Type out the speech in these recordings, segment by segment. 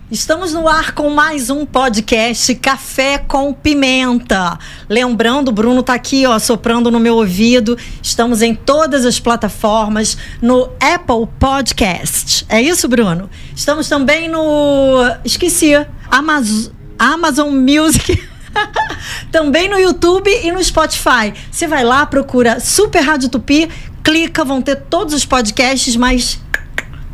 Estamos no ar com mais um podcast Café com Pimenta. Lembrando, o Bruno tá aqui, ó, soprando no meu ouvido. Estamos em todas as plataformas, no Apple Podcast. É isso, Bruno? Estamos também no... Amazon Music. Também no YouTube e no Spotify. Você vai lá, procura Super Rádio Tupi, clica, vão ter todos os podcasts, mas...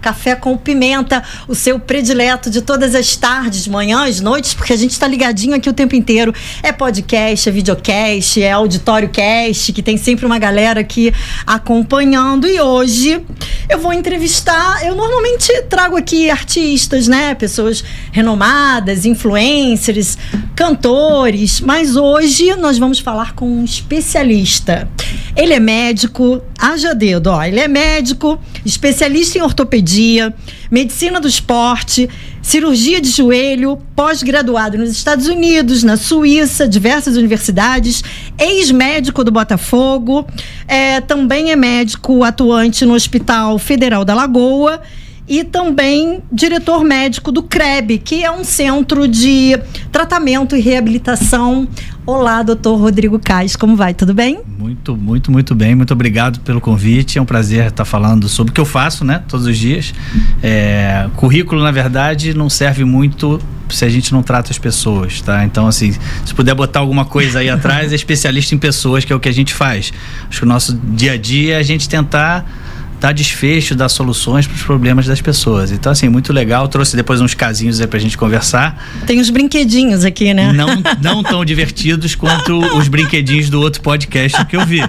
Café com Pimenta, o seu predileto de todas as tardes, manhãs, noites, porque a gente está ligadinho aqui o tempo inteiro. É podcast, é videocast, é auditório cast, que tem sempre uma galera aqui acompanhando. E hoje eu vou entrevistar, eu normalmente trago aqui artistas, né? Pessoas renomadas, influencers, cantores, mas hoje nós vamos falar com um especialista. Ele é médico, haja dedo, ó, ele é médico, especialista em ortopedia, medicina do esporte, cirurgia de joelho, pós-graduado nos Estados Unidos, na Suíça, diversas universidades, ex-médico do Botafogo, também é médico atuante no Hospital Federal da Lagoa e também diretor médico do CREB, que é um centro de tratamento e reabilitação. Olá, doutor Rodrigo Kais, como vai? Tudo bem? Muito bem, muito obrigado pelo convite, é um prazer estar falando sobre o que eu faço, né, todos os dias. Currículo, na verdade, não serve muito se a gente não trata as pessoas, tá? Então, assim, se puder botar alguma coisa aí atrás, é especialista em pessoas, que é o que a gente faz. Acho que o nosso dia a dia é a gente tentar dar desfecho, dar soluções para os problemas das pessoas. Então, assim, muito legal. Trouxe depois uns casinhos aí pra gente conversar. Tem uns brinquedinhos aqui, né? Não tão divertidos quanto os brinquedinhos do outro podcast que eu vi.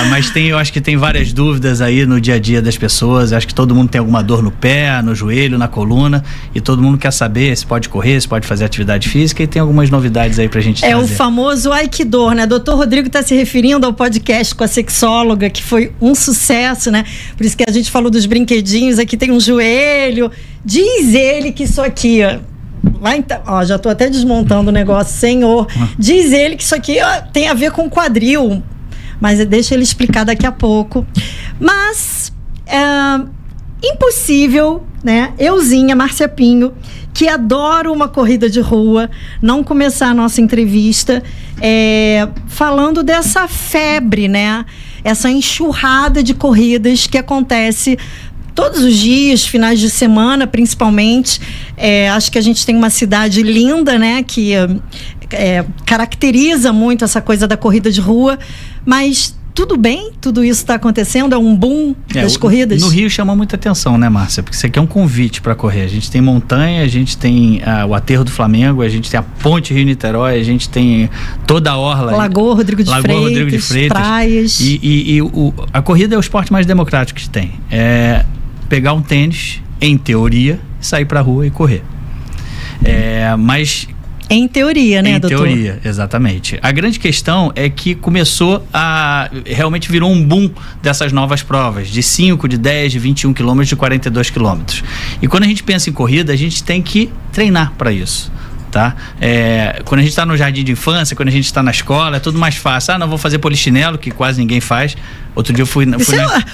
Mas eu acho que tem várias dúvidas aí no dia a dia das pessoas. Acho que todo mundo tem alguma dor no pé, no joelho, na coluna, e todo mundo quer saber se pode correr, se pode fazer atividade física, e tem algumas novidades aí pra gente trazer. É o famoso ai que dor, né? Doutor Rodrigo tá se referindo ao podcast com a sexóloga, que foi um sucesso, né? Por isso que a gente falou dos brinquedinhos. Aqui tem um joelho. Diz ele que isso aqui, ó, já tô até desmontando o negócio, senhor. Diz ele que isso aqui tem a ver com quadril, mas deixa ele explicar daqui a pouco. Mas impossível, né? Euzinha, Márcia Pinho, que adoro uma corrida de rua, não começar a nossa entrevista falando dessa febre, né? Essa enxurrada de corridas que acontece todos os dias, finais de semana, principalmente. Acho que a gente tem uma cidade linda, né? Que caracteriza muito essa coisa da corrida de rua, mas tudo bem? Tudo isso está acontecendo? É um boom das corridas? No Rio chama muita atenção, né, Márcia? Porque isso aqui é um convite para correr. A gente tem montanha, a gente tem o Aterro do Flamengo, a gente tem a Ponte Rio-Niterói, a gente tem toda a orla. Lagoa Rodrigo de Freitas, praias. E a corrida é o esporte mais democrático que tem. É pegar um tênis, em teoria, sair para a rua e correr. Mas... Em teoria, né, doutor? Em teoria, exatamente. A grande questão é que realmente virou um boom dessas novas provas, de 5, de 10, de 21 quilômetros, de 42 quilômetros. E quando a gente pensa em corrida, a gente tem que treinar para isso. Tá? Quando a gente está no jardim de infância, quando a gente está na escola, é tudo mais fácil. Não vou fazer polichinelo, que quase ninguém faz. Outro dia eu fui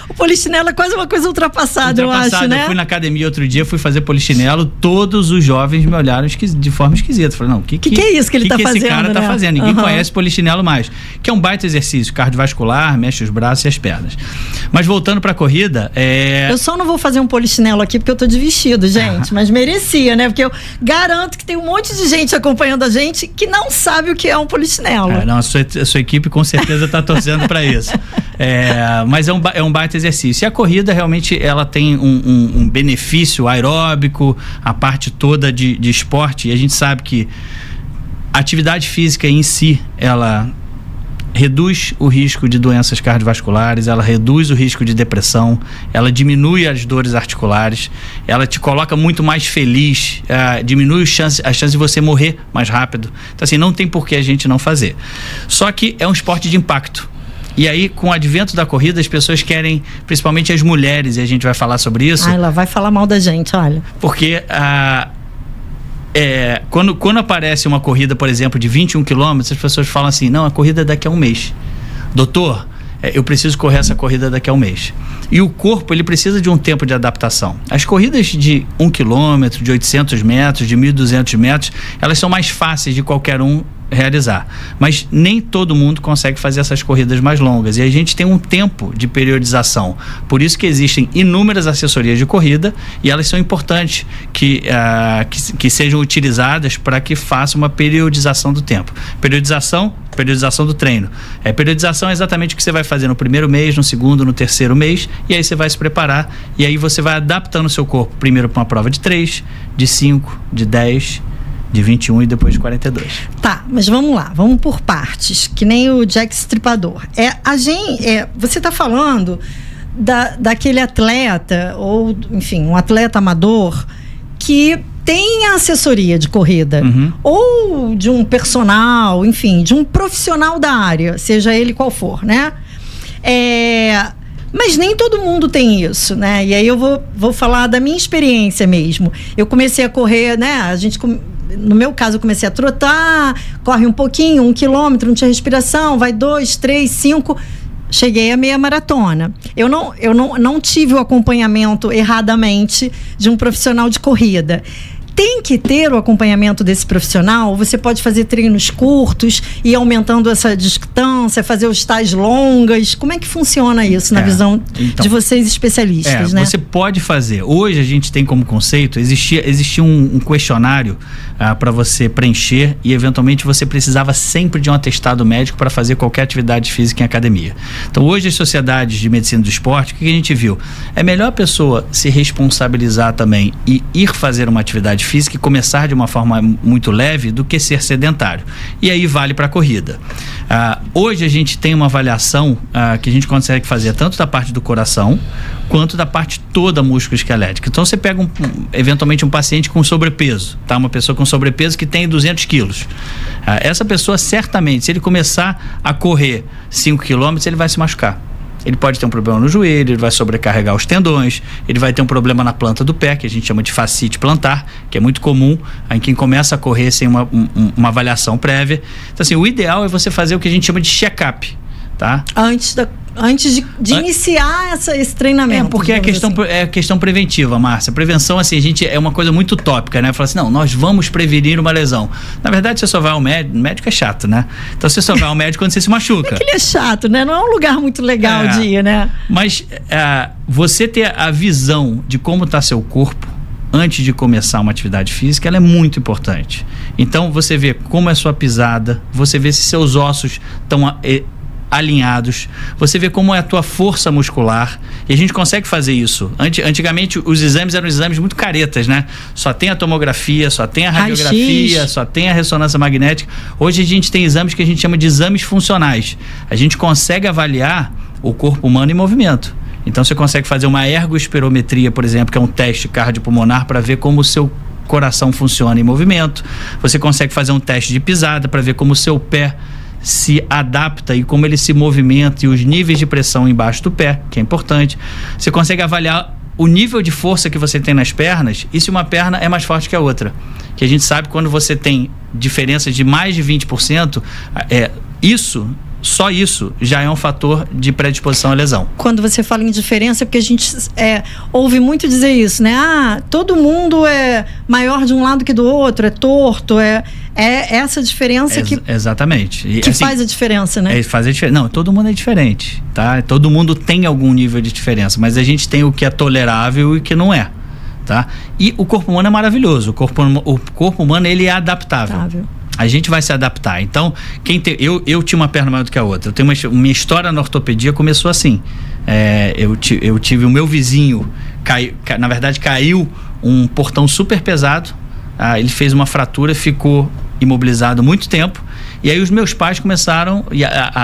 o polichinelo é quase uma coisa ultrapassada, eu acho, né? Eu fui na academia outro dia, fui fazer polichinelo, todos os jovens me olharam de forma esquisita. Falei, não, o que é isso que ele tá fazendo? Esse cara tá fazendo? Ninguém conhece polichinelo mais. Que é um baita exercício cardiovascular, mexe os braços e as pernas. Mas voltando pra corrida, eu só não vou fazer um polichinelo aqui porque eu tô de vestido, gente. Mas merecia, né? Porque eu garanto que tem um monte de gente acompanhando a gente que não sabe o que é um polichinelo. A sua equipe com certeza tá torcendo pra isso. Mas é um baita exercício. E a corrida realmente ela tem um benefício aeróbico, a parte toda de esporte, e a gente sabe que a atividade física em si, ela reduz o risco de doenças cardiovasculares, ela reduz o risco de depressão, ela diminui as dores articulares, ela te coloca muito mais feliz, diminui a chance de você morrer mais rápido. Então, assim, não tem por que a gente não fazer. Só que é um esporte de impacto. E aí, com o advento da corrida, as pessoas querem, principalmente as mulheres, e a gente vai falar sobre isso. Ela vai falar mal da gente, olha. Porque quando aparece uma corrida, por exemplo, de 21 quilômetros, as pessoas falam assim, não, a corrida é daqui a um mês. Doutor, eu preciso correr essa corrida daqui a um mês. E o corpo, ele precisa de um tempo de adaptação. As corridas de 1 quilômetro, de 800 metros, de 1.200 metros, elas são mais fáceis de qualquer um realizar, mas nem todo mundo consegue fazer essas corridas mais longas, e a gente tem um tempo de periodização. Por isso que existem inúmeras assessorias de corrida, e elas são importantes que sejam utilizadas para que faça uma periodização do tempo. Periodização do treino. Periodização é exatamente o que você vai fazer no primeiro mês, no segundo, no terceiro mês, e aí você vai se preparar, e aí você vai adaptando o seu corpo primeiro para uma prova de 3, de 5, de 10, de 21 e depois de 42. Tá, mas vamos lá, vamos por partes, que nem o Jack Stripador. Você está falando daquele atleta, ou enfim, um atleta amador que tem a assessoria de corrida, ou de um personal, enfim, de um profissional da área, seja ele qual for, né? Mas nem todo mundo tem isso, né? E aí eu vou falar da minha experiência mesmo. Eu comecei a correr, né? No meu caso, eu comecei a trotar, corre um pouquinho, 1 quilômetro, não tinha respiração, vai 2, 3, 5... Cheguei à meia maratona. Eu não tive o acompanhamento erradamente de um profissional de corrida. Tem que ter o acompanhamento desse profissional. Você pode fazer treinos curtos e ir aumentando essa distância, fazer os tais longas. Como é que funciona isso na visão de vocês especialistas, né? Você pode fazer. Hoje a gente tem como conceito, existia um questionário para você preencher, e eventualmente você precisava sempre de um atestado médico para fazer qualquer atividade física em academia. Então hoje as sociedades de medicina do esporte, o que a gente viu? É melhor a pessoa se responsabilizar também e ir fazer uma atividade física e começar de uma forma muito leve do que ser sedentário. E aí vale para a corrida. Hoje a gente tem uma avaliação que a gente consegue fazer tanto da parte do coração quanto da parte toda músculo-esquelética. Então você pega eventualmente um paciente com sobrepeso, tá? Uma pessoa com sobrepeso que tem 200 quilos. Essa pessoa certamente, se ele começar a correr 5 quilômetros, ele vai se machucar. Ele pode ter um problema no joelho, ele vai sobrecarregar os tendões, ele vai ter um problema na planta do pé, que a gente chama de fascite plantar, que é muito comum em quem começa a correr sem uma avaliação prévia. Então, assim, o ideal é você fazer o que a gente chama de check-up, tá? Antes de iniciar esse treinamento. Porque é questão preventiva, Márcia. Prevenção, assim, é uma coisa muito utópica, né? Fala assim, não, nós vamos prevenir uma lesão. Na verdade, você só vai ao médico é chato, né? Então você só vai ao médico quando você se machuca. É que ele é chato, né? Não é um lugar muito legal de ir, né? Mas você ter a visão de como está seu corpo antes de começar uma atividade física, ela é muito importante. Então você vê como é a sua pisada, você vê se seus ossos estão alinhados, você vê como é a tua força muscular, e a gente consegue fazer isso. Antigamente os exames eram exames muito caretas, né? Só tem a tomografia, só tem a radiografia, só tem a ressonância magnética. Hoje a gente tem exames que a gente chama de exames funcionais. A gente consegue avaliar o corpo humano em movimento. Então você consegue fazer uma ergospirometria, por exemplo, que é um teste cardiopulmonar para ver como o seu coração funciona em movimento. Você consegue fazer um teste de pisada para ver como o seu pé se adapta e como ele se movimenta, e os níveis de pressão embaixo do pé, que é importante. Você consegue avaliar o nível de força que você tem nas pernas e se uma perna é mais forte que a outra. Que a gente sabe quando você tem diferença de mais de 20%, só isso já é um fator de predisposição à lesão. Quando você fala em diferença, é porque a gente ouve muito dizer isso, né? Todo mundo é maior de um lado que do outro, é torto, é essa diferença exatamente. Que assim, faz a diferença, né? Faz a diferença. Não, todo mundo é diferente, tá? Todo mundo tem algum nível de diferença, mas a gente tem o que é tolerável e o que não é, tá? E o corpo humano é maravilhoso. O corpo humano, ele é adaptável. A gente vai se adaptar. Então, eu tinha uma perna maior do que a outra. Minha história na ortopedia começou assim. Eu tive o meu vizinho, caiu um portão super pesado. Ele fez uma fratura, ficou imobilizado muito tempo. E aí os meus pais começaram,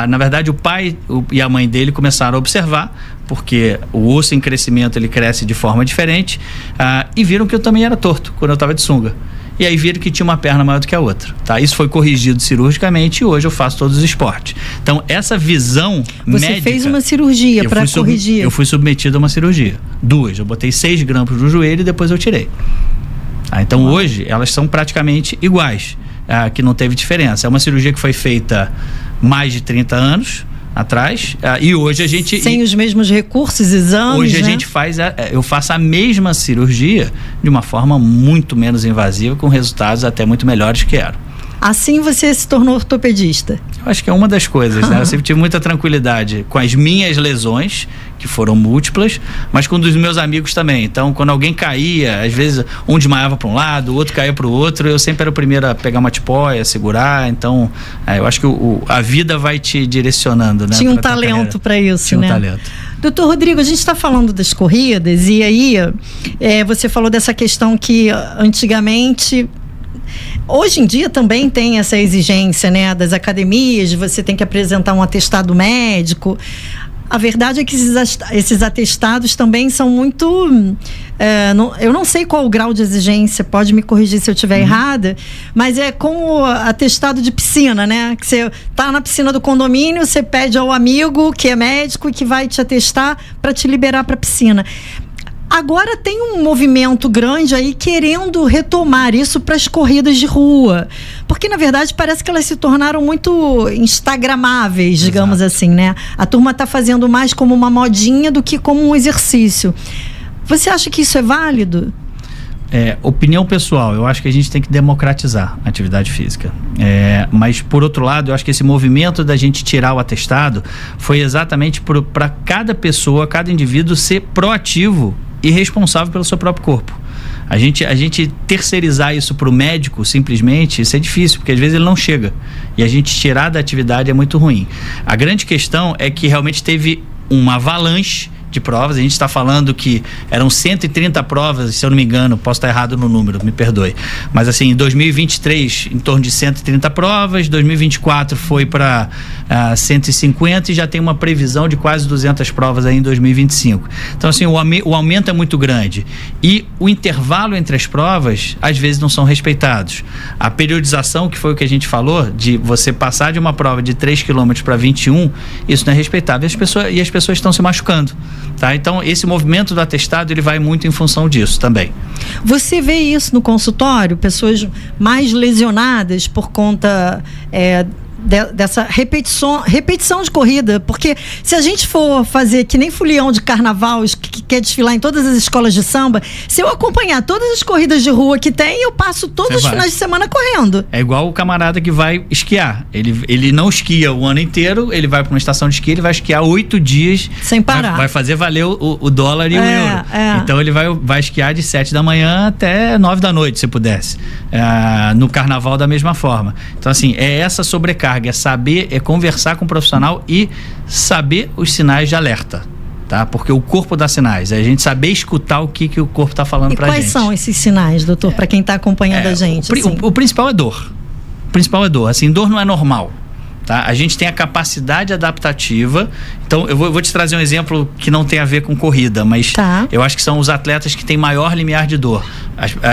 na verdade o pai e a mãe dele começaram a observar, porque o osso em crescimento ele cresce de forma diferente, e viram que eu também era torto quando eu estava de sunga. E aí viram que tinha uma perna maior do que a outra, tá? Isso foi corrigido cirurgicamente e hoje eu faço todos os esportes. Então, essa visão médica... Você fez uma cirurgia para corrigir? Eu fui submetido a uma cirurgia. 2. Eu botei 6 grampos no joelho e depois eu tirei. Então, hoje, elas são praticamente iguais, que não teve diferença. É uma cirurgia que foi feita mais de 30 anos, atrás, e hoje a gente... Sem os mesmos recursos, exames, hoje a gente eu faço a mesma cirurgia de uma forma muito menos invasiva, com resultados até muito melhores que eram. Assim você se tornou ortopedista? Eu acho que é uma das coisas, né? Eu sempre tive muita tranquilidade com as minhas lesões, que foram múltiplas, mas com dos meus amigos também. Então, quando alguém caía, às vezes um desmaiava para um lado, o outro caía para o outro, eu sempre era o primeiro a pegar uma tipóia, segurar. Então, eu acho que a vida vai te direcionando, né? Tinha um talento para isso, Tinha né? um talento. Doutor Rodrigo, a gente está falando das corridas e aí você falou dessa questão que antigamente... Hoje em dia também tem essa exigência, né, das academias, você tem que apresentar um atestado médico. A verdade é que esses atestados também são muito... eu não sei qual o grau de exigência, pode me corrigir se eu estiver errada, mas é como atestado de piscina, né? Que você tá na piscina do condomínio, você pede ao amigo que é médico e que vai te atestar para te liberar para a piscina. Agora tem um movimento grande aí querendo retomar isso para as corridas de rua. Porque, na verdade, parece que elas se tornaram muito instagramáveis, digamos assim, né? A turma está fazendo mais como uma modinha do que como um exercício. Você acha que isso é válido? Opinião pessoal, eu acho que a gente tem que democratizar a atividade física. Mas, por outro lado, eu acho que esse movimento da gente tirar o atestado foi exatamente para cada pessoa, cada indivíduo ser proativo e responsável pelo seu próprio corpo. A gente terceirizar isso para o médico, simplesmente, isso é difícil, porque às vezes ele não chega. E a gente tirar da atividade é muito ruim. A grande questão é que realmente teve uma avalanche de provas. A gente está falando que eram 130 provas, se eu não me engano, posso estar errado no número, me perdoe, mas assim, em 2023 em torno de 130 provas, 2024 foi para 150 e já tem uma previsão de quase 200 provas aí em 2025. Então assim, o aumento é muito grande e o intervalo entre as provas às vezes não são respeitados. A periodização, que foi o que a gente falou, de você passar de uma prova de 3 km para 21, isso não é respeitável e as pessoas estão se machucando. Tá? Então, esse movimento do atestado, ele vai muito em função disso também. Você vê isso no consultório? Pessoas mais lesionadas por conta dessa repetição de corrida? Porque se a gente for fazer que nem folião de carnaval, que quer desfilar em todas as escolas de samba, se eu acompanhar todas as corridas de rua que tem, eu passo todos os finais de semana correndo. É igual o camarada que vai esquiar. Ele não esquia o ano inteiro, ele vai para uma estação de esqui, ele vai esquiar 8 dias sem parar. Vai fazer valer o dólar e o euro. Então ele vai esquiar de 7 da manhã até 9 da noite, se pudesse. No carnaval da mesma forma. Então assim, essa sobrecarga, é conversar com o profissional e saber os sinais de alerta, tá? Porque o corpo dá sinais, é a gente saber escutar o que o corpo está falando pra gente. E quais são esses sinais, doutor, para quem está acompanhando a gente? O principal é dor. Assim, dor não é normal. Tá? A gente tem a capacidade adaptativa. Então, eu vou te trazer um exemplo que não tem a ver com corrida, mas eu acho que são os atletas que têm maior limiar de dor.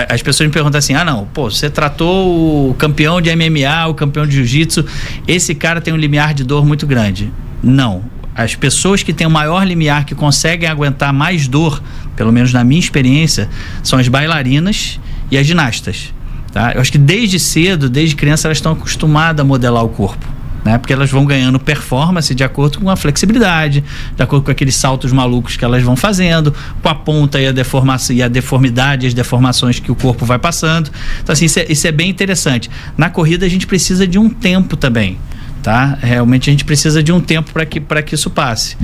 As pessoas me perguntam assim, você tratou o campeão de MMA, o campeão de jiu-jitsu, esse cara tem um limiar de dor muito grande. Não. As pessoas que têm o maior limiar, que conseguem aguentar mais dor, pelo menos na minha experiência, são as bailarinas e as ginastas. Tá? Eu acho que desde cedo, desde criança, elas estão acostumadas a modelar o corpo. Né? Porque elas vão ganhando performance de acordo com a flexibilidade, de acordo com aqueles saltos malucos que elas vão fazendo, com a ponta e a deformação, e a deformidade, as deformações que o corpo vai passando. Então assim, isso é bem interessante. Na corrida a gente precisa de um tempo também, tá? Realmente a gente precisa de um tempo para que isso passe.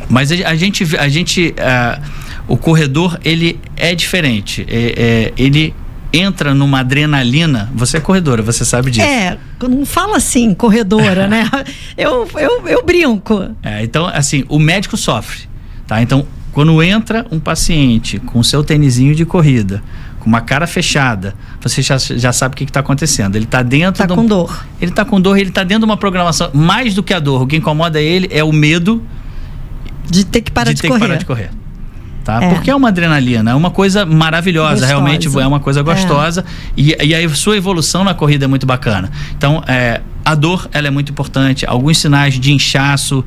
Mas o corredor, ele é diferente. Ele entra numa adrenalina. Você é corredora, você sabe disso. Não fala assim, corredora, né? Eu brinco. Então, assim, o médico sofre, tá? Então, quando entra um paciente com o seu tênisinho de corrida, com uma cara fechada, você já sabe o que está acontecendo. Ele está dentro com dor. Ele está com dor, ele está dentro de uma programação. Mais do que a dor, o que incomoda ele é o medo de ter que parar de correr. Tá? Porque é uma adrenalina, é uma coisa maravilhosa, gostosa. Realmente é uma coisa gostosa e a sua evolução na corrida é muito bacana. Então, a dor, ela é muito importante, alguns sinais de inchaço,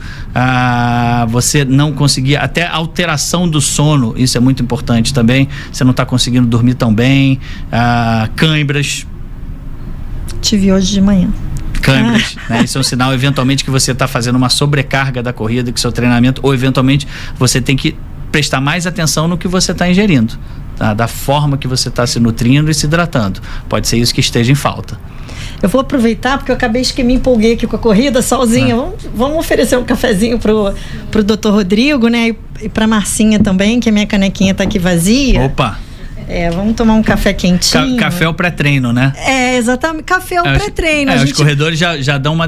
você não conseguir, até alteração do sono, isso é muito importante também, você não está conseguindo dormir tão bem, cãibras. Tive hoje de manhã. câimbras, né? Isso é um sinal, eventualmente, que você está fazendo uma sobrecarga da corrida, que seu treinamento, ou eventualmente você tem que prestar mais atenção no que você está ingerindo, tá? Da forma que você está se nutrindo e se hidratando. Pode ser isso que esteja em falta. Eu vou aproveitar, porque eu acabei de que me empolguei aqui com a corrida, Solzinha. Vamos oferecer um cafezinho pro Dr. Rodrigo, né? E pra Marcinha também, que a minha canequinha tá aqui vazia. Opa! Vamos tomar um café quentinho. Café é o pré-treino, né? Exatamente. Café é o pré-treino. Os corredores já dão uma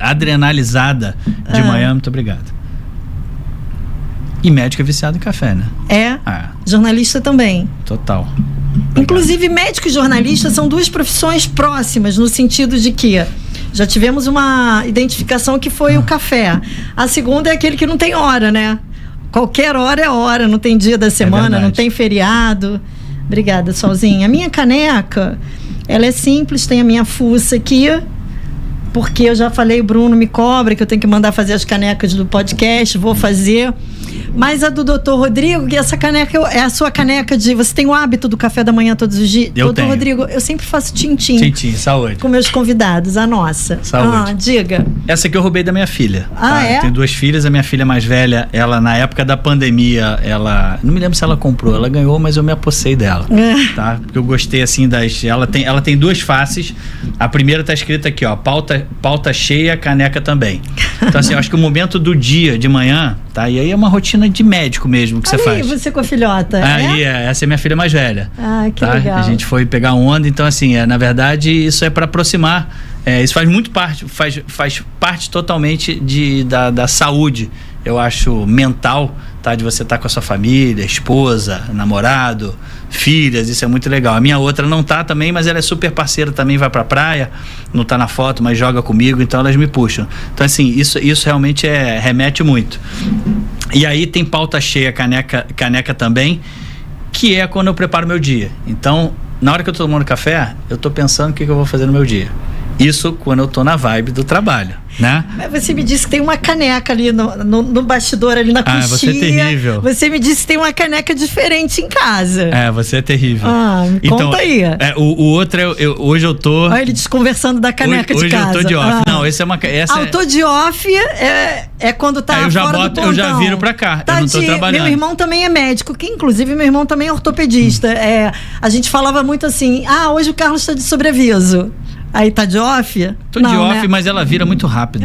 adrenalizada de manhã. Muito obrigado. E médico é viciado em café, né? Jornalista também. Total. Inclusive, médico e jornalista são duas profissões próximas, no sentido de que já tivemos uma identificação que foi o café. A segunda é aquele que não tem hora, né? Qualquer hora é hora, não tem dia da semana, não tem feriado. Obrigada, Solzinha. A minha caneca, ela é simples, tem a minha fuça aqui, porque eu já falei, o Bruno me cobra que eu tenho que mandar fazer as canecas do podcast, vou fazer. Mas a do Dr. Rodrigo, que essa caneca é a sua caneca de... Você tem o hábito do café da manhã todos os dias? Eu tenho. Rodrigo, eu sempre faço tintim. Tintim, saúde. Com meus convidados, a nossa. Saúde. Diga. Essa aqui eu roubei da minha filha. É? Eu tenho 2 filhas, a minha filha mais velha, ela na época da pandemia, ela... Não me lembro se ela comprou, ela ganhou, mas eu me apossei dela. Tá? Porque eu gostei assim das... Ela tem 2 faces. A primeira tá escrita aqui, ó, pauta cheia, caneca também. Então assim, eu acho que o momento do dia, de manhã, tá? E aí é uma rotina de médico mesmo que você faz. Você com a filhota. Essa é minha filha mais velha. Que legal. A gente foi pegar onda, então assim, na verdade, isso é para aproximar. Isso faz muito parte, faz parte totalmente da saúde, eu acho, mental, tá? De você estar com a sua família, esposa, namorado, filhas, isso é muito legal. A minha outra não tá também, mas ela é super parceira também, vai pra praia, não tá na foto, mas joga comigo, então elas me puxam. Então assim, isso realmente remete muito. E aí tem pauta cheia, caneca também, que é quando eu preparo meu dia. Então, na hora que eu tô tomando café, eu tô pensando o que eu vou fazer no meu dia. Isso quando eu tô na vibe do trabalho, né? Mas você me disse que tem uma caneca ali no bastidor, ali na coxinha. Você é terrível. Você me disse que tem uma caneca diferente em casa. Você é terrível. Conta aí. O outro, hoje eu tô... Olha ele desconversando da caneca de casa. Hoje eu tô de off. Não, esse é uma... Eu tô de off é quando tá fora do pontão. Eu já viro pra cá, eu não tô trabalhando. Meu irmão também é médico, que inclusive meu irmão também é ortopedista. A gente falava muito assim, hoje o Carlos tá de sobreaviso. Aí tá de off? Tô de off, né? Mas ela vira muito rápido.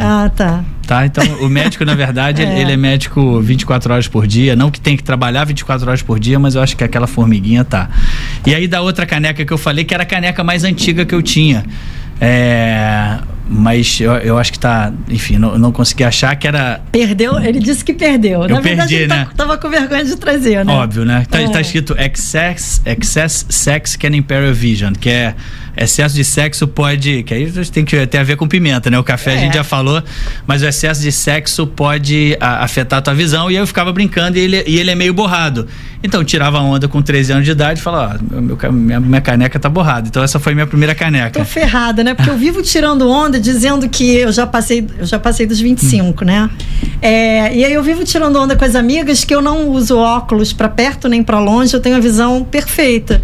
Tá, então o médico, na verdade, ele é médico 24 horas por dia. Não que tem que trabalhar 24 horas por dia, mas eu acho que aquela formiguinha tá. E aí da outra caneca que eu falei, que era a caneca mais antiga que eu tinha. Mas eu acho que tá, enfim, não consegui achar, que era... Perdeu? Ele disse que perdeu. Na verdade, ele tava com vergonha de trazer, né? Óbvio, né? Tá escrito excess sex can impair your vision, que é excesso de sexo pode... Que aí tem que ter a ver com pimenta, né? O café a gente já falou, mas o excesso de sexo pode afetar a tua visão. E aí eu ficava brincando e ele é meio borrado. Então eu tirava a onda com 13 anos de idade e falava, minha caneca tá borrada. Então essa foi minha primeira caneca. Tô ferrada, né? Porque eu vivo tirando onda dizendo que eu já passei dos 25, né? E aí eu vivo tirando onda com as amigas que eu não uso óculos pra perto nem pra longe, eu tenho a visão perfeita.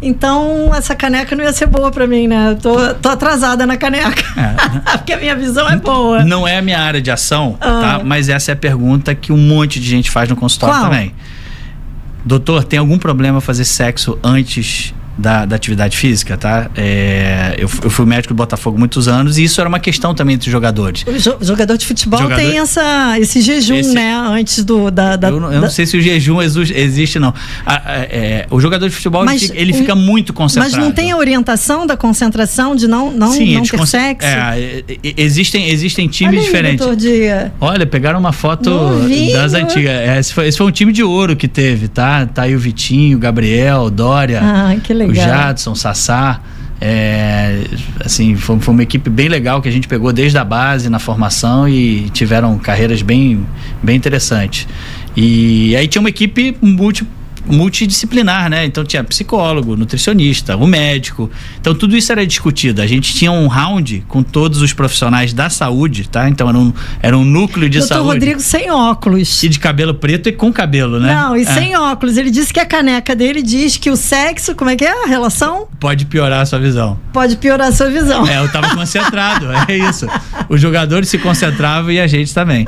Então, essa caneca não ia ser boa pra mim, né? Tô atrasada na caneca. Porque a minha visão é boa. Não é a minha área de ação, tá? Mas essa é a pergunta que um monte de gente faz no consultório também. Doutor, tem algum problema fazer sexo antes da atividade física, tá? Eu fui médico do Botafogo muitos anos e isso era uma questão também entre os jogadores. O jogador de futebol tem esse jejum, né? Antes eu não sei se o jejum existe, não. O jogador de futebol, ele fica muito concentrado. Mas não tem a orientação da concentração de não ter sexo? Existem times diferentes. Olha, pegaram uma foto das antigas. Esse foi um time de ouro que teve, tá? Tá aí o Vitinho, o Gabriel, o Dória. Que legal. O Jadson, Sassá, assim, foi uma equipe bem legal que a gente pegou desde a base na formação e tiveram carreiras bem interessantes. E aí tinha uma equipe multidisciplinar, né? Então tinha psicólogo, nutricionista, o médico. Então tudo isso era discutido. A gente tinha um round com todos os profissionais da saúde, tá? Então era um núcleo de saúde. Doutor Rodrigo sem óculos. E de cabelo preto e com cabelo, né? Não, e sem óculos. Ele disse que a caneca dele diz que o sexo, como é que é a relação? Pode piorar a sua visão. Pode piorar a sua visão. Eu tava concentrado, é isso. Os jogadores se concentravam e a gente também.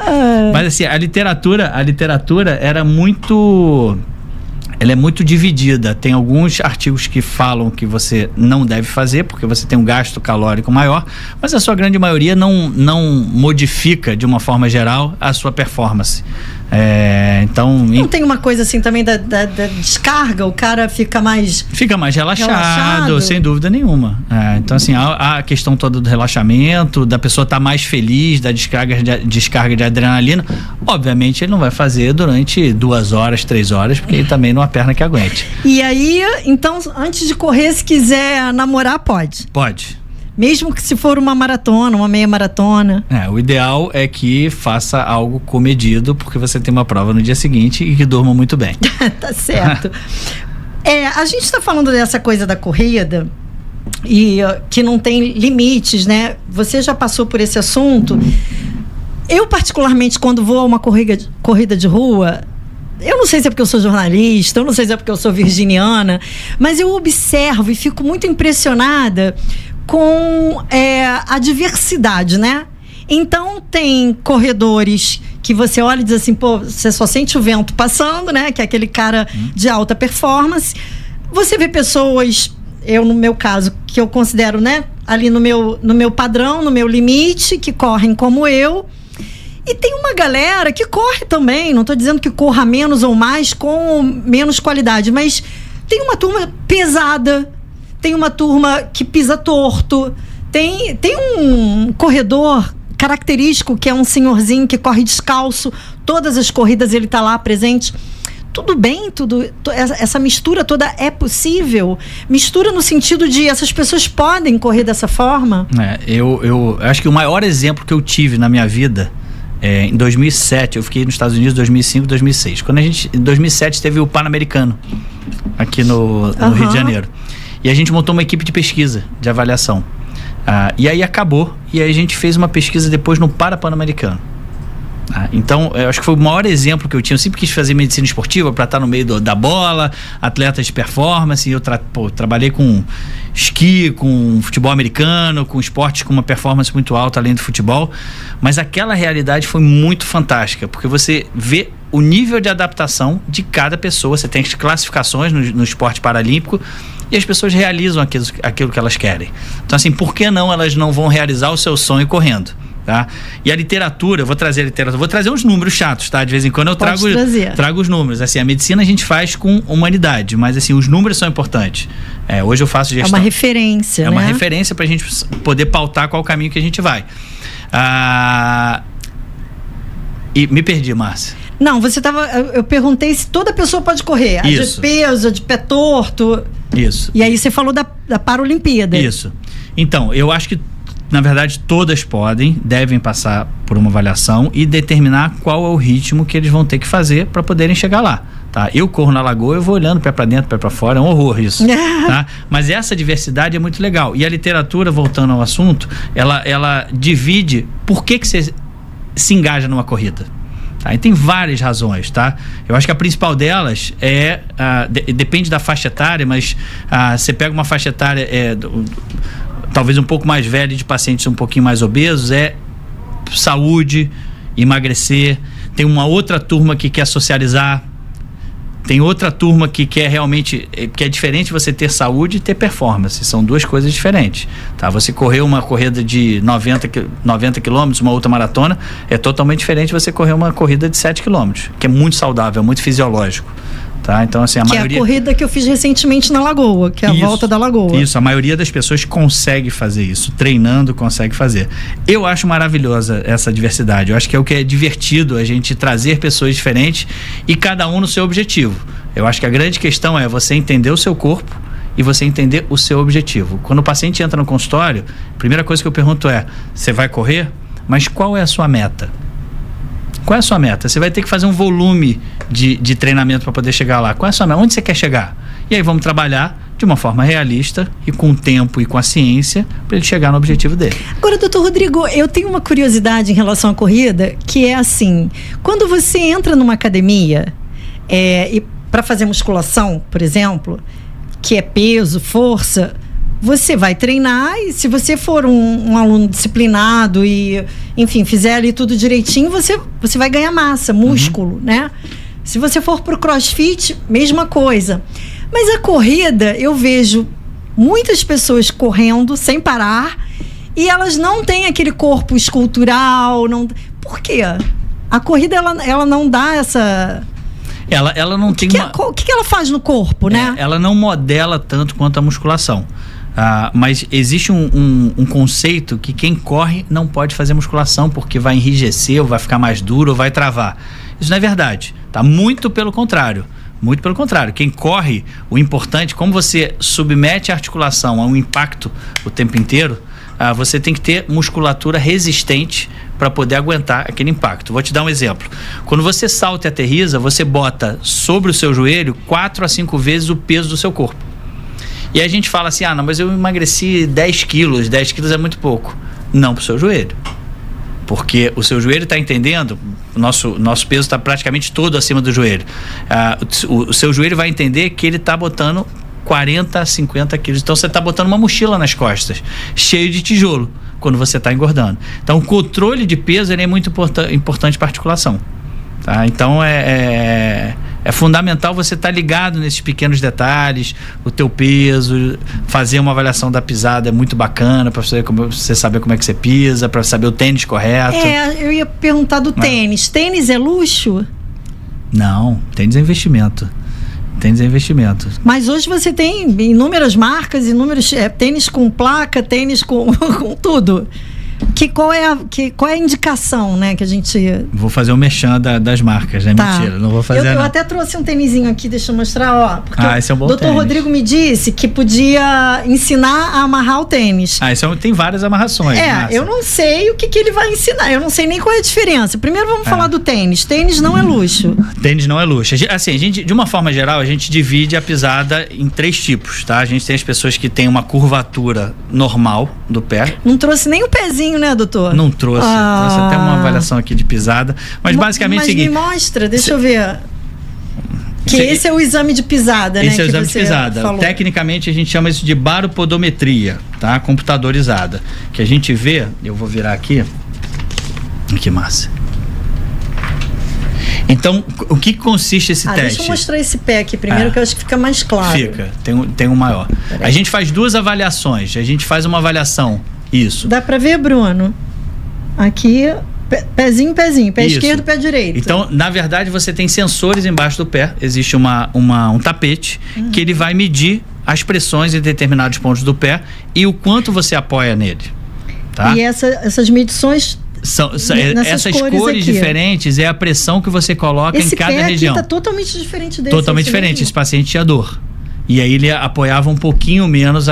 Mas assim, a literatura era muito... Ela é muito dividida. Tem alguns artigos que falam que você não deve fazer porque você tem um gasto calórico maior, mas a sua grande maioria não modifica de uma forma geral a sua performance. Então não tem uma coisa assim também da descarga, o cara fica mais relaxado, sem dúvida nenhuma. Então assim, a questão toda do relaxamento, da pessoa estar mais feliz, da descarga de adrenalina, obviamente ele não vai fazer durante 2 horas, 3 horas, porque ele também não há perna que aguente. E aí, então, antes de correr, se quiser namorar, pode? Pode. Mesmo que se for uma maratona, uma meia maratona. O ideal é que faça algo comedido, porque você tem uma prova no dia seguinte e que durma muito bem. Tá certo. A gente está falando dessa coisa da corrida e que não tem limites, né? Você já passou por esse assunto. Eu, particularmente, quando vou a uma corrida de rua, eu não sei se é porque eu sou jornalista, eu não sei se é porque eu sou virginiana, mas eu observo e fico muito impressionada com a diversidade, né? Então tem corredores que você olha e diz assim, pô, você só sente o vento passando, né? Que é aquele cara de alta performance. Você vê pessoas, no meu caso, que eu considero, né, ali no meu padrão, no meu limite, que correm como eu. E tem uma galera que corre também, não estou dizendo que corra menos ou mais com menos qualidade, mas tem uma turma pesada, tem uma turma que pisa torto, tem um corredor característico que é um senhorzinho que corre descalço, todas as corridas ele está lá presente. Tudo bem, essa mistura toda é possível? Mistura no sentido de essas pessoas podem correr dessa forma? Eu acho que o maior exemplo que eu tive na minha vida em 2007, eu fiquei nos Estados Unidos 2005, 2006. Em 2007 teve o Pan-Americano aqui no Rio de Janeiro. E a gente montou uma equipe de pesquisa, de avaliação. E aí acabou, e aí a gente fez uma pesquisa depois no Pan-Americano. Então, eu acho que foi o maior exemplo que eu tinha. Eu sempre quis fazer medicina esportiva para estar no meio da bola, atletas de performance. Eu trabalhei com esqui, com futebol americano, com esportes com uma performance muito alta além do futebol. Mas aquela realidade foi muito fantástica, porque você vê o nível de adaptação de cada pessoa. Você tem as classificações no esporte paralímpico e as pessoas realizam aquilo que elas querem. Então, assim, por que não elas não vão realizar o seu sonho correndo? Tá? E a literatura, vou trazer uns números chatos, tá? De vez em quando eu trago os números. Assim, a medicina a gente faz com humanidade, mas assim, os números são importantes. Hoje eu faço gestão. É uma referência, né? É uma referência pra gente poder pautar qual o caminho que a gente vai. E me perdi, Márcia. Não, eu perguntei se toda pessoa pode correr. A de peso, a de pé torto. Isso. E aí você falou da Paralimpíada. Isso. Então, eu acho que na verdade, todas devem passar por uma avaliação e determinar qual é o ritmo que eles vão ter que fazer para poderem chegar lá. Tá? Eu corro na lagoa, eu vou olhando pé para dentro, pé para fora, é um horror isso. Tá? Mas essa diversidade é muito legal. E a literatura, voltando ao assunto, ela divide por que você se engaja numa corrida. Tá? E tem várias razões, tá? Eu acho que a principal delas depende da faixa etária, mas você pega uma faixa etária talvez um pouco mais velha, de pacientes um pouquinho mais obesos, saúde, emagrecer. Tem uma outra turma que quer socializar, tem outra turma que quer realmente, que é diferente você ter saúde e ter performance, são duas coisas diferentes, tá? Você correr uma corrida de 90 quilômetros, uma outra maratona, é totalmente diferente você correr uma corrida de 7 quilômetros, que é muito saudável, muito fisiológico. Tá? Então, assim, maioria... é a corrida que eu fiz recentemente na Lagoa, que é a volta da Lagoa. Isso, a maioria das pessoas consegue fazer isso, treinando consegue fazer. Eu acho maravilhosa essa diversidade, eu acho que é o que é divertido, a gente trazer pessoas diferentes e cada um no seu objetivo. Eu acho que a grande questão é você entender o seu corpo e você entender o seu objetivo. Quando o paciente entra no consultório, a primeira coisa que eu pergunto você vai correr? Mas qual é a sua meta? Qual é a sua meta? Você vai ter que fazer um volume de treinamento para poder chegar lá. Qual é a sua meta? Onde você quer chegar? E aí vamos trabalhar de uma forma realista e com o tempo e com a ciência para ele chegar no objetivo dele. Agora, doutor Rodrigo, eu tenho uma curiosidade em relação à corrida, que é assim, quando você entra numa academia e para fazer musculação, por exemplo, que é peso, força, você vai treinar e se você for um aluno disciplinado e, enfim, fizer ali tudo direitinho, você vai ganhar massa, músculo, né? Se você for pro CrossFit, mesma coisa. Mas a corrida, eu vejo muitas pessoas correndo sem parar e elas não têm aquele corpo escultural. Não... Por quê? A corrida, ela não dá essa... Ela não tem O que ela faz no corpo, né? Ela não modela tanto quanto a musculação. Mas existe um conceito que quem corre não pode fazer musculação porque vai enrijecer, ou vai ficar mais duro, ou vai travar. Isso não é verdade, tá? Muito pelo contrário. Muito pelo contrário. Quem corre, o importante, como você submete a articulação a um impacto o tempo inteiro, você tem que ter musculatura resistente para poder aguentar aquele impacto. Vou te dar um exemplo. Quando você salta e aterriza, você bota sobre o seu joelho 4 a 5 vezes o peso do seu corpo. E aí a gente fala assim, não, mas eu emagreci 10 quilos, 10 quilos é muito pouco. Não para o seu joelho. Porque o seu joelho está entendendo, nosso peso está praticamente todo acima do joelho. O seu joelho vai entender que ele está botando 40 a 50 quilos. Então você está botando uma mochila nas costas, cheio de tijolo, quando você está engordando. Então o controle de peso ele é muito importante para a articulação. Tá? Então é fundamental você estar ligado nesses pequenos detalhes, o teu peso, fazer uma avaliação da pisada é muito bacana para você saber como é que você pisa, para saber o tênis correto. Eu ia perguntar do tênis. Tênis é luxo? Não, tênis é investimento. Tênis é investimento. Mas hoje você tem inúmeras marcas, inúmeros tênis com placa, tênis com tudo. Qual é a indicação, né, que a gente... Vou fazer um merchan das marcas, né? Tá. Mentira, não vou fazer eu até trouxe um tênisinho aqui, deixa eu mostrar, ó. Porque esse é um bom Dr. Rodrigo me disse que podia ensinar a amarrar o tênis. Tem várias amarrações. Eu não sei o que ele vai ensinar, eu não sei nem qual é a diferença. Primeiro vamos falar do tênis. Tênis não é luxo. Tênis não é luxo. Assim, a gente, de uma forma geral, a gente divide a pisada em 3 tipos, tá? A gente tem as pessoas que têm uma curvatura normal do pé. Não trouxe nem o pezinho, né, doutor? Não trouxe. Trouxe até uma avaliação aqui de pisada. Mas basicamente é o seguinte... me mostra, deixa eu ver. Esse é o exame de pisada, né? Esse é o exame de pisada. Falou. Tecnicamente a gente chama isso de baropodometria, tá? Computadorizada. Que a gente vê, eu vou virar aqui. Que massa. Então, o que consiste esse teste? Deixa eu mostrar esse pé aqui primeiro, que eu acho que fica mais claro. Fica, tem um maior. A gente faz 2 avaliações. A gente faz uma avaliação. Isso. Dá pra ver, Bruno? Aqui, pezinho, pé esquerdo, pé direito. Então, na verdade, você tem sensores embaixo do pé. Existe um tapete que ele vai medir as pressões em determinados pontos do pé e o quanto você apoia nele. Tá? E essas medições... essas cores diferentes é a pressão que você coloca em cada região. Esse pé aqui tá totalmente diferente desse. Totalmente diferente. Esse paciente tinha dor. E aí ele apoiava um pouquinho menos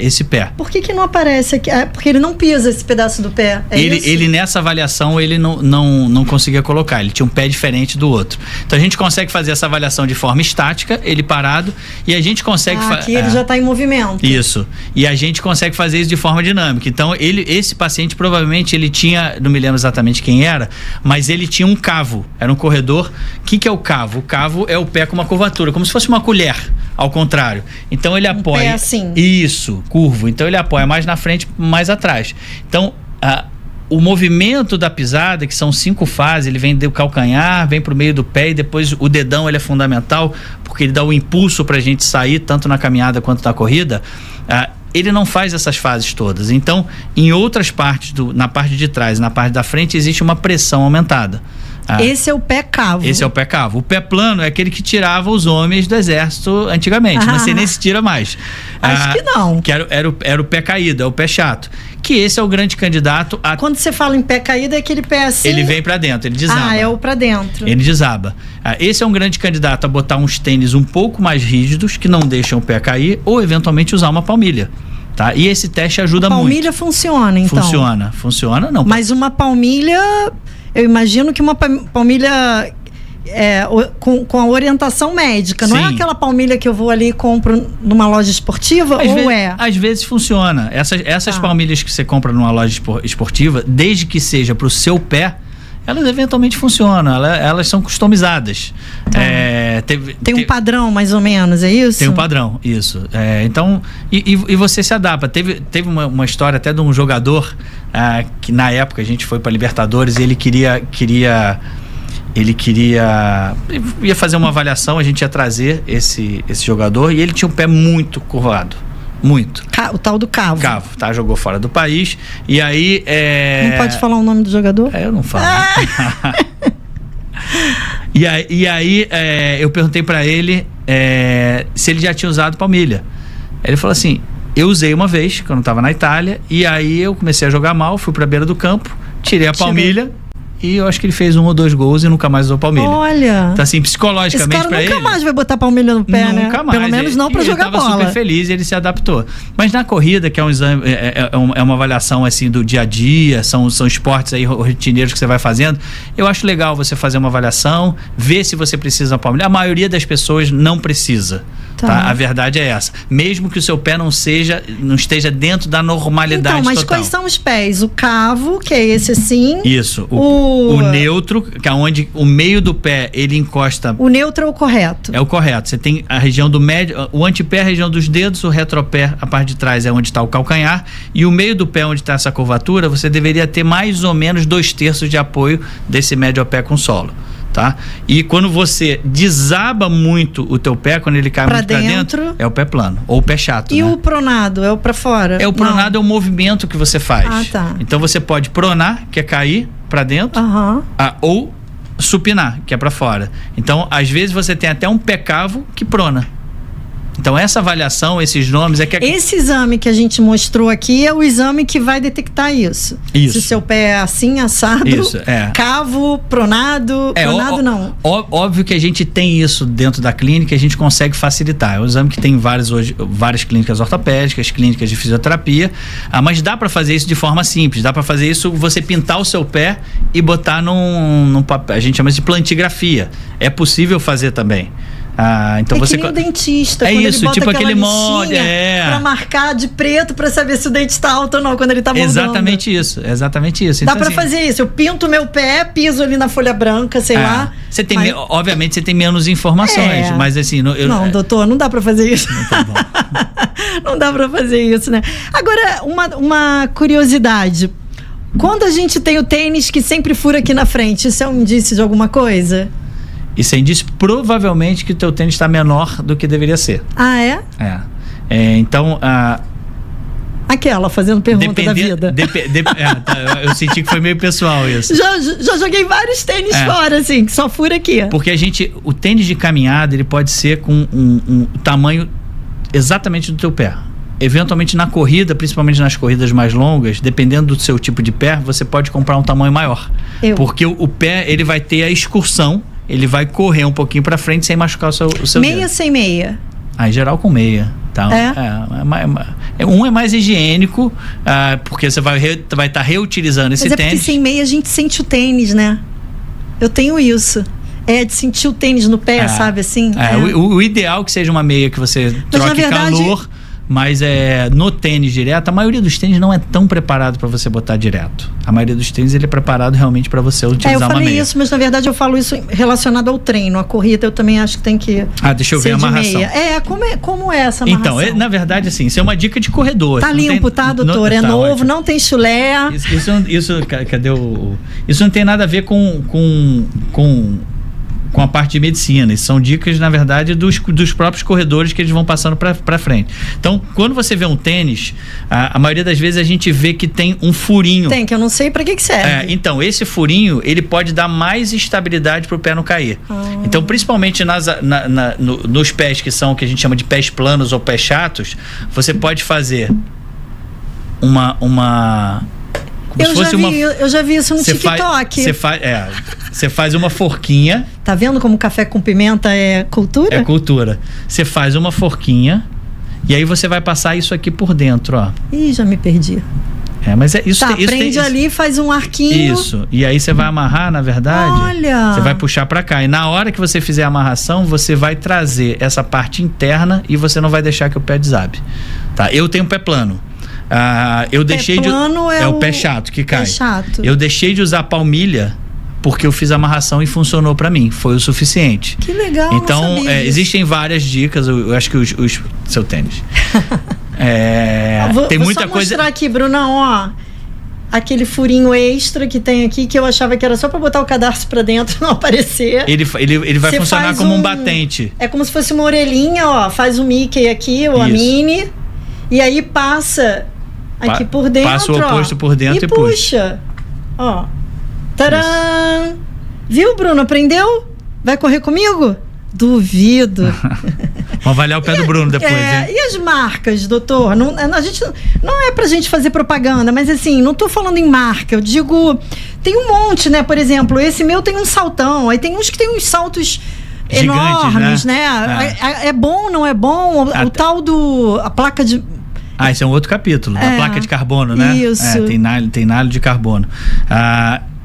esse pé. Por que não aparece aqui? Porque ele não pisa esse pedaço do pé. Ele nessa avaliação ele não conseguia colocar. Ele tinha um pé diferente do outro. Então a gente consegue fazer essa avaliação de forma estática, ele parado, e a gente consegue... Aqui ele já está em movimento. Isso. E a gente consegue fazer isso de forma dinâmica. Então esse paciente provavelmente ele tinha, não me lembro exatamente quem era, mas ele tinha um cavo. Era um corredor. O que é o cavo? O cavo é o pé com uma curvatura, como se fosse uma colher. Ao contrário. Então ele apoia... pé assim. Isso, curvo. Então ele apoia mais na frente, mais atrás. Então, o movimento da pisada, que são 5 fases, ele vem do calcanhar, vem para o meio do pé e depois o dedão ele é fundamental, porque ele dá o impulso para a gente sair, tanto na caminhada quanto na corrida. Ele não faz essas fases todas. Então, em outras partes, na parte de trás e na parte da frente, existe uma pressão aumentada. Esse é o pé cavo. Esse é o pé cavo. O pé plano é aquele que tirava os homens do exército antigamente. Não sei nem se tira mais. Acho que não. Que era o pé caído, é o pé chato. Que esse é o grande candidato a... Quando você fala em pé caído, é aquele pé assim... Ele vem pra dentro, ele desaba. É o pra dentro. Ele desaba. Esse é um grande candidato a botar uns tênis um pouco mais rígidos, que não deixam o pé cair, ou eventualmente usar uma palmilha. Tá? E esse teste ajuda muito. Palmilha funciona, então? Funciona, não. Mas uma palmilha... eu imagino que uma palmilha com a orientação médica, não é aquela palmilha que eu vou ali e compro numa loja esportiva, Às vezes funciona. Essas palmilhas que você compra numa loja esportiva, desde que seja para o seu pé, elas eventualmente funcionam, elas são customizadas. Tem um padrão, mais ou menos, é isso? Tem um padrão, isso. Então, e você se adapta. Teve uma história até de um jogador que na época a gente foi para Libertadores e ele ia fazer uma avaliação, a gente ia trazer esse jogador e ele tinha um pé muito curvado. Muito. O tal do Cavo. Tá? Jogou fora do país. E aí. Não pode falar o nome do jogador? Eu não falo. E aí eu perguntei pra ele se ele já tinha usado palmilha. Ele falou assim: eu usei uma vez, quando eu tava na Itália, e aí eu comecei a jogar mal, fui pra beira do campo, tirei a palmilha. E eu acho que ele fez 1 ou 2 gols e nunca mais usou palmilha. Olha! Então, assim, psicologicamente pra ele... Esse cara nunca mais vai botar palmilha no pé, né? Nunca mais. Pelo menos não pra jogar bola. Ele tava super feliz e ele se adaptou. Mas na corrida, que é um exame, é uma avaliação, assim, do dia a dia, são esportes aí rotineiros que você vai fazendo, eu acho legal você fazer uma avaliação, ver se você precisa de uma palmilha. A maioria das pessoas não precisa. Tá? A verdade é essa. Mesmo que o seu pé não esteja dentro da normalidade total. Mas quais são os pés? O Cavo, que é esse assim. Isso. O neutro, que é onde o meio do pé ele encosta. O neutro é o correto. É o correto. Você tem a região do médio, o antepé é a região dos dedos, o retropé, a parte de trás é onde está o calcanhar, e o meio do pé onde está essa curvatura, você deveria ter mais ou menos 2/3 de apoio desse médio pé com solo. Tá? E quando você desaba muito o teu pé, quando ele cai muito pra dentro, é o pé plano, ou o pé chato. E o pronado? É o pra fora? O pronado é o movimento que você faz. Tá. Então você pode pronar, que é cair pra dentro, ou supinar, que é pra fora. Então, às vezes você tem até um pé cavo que prona. Então, essa avaliação, esses nomes... Esse exame que a gente mostrou aqui é o exame que vai detectar isso. Se o seu pé é assim, assado, cavo, pronado... não. Óbvio que a gente tem isso dentro da clínica e a gente consegue facilitar. É um exame que tem várias clínicas ortopédicas, clínicas de fisioterapia, mas dá para fazer isso de forma simples. Dá para fazer isso, você pintar o seu pé e botar num papel. A gente chama de plantigrafia. É possível fazer também. Então que nem o dentista, quando ele bota tipo aquele molde pra marcar de preto pra saber se o dente tá alto ou não, quando ele tá moldando. Exatamente isso. Dá pra fazer isso, eu pinto meu pé, piso ali na folha branca, sei lá. Obviamente você tem menos informações, mas assim... Não, doutor, não dá pra fazer isso. Não tá bom. Não dá pra fazer isso, né? Agora, uma curiosidade. Quando a gente tem o tênis que sempre fura aqui na frente, isso é um indício de alguma coisa? Isso é indício provavelmente que o teu tênis está menor do que deveria ser. Então... Aquela, fazendo pergunta da vida. Eu senti que foi meio pessoal isso. Já joguei vários tênis fora, assim, que só fura aqui. Porque o tênis de caminhada, ele pode ser com um tamanho exatamente do teu pé. Eventualmente na corrida, principalmente nas corridas mais longas, dependendo do seu tipo de pé, você pode comprar um tamanho maior. Porque o pé, ele vai ter a excursão, ele vai correr um pouquinho pra frente sem machucar o seu meia dedo. Sem meia? Em geral com meia. Tá? Um é mais higiênico, porque você vai estar reutilizando esse tênis. Porque sem meia a gente sente o tênis, né? Eu tenho isso. De sentir o tênis no pé, sabe assim? O ideal é que seja uma meia que você troque calor. Mas no tênis direto, a maioria dos tênis não é tão preparado para você botar direto. A maioria dos tênis ele é preparado realmente para você utilizar uma meia. Eu falei isso, mas na verdade eu falo isso relacionado ao treino. A corrida eu também acho que tem que deixa eu ver a amarração. Como é essa amarração? Então, na verdade, assim, isso é uma dica de corredor. Tá limpo, doutor? É novo, ótimo. Não tem chulé. Cadê Isso não tem nada a ver com a parte de medicina. Isso são dicas, na verdade, dos próprios corredores que eles vão passando para frente. Então, quando você vê um tênis, a maioria das vezes a gente vê que tem um furinho. Tem, que eu não sei para que serve. Então, esse furinho, ele pode dar mais estabilidade para o pé não cair. Então, principalmente nos pés que são o que a gente chama de pés planos ou pés chatos, você pode fazer eu já vi isso no TikTok. Você faz uma forquinha. Tá vendo como café com pimenta é cultura? É cultura. Você faz uma forquinha e aí você vai passar isso aqui por dentro, ó. Ih, já me perdi. Mas isso tá, tem, isso prende tem, ali, faz um arquinho. Isso. E aí você vai amarrar, na verdade. Olha! Você vai puxar para cá. E na hora que você fizer a amarração, você vai trazer essa parte interna e você não vai deixar que o pé desabe. Tá? Eu tenho pé plano. Eu deixei pé plano é o pé chato que cai. Pé chato. Eu deixei de usar palmilha porque eu fiz a amarração e funcionou para mim. Foi o suficiente. Que legal. Então, existem várias dicas. Eu acho que os seu tênis. Tem muita coisa. Vou mostrar aqui, Bruna, ó. Aquele furinho extra que tem aqui, que eu achava que era só para botar o cadarço para dentro e não aparecer. Ele vai funcionar como um batente. É como se fosse uma orelhinha, ó. Faz o Mickey aqui, ou a Minnie. E aí passa aqui por dentro. Passa o oposto por dentro e puxa. Ó. Tcharam! Viu, Bruno? Aprendeu? Vai correr comigo? Duvido. Vamos avaliar o pé do Bruno depois, hein? E as marcas, doutor? A gente não é pra gente fazer propaganda, mas assim, não tô falando em marca, eu digo, tem um monte, né? Por exemplo, esse meu tem um saltão, aí tem uns que tem uns saltos gigantes, enormes, né? É bom, não é bom? O tal a placa de... esse é um outro capítulo, da placa de carbono, né? Isso. Tem nalho de carbono.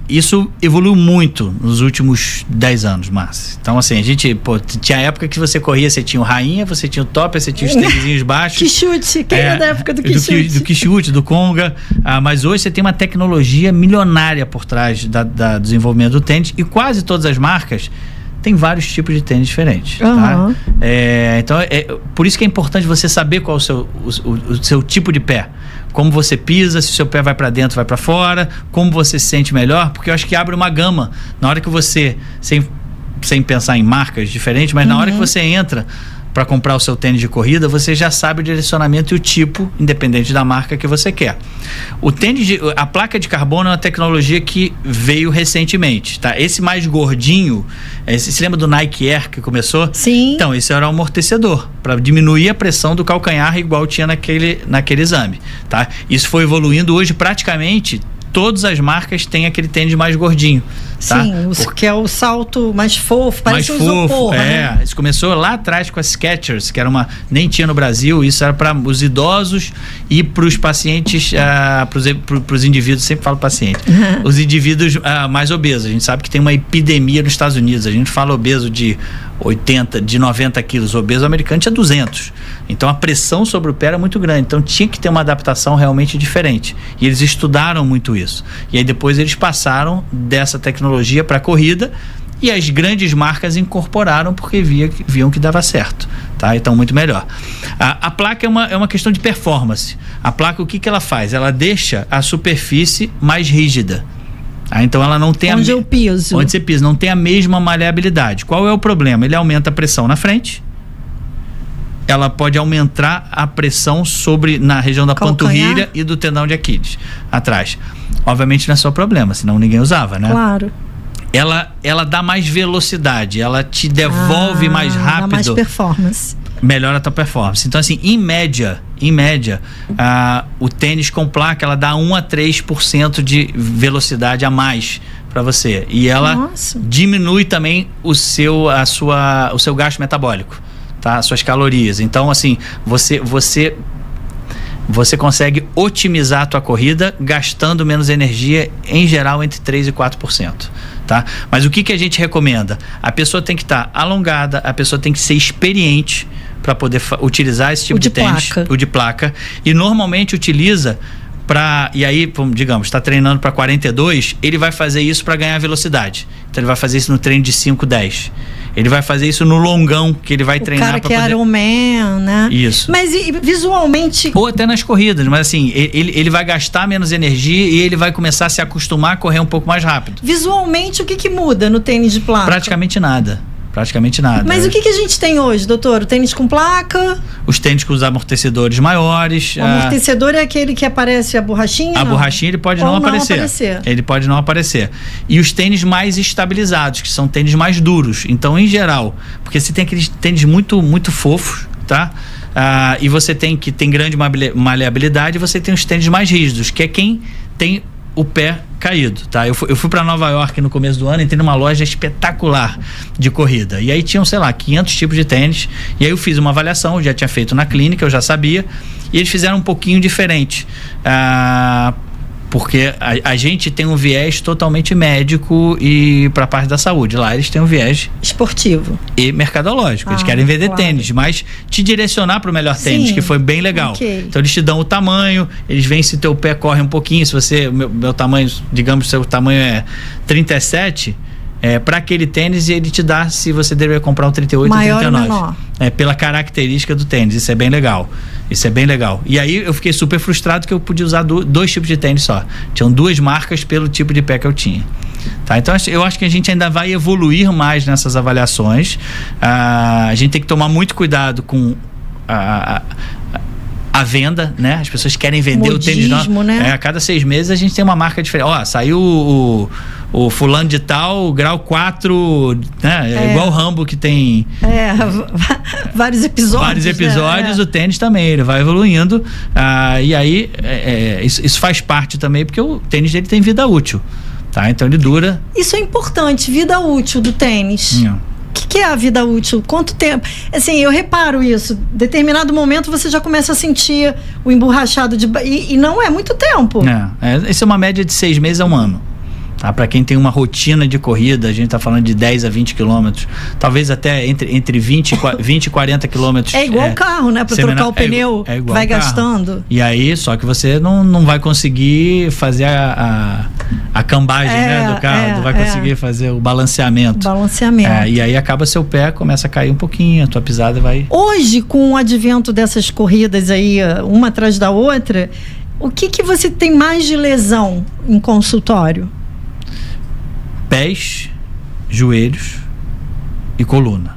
Isso evoluiu muito nos últimos 10 anos, Márcia. Então, assim, a gente, tinha época que você corria, você tinha o rainha, você tinha o top, você tinha os tênisinhos baixos. Que chute, quem é da época do que chute? Do que chute, do conga. Mas hoje você tem uma tecnologia milionária por trás do desenvolvimento do tênis, e quase todas as marcas tem vários tipos de tênis diferentes. Tá? Então, por isso que é importante você saber qual o seu tipo de pé. Como você pisa, se o seu pé vai para dentro, vai para fora, como você se sente melhor, porque eu acho que abre uma gama. Na hora que você, sem pensar em marcas diferentes, mas na hora que você entra para comprar o seu tênis de corrida, você já sabe o direcionamento e o tipo, independente da marca que você quer. A placa de carbono é uma tecnologia que veio recentemente, tá? Esse mais gordinho, você lembra do Nike Air que começou? Sim. Então, esse era um amortecedor, para diminuir a pressão do calcanhar, igual tinha naquele exame, tá? Isso foi evoluindo. Hoje, praticamente todas as marcas têm aquele tênis mais gordinho, tá? Sim, que é o salto mais fofo, parece um isopor, né? Isso começou lá atrás com a Skechers, que era nem tinha no Brasil, isso era para os idosos e para os pacientes, para os indivíduos, sempre falo paciente, os indivíduos mais obesos. A gente sabe que tem uma epidemia nos Estados Unidos, a gente fala obeso de 90 quilos, o obeso americano tinha 200, então a pressão sobre o pé era muito grande, então tinha que ter uma adaptação realmente diferente, e eles estudaram muito isso, e aí depois eles passaram dessa tecnologia para a corrida, e as grandes marcas incorporaram porque viam que dava certo, tá? Então muito melhor. A placa é uma questão de performance. A placa, o que ela faz? Ela deixa a superfície mais rígida. Então ela não tem onde eu piso. Onde você pisa, não tem a mesma maleabilidade. Qual é o problema? Ele aumenta a pressão na frente, ela pode aumentar a pressão na região da panturrilha e do tendão de Aquiles, atrás. Obviamente não é só problema, senão ninguém usava, né? Claro. Ela dá mais velocidade, ela te devolve mais rápido. Dá mais performance. Melhora a tua performance. Então, assim, em média, o tênis com placa, ela dá 1 a 3% de velocidade a mais para você. E ela diminui também o seu gasto metabólico, tá? As suas calorias. Então, assim, você consegue otimizar a tua corrida gastando menos energia, em geral, entre 3% e 4%. Tá? Mas o que a gente recomenda? A pessoa tem que estar alongada, a pessoa tem que ser experiente para poder utilizar esse tipo de tênis, o de placa, e normalmente utiliza e aí, digamos, está treinando para 42, ele vai fazer isso para ganhar velocidade. Então ele vai fazer isso no treino de 5, 10. Ele vai fazer isso no longão, que ele vai treinar para poder... O cara que é Ironman, né? Isso. Mas visualmente... Ou até nas corridas, mas assim, ele vai gastar menos energia e ele vai começar a se acostumar a correr um pouco mais rápido. Visualmente, o que muda no tênis de placa? Praticamente nada. Mas o que a gente tem hoje, doutor? O tênis com placa? Os tênis com os amortecedores maiores. O amortecedor é aquele que aparece a borrachinha? A borrachinha ele pode não aparecer. Ele pode não aparecer. E os tênis mais estabilizados, que são tênis mais duros. Então, em geral, porque você tem aqueles tênis muito, muito fofos, tá? E você tem grande maleabilidade, e você tem os tênis mais rígidos, que é quem tem o pé caído, tá? Eu fui para Nova York no começo do ano, entrei numa loja espetacular de corrida, e aí tinham, 500 tipos de tênis, e aí eu fiz uma avaliação, eu já tinha feito na clínica, eu já sabia, e eles fizeram um pouquinho diferente. Porque a gente tem um viés totalmente médico e para a parte da saúde. Lá eles têm um viés esportivo e mercadológico. Eles querem vender tênis, mas te direcionar para o melhor tênis, que foi bem legal. Então eles te dão o tamanho, eles veem se teu pé corre um pouquinho. Se você, meu tamanho, digamos, seu tamanho é 37, para aquele tênis, ele te dá se você deveria comprar um 38 ou 39. Pela característica do tênis. Isso é bem legal. E aí eu fiquei super frustrado que eu podia usar dois tipos de tênis só. Tinham duas marcas pelo tipo de pé que eu tinha. Tá? Então eu acho que a gente ainda vai evoluir mais nessas avaliações. A gente tem que tomar muito cuidado com a venda, né? As pessoas querem vender o tênis novo. Né? A cada 6 meses a gente tem uma marca diferente. Saiu o fulano de tal, grau 4, né? Igual o Rambo, que tem vários episódios. O tênis também, ele vai evoluindo. E aí isso faz parte também, porque o tênis dele tem vida útil. Tá? Então ele dura. Isso é importante, vida útil do tênis. O que é a vida útil? Quanto tempo? Assim, eu reparo isso. Determinado momento você já começa a sentir o emborrachado e não é muito tempo. Essa é uma média de 6 meses a 1 ano. Tá? Para quem tem uma rotina de corrida, a gente está falando de 10 a 20 quilômetros, talvez até entre 20 e 40 quilômetros. É igual carro, né? Para trocar o pneu, vai gastando. E aí, só que você não vai conseguir fazer a cambagem, né, do carro, não vai conseguir fazer o balanceamento. E aí seu pé começa a cair um pouquinho, a tua pisada vai... Hoje, com o advento dessas corridas aí, uma atrás da outra, o que você tem mais de lesão em consultório? Pés, joelhos e coluna.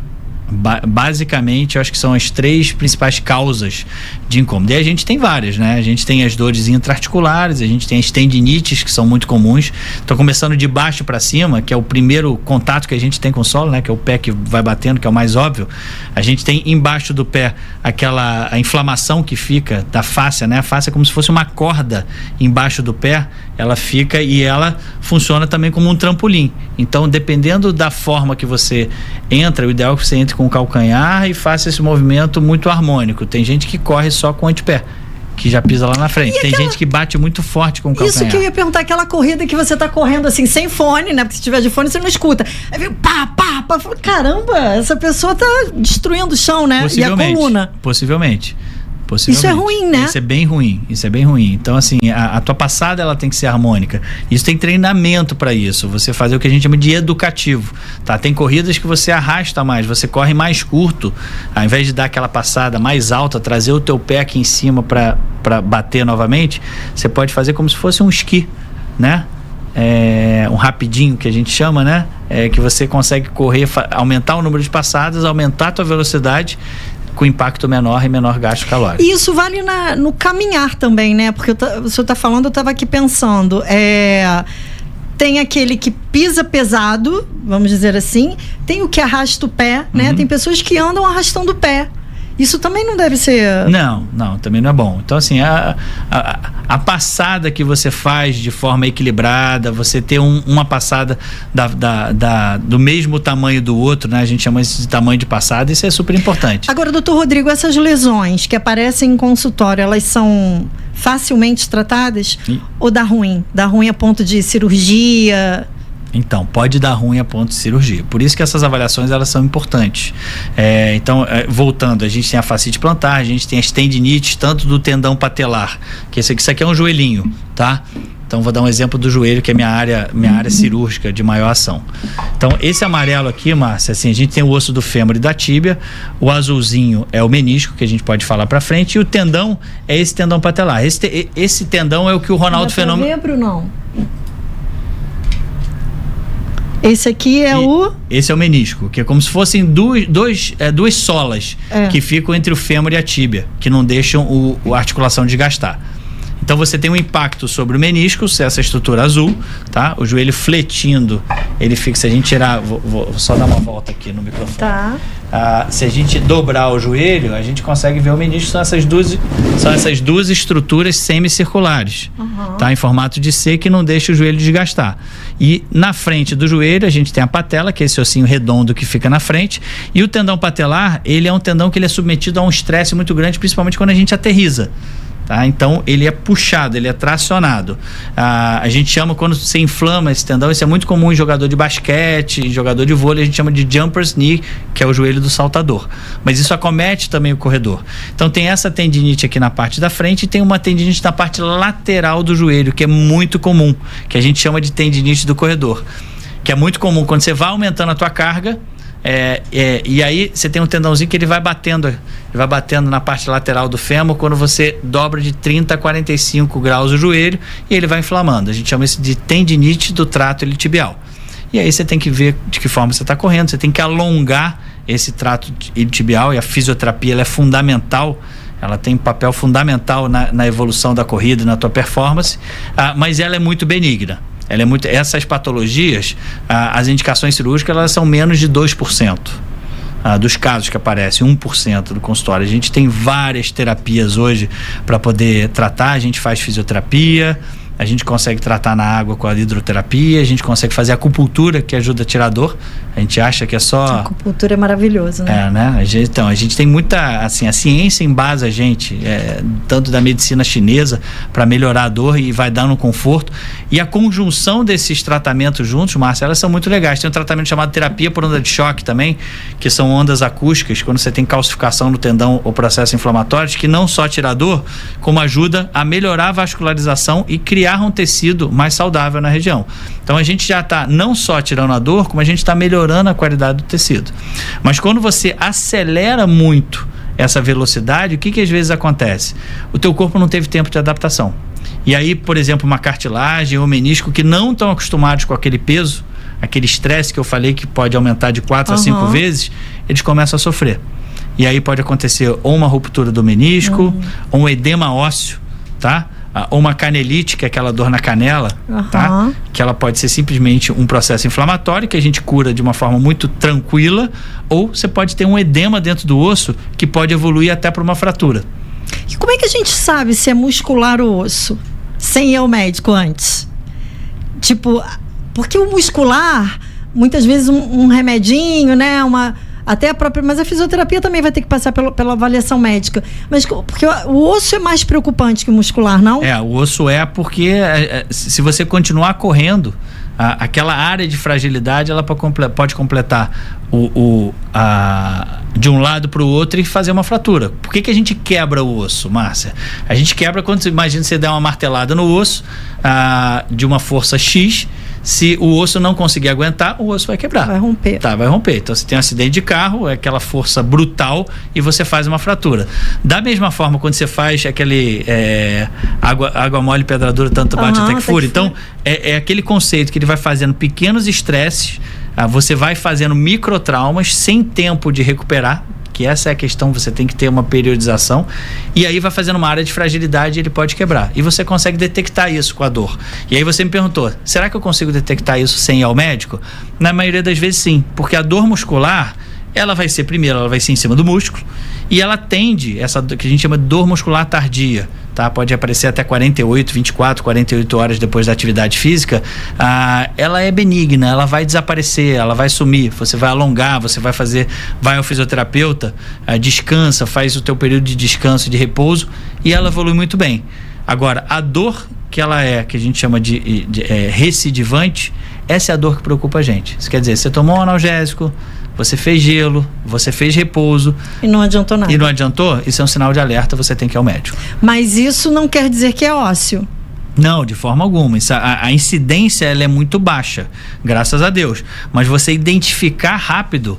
Basicamente, eu acho que são as 3 principais causas de incômodo. E a gente tem várias, né? A gente tem as dores intra-articulares, a gente tem as tendinites, que são muito comuns. Então, começando de baixo para cima, que é o primeiro contato que a gente tem com o solo, né? Que é o pé que vai batendo, que é o mais óbvio. A gente tem embaixo do pé a inflamação que fica da fáscia, né? A fáscia é como se fosse uma corda embaixo do pé. Ela fica e ela funciona também como um trampolim. Então, dependendo da forma que você entra, o ideal é que você entre com o calcanhar e faça esse movimento muito harmônico. Tem gente que corre só com o antepé, que já pisa lá na frente. Tem gente que bate muito forte com o calcanhar. Isso que eu ia perguntar, aquela corrida que você tá correndo assim, sem fone, né? Porque se tiver de fone, você não escuta. Aí vem pá. Caramba, essa pessoa tá destruindo o chão, né? E a coluna. Possivelmente. Isso é ruim, né? Isso é bem ruim. Então, assim, a tua passada ela tem que ser harmônica. Isso tem treinamento para isso. Você fazer o que a gente chama de educativo, tá? Tem corridas que você arrasta mais, você corre mais curto, ao invés de dar aquela passada mais alta, trazer o teu pé aqui em cima para bater novamente, você pode fazer como se fosse um esqui, né? Um rapidinho que a gente chama, né? Que você consegue correr, aumentar o número de passadas, aumentar a tua velocidade com impacto menor e menor gasto calórico. E isso vale no caminhar também, né? Porque o senhor está falando, eu estava aqui pensando, tem aquele que pisa pesado, vamos dizer assim, tem o que arrasta o pé, né? Tem pessoas que andam arrastando o pé. Isso também não deve ser... Não, também não é bom. Então, assim, a passada que você faz de forma equilibrada, você ter uma passada do mesmo tamanho do outro, né? A gente chama isso de tamanho de passada, isso é super importante. Agora, doutor Rodrigo, essas lesões que aparecem em consultório, elas são facilmente tratadas? Ou dá ruim? Dá ruim a ponto de cirurgia? Então, pode dar ruim a ponto de cirurgia. Por isso que essas avaliações, elas são importantes. Voltando, a gente tem a fascite plantar, a gente tem as tendinites, tanto do tendão patelar, que isso aqui é um joelhinho, tá? Então, vou dar um exemplo do joelho, que é minha área cirúrgica de maior ação. Então, esse amarelo aqui, Márcia, assim, a gente tem o osso do fêmur e da tíbia, o azulzinho é o menisco, que a gente pode falar pra frente, e o tendão é esse tendão patelar. Esse tendão é o que o Ronaldo Fenômeno... Dá pra ver, Brunão? Esse aqui Esse é o menisco, que é como se fossem duas solas que ficam entre o fêmur e a tíbia, que não deixam a articulação desgastar. Então você tem um impacto sobre o menisco, essa estrutura azul, tá? O joelho fletindo, ele fica, se a gente tirar, vou só dar uma volta aqui no microfone. Tá. Se a gente dobrar o joelho, a gente consegue ver o menisco, são essas duas estruturas semicirculares, tá? Em formato de C, que não deixa o joelho desgastar. E na frente do joelho a gente tem a patela, que é esse ossinho redondo que fica na frente, e o tendão patelar, ele é um tendão que ele é submetido a um estresse muito grande, principalmente quando a gente aterriza. Tá? Então ele é puxado, ele é tracionado. A gente chama, quando você inflama esse tendão, isso é muito comum em jogador de basquete, em jogador de vôlei, a gente chama de jumper's knee, que é o joelho do saltador. Mas isso acomete também o corredor. Então tem essa tendinite aqui na parte da frente e tem uma tendinite na parte lateral do joelho, que é muito comum, que a gente chama de tendinite do corredor, que é muito comum quando você vai aumentando a tua carga. E aí você tem um tendãozinho que ele vai batendo na parte lateral do fêmur quando você dobra de 30 a 45 graus o joelho e ele vai inflamando. A gente chama isso de tendinite do trato iliotibial. E aí você tem que ver de que forma você está correndo, você tem que alongar esse trato iliotibial, e a fisioterapia ela é fundamental, ela tem papel fundamental na evolução da corrida, na tua performance, mas ela é muito benigna. Essas patologias, as indicações cirúrgicas, elas são menos de 2% dos casos que aparecem, 1% do consultório. A gente tem várias terapias hoje para poder tratar. A gente faz fisioterapia, a gente consegue tratar na água com a hidroterapia, a gente consegue fazer acupuntura, que ajuda a tirar a dor. A gente acha que é só... A acupuntura é maravilhoso, né? Né? Então, a gente tem muita, assim, a ciência embasa a gente, tanto da medicina chinesa, para melhorar a dor e vai dando um conforto. E a conjunção desses tratamentos juntos, Márcia, elas são muito legais. Tem um tratamento chamado terapia por onda de choque também, que são ondas acústicas, quando você tem calcificação no tendão ou processo inflamatório, que não só tira a dor, como ajuda a melhorar a vascularização e criar um tecido mais saudável na região. Então a gente já está não só tirando a dor, como a gente está melhorando a qualidade do tecido. Mas quando você acelera muito essa velocidade, o que às vezes acontece? O teu corpo não teve tempo de adaptação. E aí, por exemplo, uma cartilagem ou menisco que não estão acostumados com aquele peso, aquele estresse que eu falei que pode aumentar de 4 a 5 vezes, eles começam a sofrer. E aí pode acontecer ou uma ruptura do menisco, ou um edema ósseo, tá? Ou uma canelite, que é aquela dor na canela, tá? Que ela pode ser simplesmente um processo inflamatório que a gente cura de uma forma muito tranquila, ou você pode ter um edema dentro do osso que pode evoluir até para uma fratura. E como é que a gente sabe se é muscular o osso sem ir ao médico antes? Tipo, porque o muscular, muitas vezes um remedinho, né? Até a própria, mas a fisioterapia também vai ter que passar pela avaliação médica. Mas porque o osso é mais preocupante que o muscular, não? O osso porque se você continuar correndo, aquela área de fragilidade ela pode completar de um lado para o outro e fazer uma fratura. Por que a gente quebra o osso, Márcia? A gente quebra quando, imagina, você der uma martelada no osso de uma força X. Se o osso não conseguir aguentar, o osso vai quebrar. Vai romper. Vai romper. Então, você tem um acidente de carro, é aquela força brutal e você faz uma fratura. Da mesma forma, quando você faz aquele água mole, pedra dura, tanto bate até que fura. Então, é aquele conceito que ele vai fazendo pequenos estresses, você vai fazendo microtraumas sem tempo de recuperar, que essa é a questão, você tem que ter uma periodização, e aí vai fazendo uma área de fragilidade e ele pode quebrar. E você consegue detectar isso com a dor. E aí você me perguntou, será que eu consigo detectar isso sem ir ao médico? Na maioria das vezes sim, porque a dor muscular, ela vai ser em cima do músculo, e ela tende, essa que a gente chama de dor muscular tardia, tá? Pode aparecer até 24, 48 horas depois da atividade física. Ela é benigna, ela vai desaparecer, ela vai sumir, você vai alongar, você vai ao fisioterapeuta, descansa, faz o teu período de descanso, de repouso, e ela evolui muito bem. Agora, a dor que a gente chama de recidivante, essa é a dor que preocupa a gente. Isso quer dizer, você tomou um analgésico, você fez gelo, você fez repouso. E não adiantou nada. E não adiantou? Isso é um sinal de alerta, você tem que ir ao médico. Mas isso não quer dizer que é ósseo. Não, de forma alguma. A incidência ela é muito baixa, graças a Deus. Mas você identificar rápido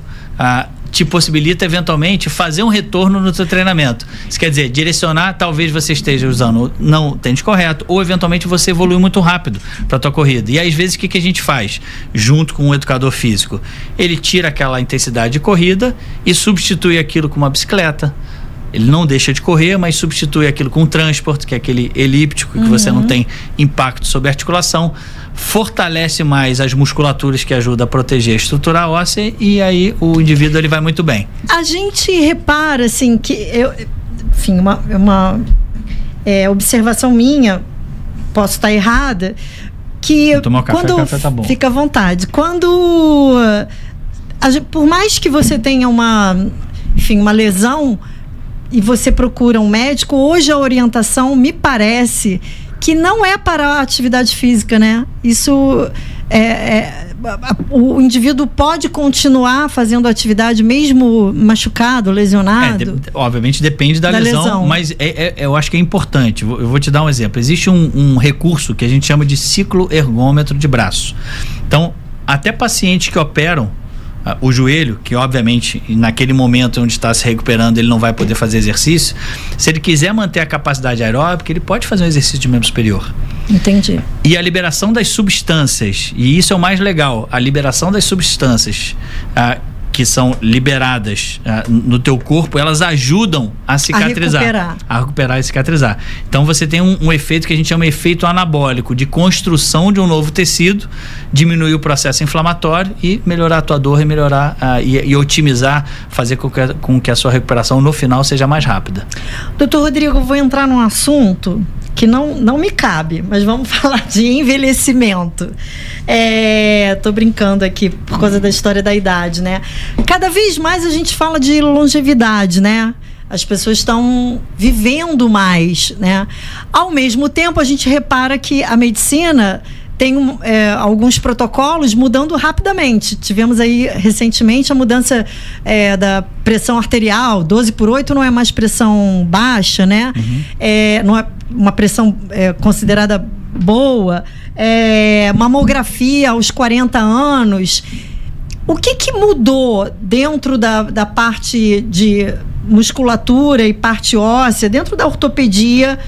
te possibilita eventualmente fazer um retorno no seu treinamento. Isso quer dizer, direcionar, talvez você esteja usando não o tênis correto, ou eventualmente você evolui muito rápido para a tua corrida. E às vezes o que a gente faz junto com um educador físico? Ele tira aquela intensidade de corrida e substitui aquilo com uma bicicleta. Ele não deixa de correr, mas substitui aquilo com um transporte, que é aquele elíptico, que você não tem impacto sobre a articulação, fortalece mais as musculaturas que ajudam a proteger a estrutura óssea, e aí o indivíduo ele vai muito bem. A gente repara assim que uma observação minha, posso estar errada, que tomar café, quando café tá bom. Fica à vontade, quando por mais que você tenha uma lesão, e você procura um médico, hoje a orientação me parece que não é para a atividade física, né? Isso o indivíduo pode continuar fazendo atividade mesmo machucado, lesionado? Obviamente depende da lesão, mas eu acho que é importante. Eu vou te dar um exemplo. Existe um recurso que a gente chama de ciclo ergômetro de braço. Então, até pacientes que operam o joelho, que obviamente naquele momento onde está se recuperando ele não vai poder fazer exercício, se ele quiser manter a capacidade aeróbica, ele pode fazer um exercício de membro superior. Entendi. E a liberação das substâncias, e isso é o mais legal, a liberação das substâncias que são liberadas no teu corpo, elas ajudam a cicatrizar, a recuperar e cicatrizar. Então você tem um efeito que a gente chama de efeito anabólico, de construção de um novo tecido, diminuir o processo inflamatório e melhorar a tua dor e melhorar e otimizar, fazer com que a sua recuperação no final seja mais rápida. Doutor Rodrigo, eu vou entrar num assunto que não me cabe, mas vamos falar de envelhecimento. Tô brincando aqui por causa da história da idade, né? Cada vez mais a gente fala de longevidade, né? As pessoas estão vivendo mais, né? Ao mesmo tempo, a gente repara que a medicina tem alguns protocolos mudando rapidamente. Tivemos aí recentemente a mudança da pressão arterial, 12/8 não é mais pressão baixa, né? Uhum. Não é uma pressão considerada boa. Mamografia aos 40 anos. O que mudou dentro da parte de musculatura e parte óssea, dentro da ortopedia,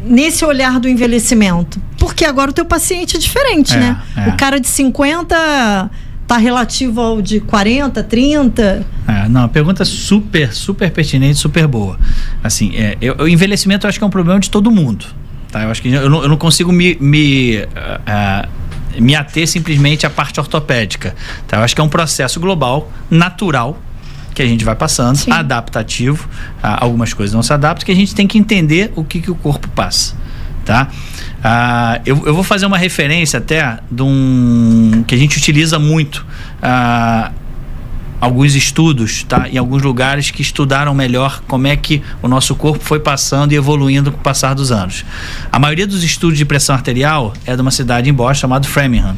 nesse olhar do envelhecimento? Porque agora o teu paciente é diferente, né? O cara de 50 tá relativo ao de 40, 30. Não, a pergunta super, super pertinente, super boa. Assim, o envelhecimento eu acho que é um problema de todo mundo, tá? Eu acho que eu não consigo me ater simplesmente à parte ortopédica, tá? Eu acho que é um processo global, natural, que a gente vai passando, sim, adaptativo, algumas coisas não se adaptam, que a gente tem que entender o que o corpo passa, tá? Eu vou fazer uma referência até que a gente utiliza muito, alguns estudos, tá? Em alguns lugares que estudaram melhor como é que o nosso corpo foi passando e evoluindo com o passar dos anos. A maioria dos estudos de pressão arterial é de uma cidade em Boston chamada Framingham.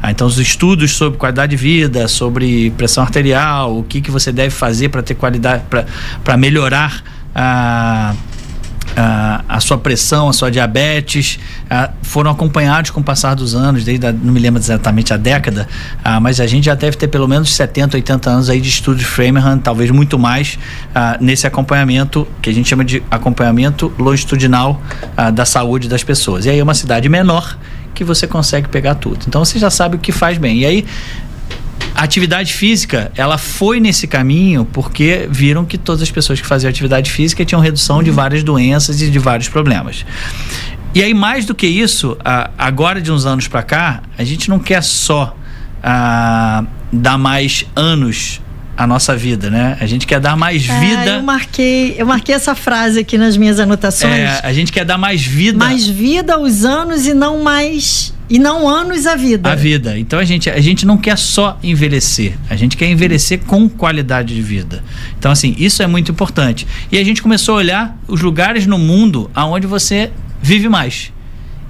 Então os estudos sobre qualidade de vida, sobre pressão arterial, o que você deve fazer para ter qualidade, para melhorar a sua pressão, a sua diabetes, foram acompanhados com o passar dos anos, não me lembro exatamente a década, mas a gente já deve ter pelo menos 70, 80 anos aí de estudo de Framingham, talvez muito mais, nesse acompanhamento que a gente chama de acompanhamento longitudinal da saúde das pessoas. E aí é uma cidade menor que você consegue pegar tudo. Então você já sabe o que faz bem. E aí a atividade física, ela foi nesse caminho porque viram que todas as pessoas que faziam atividade física tinham redução de várias doenças e de vários problemas. E aí, mais do que isso, agora de uns anos para cá, a gente não quer só dar mais anos à nossa vida, né? A gente quer dar mais vida. Eu marquei essa frase aqui nas minhas anotações. A gente quer dar mais vida. Mais vida aos anos e não anos à vida. A vida. Então a gente não quer só envelhecer, a gente quer envelhecer com qualidade de vida. Então assim, isso é muito importante. E a gente começou a olhar os lugares no mundo onde você vive mais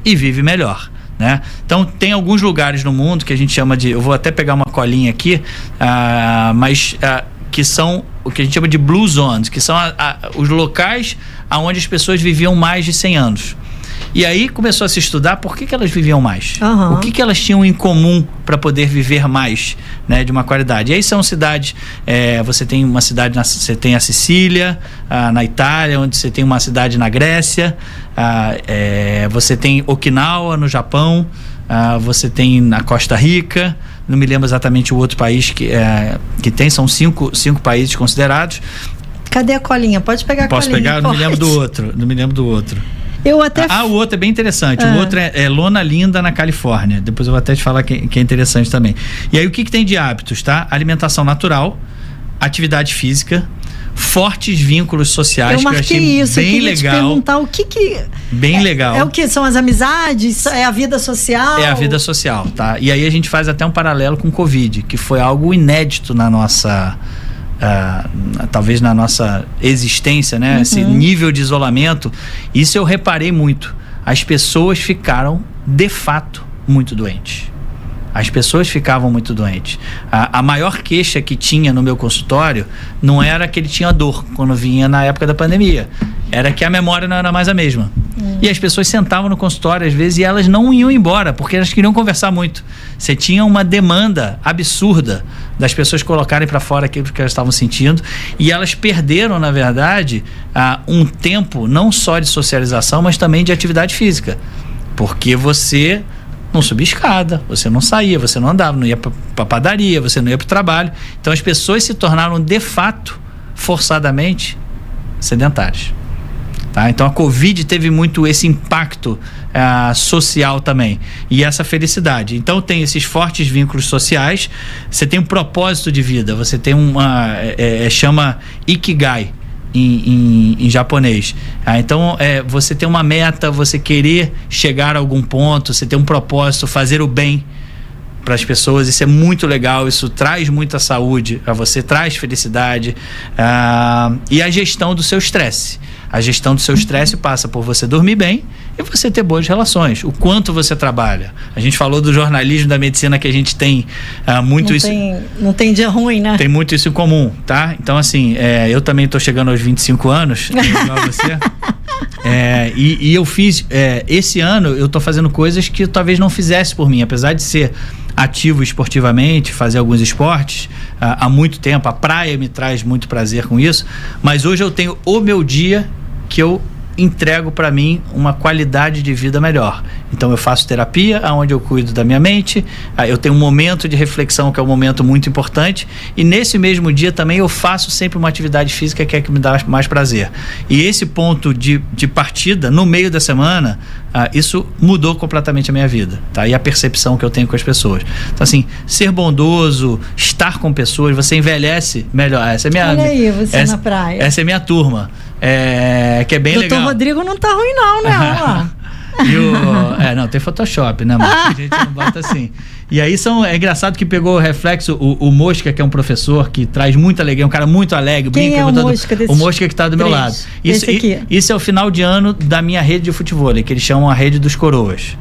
e vive melhor, né? Então tem alguns lugares no mundo que a gente chama de, eu vou até pegar uma colinha aqui, que são o que a gente chama de blue zones, que são os locais onde as pessoas viviam mais de 100 anos. E aí começou a se estudar por que elas viviam mais, o que elas tinham em comum para poder viver mais, né, de uma qualidade. E aí são cidades, você tem uma cidade, você tem a Sicília, na Itália, onde você tem uma cidade na Grécia, você tem Okinawa no Japão, você tem na Costa Rica, não me lembro exatamente o outro país que tem, são cinco países considerados. Cadê a colinha? Pode pegar a colinha. Posso pegar? Não me lembro do outro. Eu até... o outro é bem interessante. O outro é Loma Linda, na Califórnia. Depois eu vou até te falar que é interessante também. E aí o que tem de hábitos, tá? Alimentação natural, atividade física, fortes vínculos sociais. Eu marquei que eu achei isso, bem eu queria legal. te perguntar o que bem legal. É o que? São as amizades? É a vida social? É a vida social, tá? E aí a gente faz até um paralelo com o Covid, que foi algo inédito na nossa talvez na nossa existência, né? Esse nível de isolamento, isso eu reparei muito. As pessoas ficaram, de fato, muito doentes. As pessoas ficavam muito doentes. A maior queixa que tinha no meu consultório não era que ele tinha dor quando vinha na época da pandemia. Era que a memória não era mais a mesma. E as pessoas sentavam no consultório, às vezes, e elas não iam embora, porque elas queriam conversar muito. Você tinha uma demanda absurda das pessoas colocarem para fora aquilo que elas estavam sentindo, e elas perderam, na verdade, um tempo não só de socialização, mas também de atividade física. Porque você não subia escada, você não saía, você não andava, não ia para padaria, você não ia para o trabalho. Então as pessoas se tornaram, de fato, forçadamente, sedentárias. Tá? Então a Covid teve muito esse impacto social também, e essa felicidade. Então tem esses fortes vínculos sociais, você tem um propósito de vida, você tem chama Ikigai em japonês. Então você tem uma meta, você querer chegar a algum ponto, você tem um propósito, fazer o bem para as pessoas. Isso é muito legal, isso traz muita saúde a você, traz felicidade, e a gestão do seu estresse. A gestão do seu estresse passa por você dormir bem e você ter boas relações. O quanto você trabalha. A gente falou do jornalismo, da medicina, que a gente tem muito isso. Não tem dia ruim, né? Tem muito isso em comum, tá? Então, assim, eu também estou chegando aos 25 anos, igual a você. E eu fiz, esse ano, eu estou fazendo coisas que eu talvez não fizesse por mim, apesar de ser ativo esportivamente, fazer alguns esportes há muito tempo. A praia me traz muito prazer com isso, mas hoje eu tenho o meu dia que eu entrego para mim uma qualidade de vida melhor. Então eu faço terapia, onde eu cuido da minha mente, eu tenho um momento de reflexão que é um momento muito importante, e nesse mesmo dia também eu faço sempre uma atividade física que é que me dá mais prazer. E esse ponto de partida, no meio da semana, isso mudou completamente a minha vida, tá? E a percepção que eu tenho com as pessoas. Então, assim, ser bondoso, estar com pessoas, você envelhece melhor. Essa é minha, olha aí, você na praia. Essa é minha turma. Que é bem legal. Doutor Rodrigo não tá ruim não, né? Não, tem Photoshop, né? Mas a gente não bota assim. E aí é engraçado que pegou o reflexo, o Mosca, que é um professor que traz muita alegria, um cara muito alegre. Quem é o Mosca desse? O Mosca que tá do meu lado. Isso é o final de ano da minha rede de futebol, que eles chamam a rede dos coroas.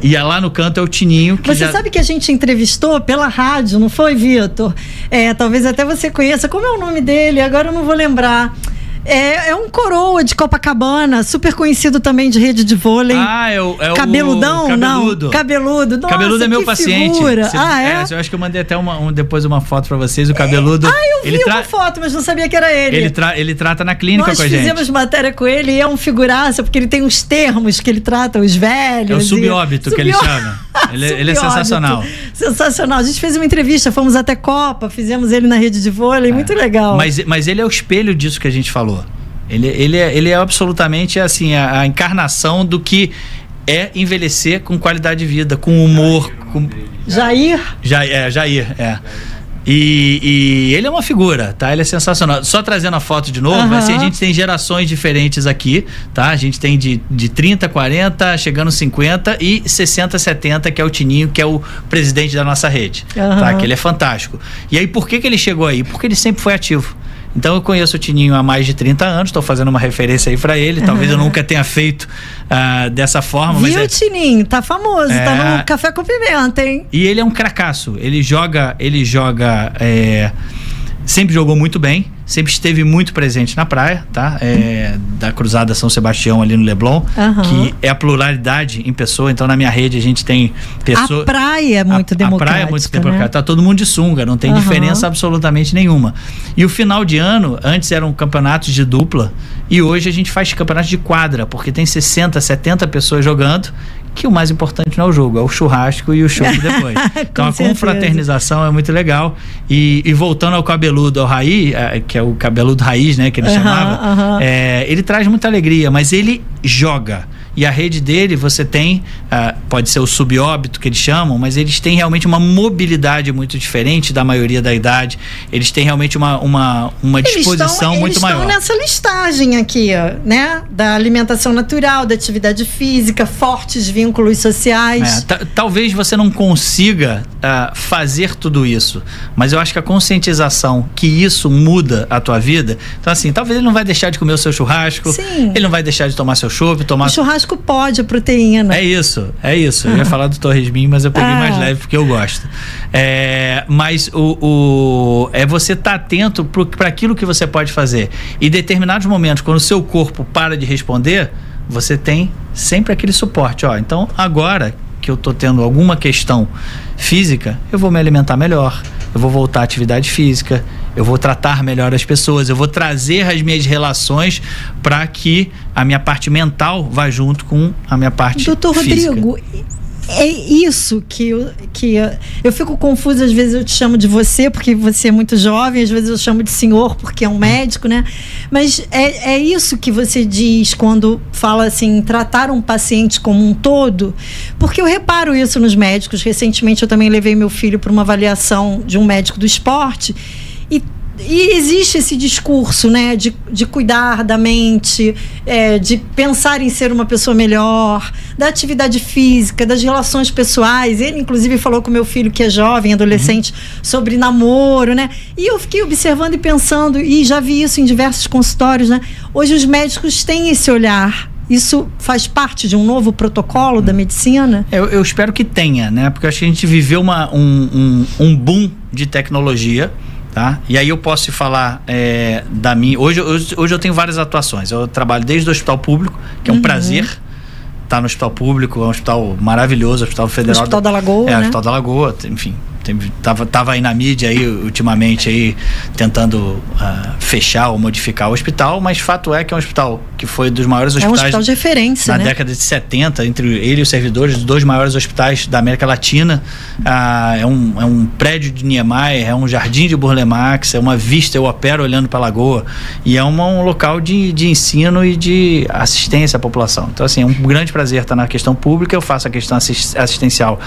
E lá no canto é o Tininho. Você sabe que a gente entrevistou pela rádio, não foi, Vitor? Talvez até você conheça. Como é o nome dele? Agora eu não vou lembrar. É um coroa de Copacabana, super conhecido também de rede de vôlei. Cabeludão? O Cabeludo. Não, Cabeludo. Nossa, Cabeludo é meu paciente. Figura. Eu acho que eu mandei até depois uma foto pra vocês. O Cabeludo. Eu vi uma foto, mas não sabia que era ele. Ele trata na clínica com a gente. Nós fizemos matéria com ele e é um figuraça, porque ele tem uns termos que ele trata os velhos. É o subóbito que ele chama. Ele é sensacional. Sensacional. A gente fez uma entrevista, fomos até Copa, fizemos ele na rede de vôlei, muito legal. Mas ele é o espelho disso que a gente falou. Ele é absolutamente assim, a encarnação do que é envelhecer com qualidade de vida, com humor. Jair. E ele é uma figura, tá? Ele é sensacional. Só trazendo a foto de novo, assim, a gente tem gerações diferentes aqui, tá? A gente tem de 30, 40, chegando 50 e 60, 70, que é o Tininho, que é o presidente da nossa rede, tá? Que ele é fantástico. E aí, por que ele chegou aí? Porque ele sempre foi ativo. Então eu conheço o Tininho há mais de 30 anos, estou fazendo uma referência aí para ele, talvez eu nunca tenha feito dessa forma. Viu, mas Tininho? Tá famoso, tá no Café com Pimenta, hein? E ele é um cracaço, ele joga sempre jogou muito bem, sempre esteve muito presente na praia, tá? Da Cruzada São Sebastião ali no Leblon, que é a pluralidade em pessoa. Então na minha rede a gente tem pessoas. A praia é muito democrática. A praia é muito democrática, né? Tá todo mundo de sunga, não tem diferença absolutamente nenhuma. E o final de ano, antes eram campeonatos de dupla, e hoje a gente faz campeonatos de quadra, porque tem 60, 70 pessoas jogando, que o mais importante não é o jogo, é o churrasco e o show depois. Então a confraternização é muito legal. E voltando ao Cabeludo, ao Raiz, que é o Cabeludo Raiz, né, que ele chamava, ele traz muita alegria, mas ele joga. E a rede dele, você tem, pode ser o subóbito que eles chamam, mas eles têm realmente uma mobilidade muito diferente da maioria da idade. Eles têm realmente uma disposição muito maior. Eles estão nessa listagem aqui, né? Da alimentação natural, da atividade física, fortes vínculos sociais. Talvez você não consiga fazer tudo isso, mas eu acho que a conscientização que isso muda a tua vida. Então, assim, talvez ele não vai deixar de comer o seu churrasco. Sim. Ele não vai deixar de tomar seu chopp, O churrasco pode, a proteína. É isso. Eu ia falar do torresminho, mas eu peguei mais leve porque eu gosto. Mas é você estar atento para aquilo que você pode fazer. E em determinados momentos, quando o seu corpo para de responder, você tem sempre aquele suporte. Então, agora que eu estou tendo alguma questão física, eu vou me alimentar melhor, eu vou voltar à atividade física, eu vou tratar melhor as pessoas, eu vou trazer as minhas relações para que a minha parte mental vá junto com a minha parte física. Doutor Rodrigo, é isso que eu fico confusa, às vezes eu te chamo de você porque você é muito jovem, às vezes eu chamo de senhor porque é um médico, né? Mas é isso que você diz quando fala assim, tratar um paciente como um todo, porque eu reparo isso nos médicos. Recentemente eu também levei meu filho para uma avaliação de um médico do esporte e existe esse discurso, né, de cuidar da mente, de pensar em ser uma pessoa melhor, da atividade física, das relações pessoais. Ele, inclusive, falou com meu filho, que é jovem, adolescente, sobre namoro, né? E eu fiquei observando e pensando, e já vi isso em diversos consultórios, né? Hoje os médicos têm esse olhar. Isso faz parte de um novo protocolo da medicina? Eu espero que tenha, né? Porque eu acho que a gente viveu um boom de tecnologia. Tá? E aí eu posso te falar da minha... Hoje eu tenho várias atuações. Eu trabalho desde o hospital público, que é um prazer estar no hospital público. É um hospital maravilhoso, Hospital Federal. Hospital da Lagoa, né? Hospital da Lagoa, enfim. Tava aí na mídia aí, ultimamente aí, tentando fechar ou modificar o hospital, mas fato é que é um hospital que foi dos maiores hospitais... É um hospital de referência, na década de 70, entre ele e os servidores dos 2 maiores hospitais da América Latina. É um prédio de Niemeyer, é um jardim de Burle Marx, é uma vista, eu opero olhando para a Lagoa, e é um local de ensino e de assistência à população. Então, assim, é um grande prazer estar na questão pública. Eu faço a questão assistencial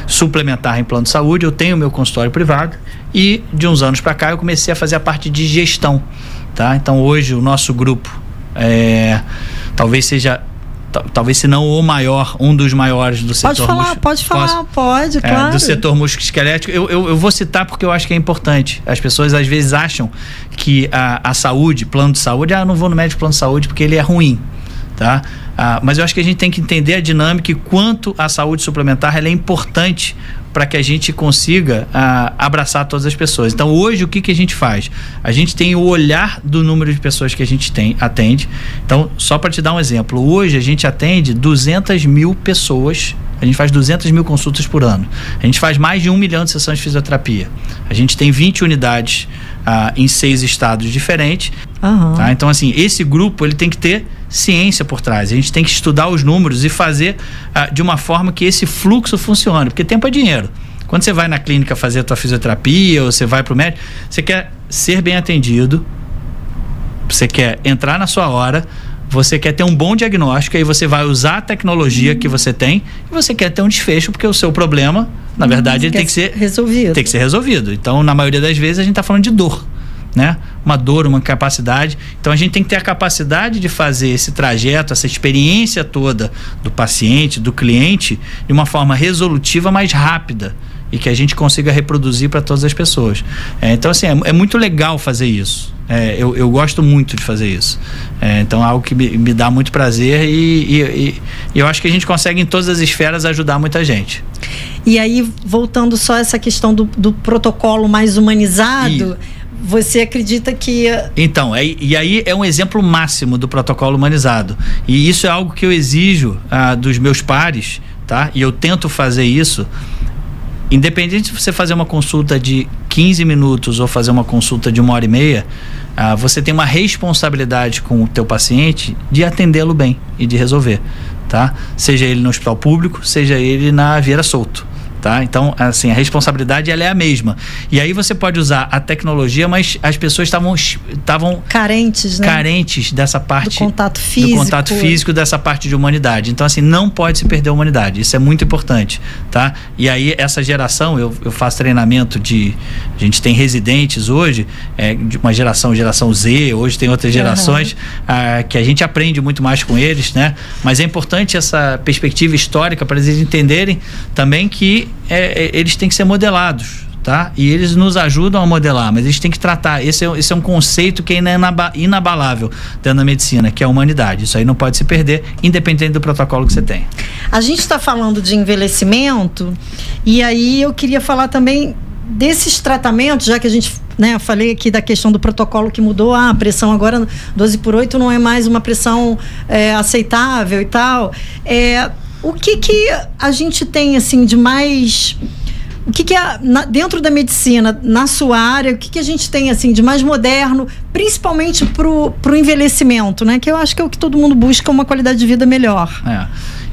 suplementar em plano de saúde, eu tenho o meu consultório privado, e de uns anos para cá eu comecei a fazer a parte de gestão, tá? Então hoje o nosso grupo talvez se não o maior, um dos maiores do setor. Pode falar, claro. Do setor musculoesquelético. Eu vou citar porque eu acho que é importante. As pessoas às vezes acham que a saúde, plano de saúde, eu não vou no médico plano de saúde porque ele é ruim, tá? Mas eu acho que a gente tem que entender a dinâmica e quanto a saúde suplementar ela é importante para que a gente consiga abraçar todas as pessoas. Então, hoje, o que a gente faz? A gente tem o olhar do número de pessoas que a gente atende. Então, só para te dar um exemplo, hoje a gente atende 200 mil pessoas, a gente faz 200 mil consultas por ano. A gente faz mais de 1 milhão de sessões de fisioterapia. A gente tem 20 unidades em 6 estados diferentes. Tá? Então, assim, esse grupo ele tem que ter ciência por trás. A gente tem que estudar os números e fazer de uma forma que esse fluxo funcione, porque tempo é dinheiro. Quando você vai na clínica fazer a tua fisioterapia ou você vai para o médico, você quer ser bem atendido, você quer entrar na sua hora, você quer ter um bom diagnóstico, aí você vai usar a tecnologia que você tem e você quer ter um desfecho, porque o seu problema, na verdade, ele tem que ser resolvido. Tem que ser resolvido. Então, na maioria das vezes, a gente está falando de dor, né? Uma dor, uma incapacidade. Então a gente tem que ter a capacidade de fazer esse trajeto, essa experiência toda do paciente, do cliente, de uma forma resolutiva, mais rápida, e que a gente consiga reproduzir para todas as pessoas. Então, assim, é muito legal fazer isso. Eu gosto muito de fazer isso. Então é algo que me dá muito prazer e eu acho que a gente consegue em todas as esferas ajudar muita gente. E aí, voltando só a essa questão do protocolo mais humanizado, você acredita que... Então, e aí é um exemplo máximo do protocolo humanizado. E isso é algo que eu exijo dos meus pares, tá? E eu tento fazer isso. Independente de você fazer uma consulta de 15 minutos ou fazer uma consulta de 1h30, você tem uma responsabilidade com o teu paciente de atendê-lo bem e de resolver, tá? Seja ele no hospital público, seja ele na Vieira Solto. tá? Então, assim, a responsabilidade ela é a mesma. E aí você pode usar a tecnologia, mas as pessoas estavam carentes, né? Carentes dessa parte do contato físico, dessa parte de humanidade. Então, assim, não pode se perder a humanidade. Isso é muito importante, tá? E aí, essa geração, eu faço treinamento a gente tem residentes hoje, de uma geração Z, hoje tem outras gerações, que a gente aprende muito mais com eles, né? Mas é importante essa perspectiva histórica para eles entenderem também que eles têm que ser modelados, tá? E eles nos ajudam a modelar, mas eles têm que tratar. Esse é um conceito que é inabalável dentro da medicina, que é a humanidade. Isso aí não pode se perder, independente do protocolo que você tem. A gente está falando de envelhecimento, e aí eu queria falar também desses tratamentos, já que a gente, né, falei aqui da questão do protocolo que mudou, a pressão agora 12/8 não é mais uma pressão aceitável e tal. O que a gente tem, assim, de mais... O que dentro da medicina, na sua área, o que a gente tem, assim, de mais moderno, principalmente pro envelhecimento, né? Que eu acho que é o que todo mundo busca, uma qualidade de vida melhor.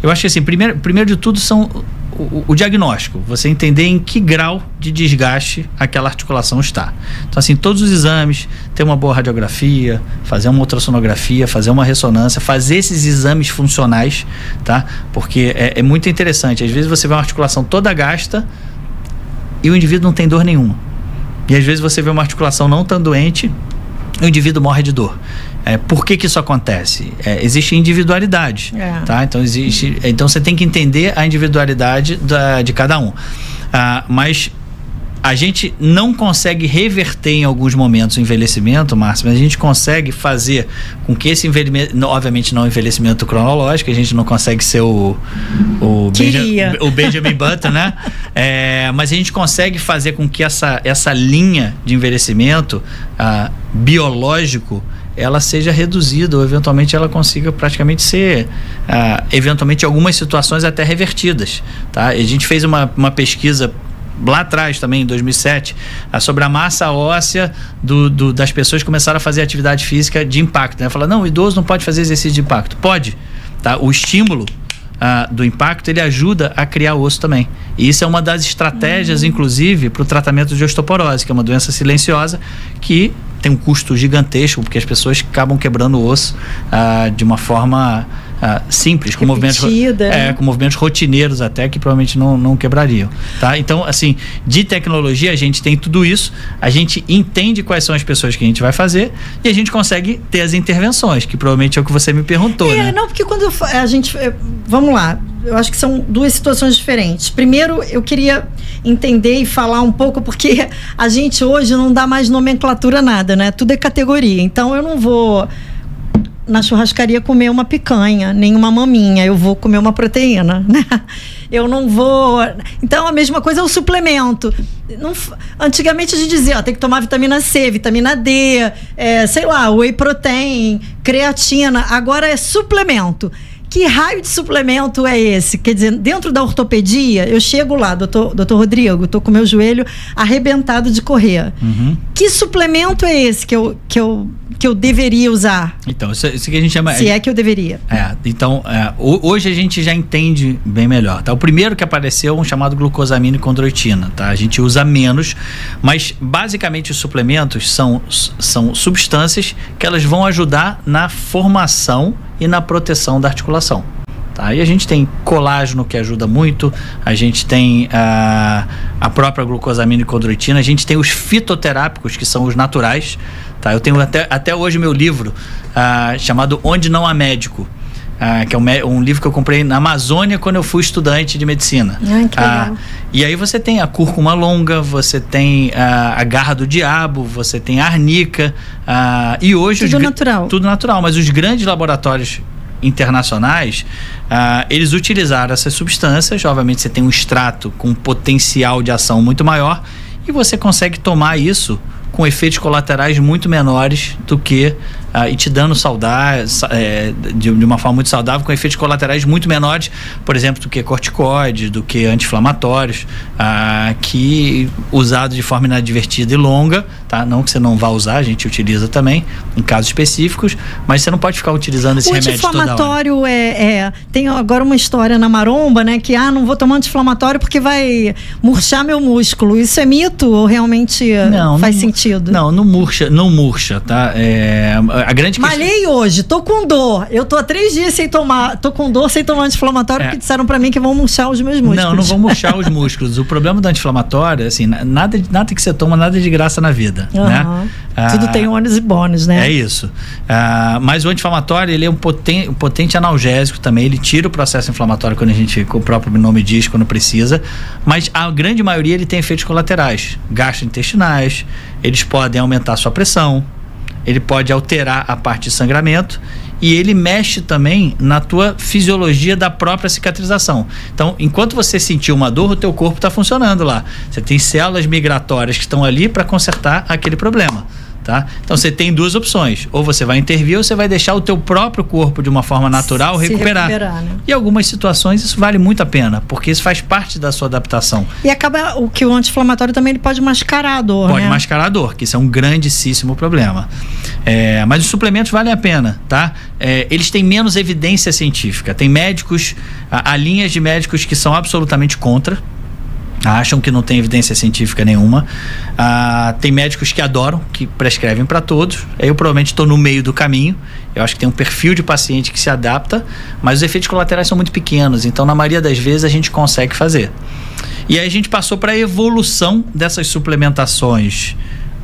Eu acho que, assim, primeiro de tudo são o diagnóstico, você entender em que grau de desgaste aquela articulação está. Então, assim, todos os exames, ter uma boa radiografia, fazer uma ultrassonografia, fazer uma ressonância, fazer esses exames funcionais, tá? Porque é muito interessante. Às vezes você vê uma articulação toda gasta e o indivíduo não tem dor nenhuma. E às vezes você vê uma articulação não tão doente e o indivíduo morre de dor. Por que isso acontece? Existe individualidade, tá? Então você tem que entender a individualidade de cada um. Mas a gente não consegue reverter em alguns momentos o envelhecimento, Márcio, mas a gente consegue fazer com que esse envelhecimento, obviamente não o envelhecimento cronológico, a gente não consegue ser o Benjamin Button, né? Mas a gente consegue fazer com que essa linha de envelhecimento biológico ela seja reduzida, ou eventualmente ela consiga praticamente ser, eventualmente, algumas situações até revertidas, tá? A gente fez uma pesquisa lá atrás também, em 2007, sobre a massa óssea das pessoas que começaram a fazer atividade física de impacto, né? Fala, não, o idoso não pode fazer exercício de impacto. Pode, tá? O estímulo do impacto, ele ajuda a criar osso também. E isso é uma das estratégias, inclusive, para o tratamento de osteoporose, que é uma doença silenciosa que tem um custo gigantesco, porque as pessoas acabam quebrando o osso de uma forma simples, com movimentos rotineiros até, que provavelmente não quebrariam, tá? Então, assim, de tecnologia a gente tem tudo isso, a gente entende quais são as pessoas que a gente vai fazer e a gente consegue ter as intervenções, que provavelmente é o que você me perguntou, né? Não, porque quando a gente... Vamos lá, eu acho que são duas situações diferentes. Primeiro, eu queria entender e falar um pouco, porque a gente hoje não dá mais nomenclatura nada, né? Tudo é categoria. Então, eu não vou na churrascaria comer uma picanha, nem uma maminha, eu vou comer uma proteína, né? Eu não vou... Então, a mesma coisa é o suplemento. Antigamente a gente dizia, tem que tomar vitamina C, vitamina D, sei lá, whey protein, creatina. Agora é suplemento. Que raio de suplemento é esse? Quer dizer, dentro da ortopedia, eu chego lá, doutor Rodrigo, tô com meu joelho arrebentado de correr. Que suplemento é esse que eu deveria usar? Então, isso que a gente chama... Se é que eu deveria. Então, hoje a gente já entende bem melhor, tá? O primeiro que apareceu é um chamado glucosamina e condroitina, tá? A gente usa menos, mas basicamente os suplementos são substâncias que elas vão ajudar na formação e na proteção da articulação. Tá? E a gente tem colágeno, que ajuda muito, a gente tem a própria glucosamina e condroitina, a gente tem os fitoterápicos, que são os naturais. Tá? Eu tenho até hoje meu livro chamado Onde Não Há Médico, que é um livro que eu comprei na Amazônia quando eu fui estudante de medicina. Que legal. E aí você tem a cúrcuma longa, você tem a garra do diabo, você tem a arnica, e hoje... Tudo natural. Tudo natural, mas os grandes laboratórios internacionais, eles utilizaram essas substâncias. Obviamente você tem um extrato com potencial de ação muito maior e você consegue tomar isso com efeitos colaterais muito menores do que e te dando de uma forma muito saudável, com efeitos colaterais muito menores, por exemplo, do que corticoides, do que anti-inflamatórios, que usado de forma inadvertida e longa, tá? Não que você não vá usar, a gente utiliza também em casos específicos, mas você não pode ficar utilizando esse remédio toda hora. O anti-inflamatório tem agora uma história na maromba, né? Que, não vou tomar anti-inflamatório porque vai murchar meu músculo. Isso é mito ou realmente faz sentido? Não murcha, tá? A grande questão... Malhei hoje, tô com dor. Eu tô há 3 dias tô com dor sem tomar anti-inflamatório porque disseram pra mim que vão murchar os meus músculos. Não vão murchar os músculos. O problema do anti-inflamatório, assim, nada que você toma, nada de graça na vida, né? Tudo tem ônus e bônus, né? É isso. Mas o anti-inflamatório, ele é um potente analgésico também. Ele tira o processo inflamatório quando o próprio nome diz, quando precisa. Mas a grande maioria, ele tem efeitos colaterais. Gastrointestinais, eles podem aumentar a sua pressão, ele pode alterar a parte de sangramento e ele mexe também na tua fisiologia da própria cicatrização. Então, enquanto você sentir uma dor, o teu corpo está funcionando lá. Você tem células migratórias que estão ali para consertar aquele problema. Tá? Então você tem 2 opções: ou você vai intervir ou você vai deixar o teu próprio corpo de uma forma natural recuperar, né? E em algumas situações isso vale muito a pena, porque isso faz parte da sua adaptação. E acaba que o anti-inflamatório também ele pode mascarar a dor, Pode mascarar a dor, que isso é um grandíssimo problema. Mas os suplementos valem a pena, tá? Eles têm menos evidência científica. Tem médicos, há linhas de médicos que são absolutamente contra, acham que não tem evidência científica nenhuma. Tem médicos que adoram, que prescrevem para todos. Eu provavelmente estou no meio do caminho. Eu acho que tem um perfil de paciente que se adapta, mas os efeitos colaterais são muito pequenos, então na maioria das vezes a gente consegue fazer. E aí a gente passou para a evolução dessas suplementações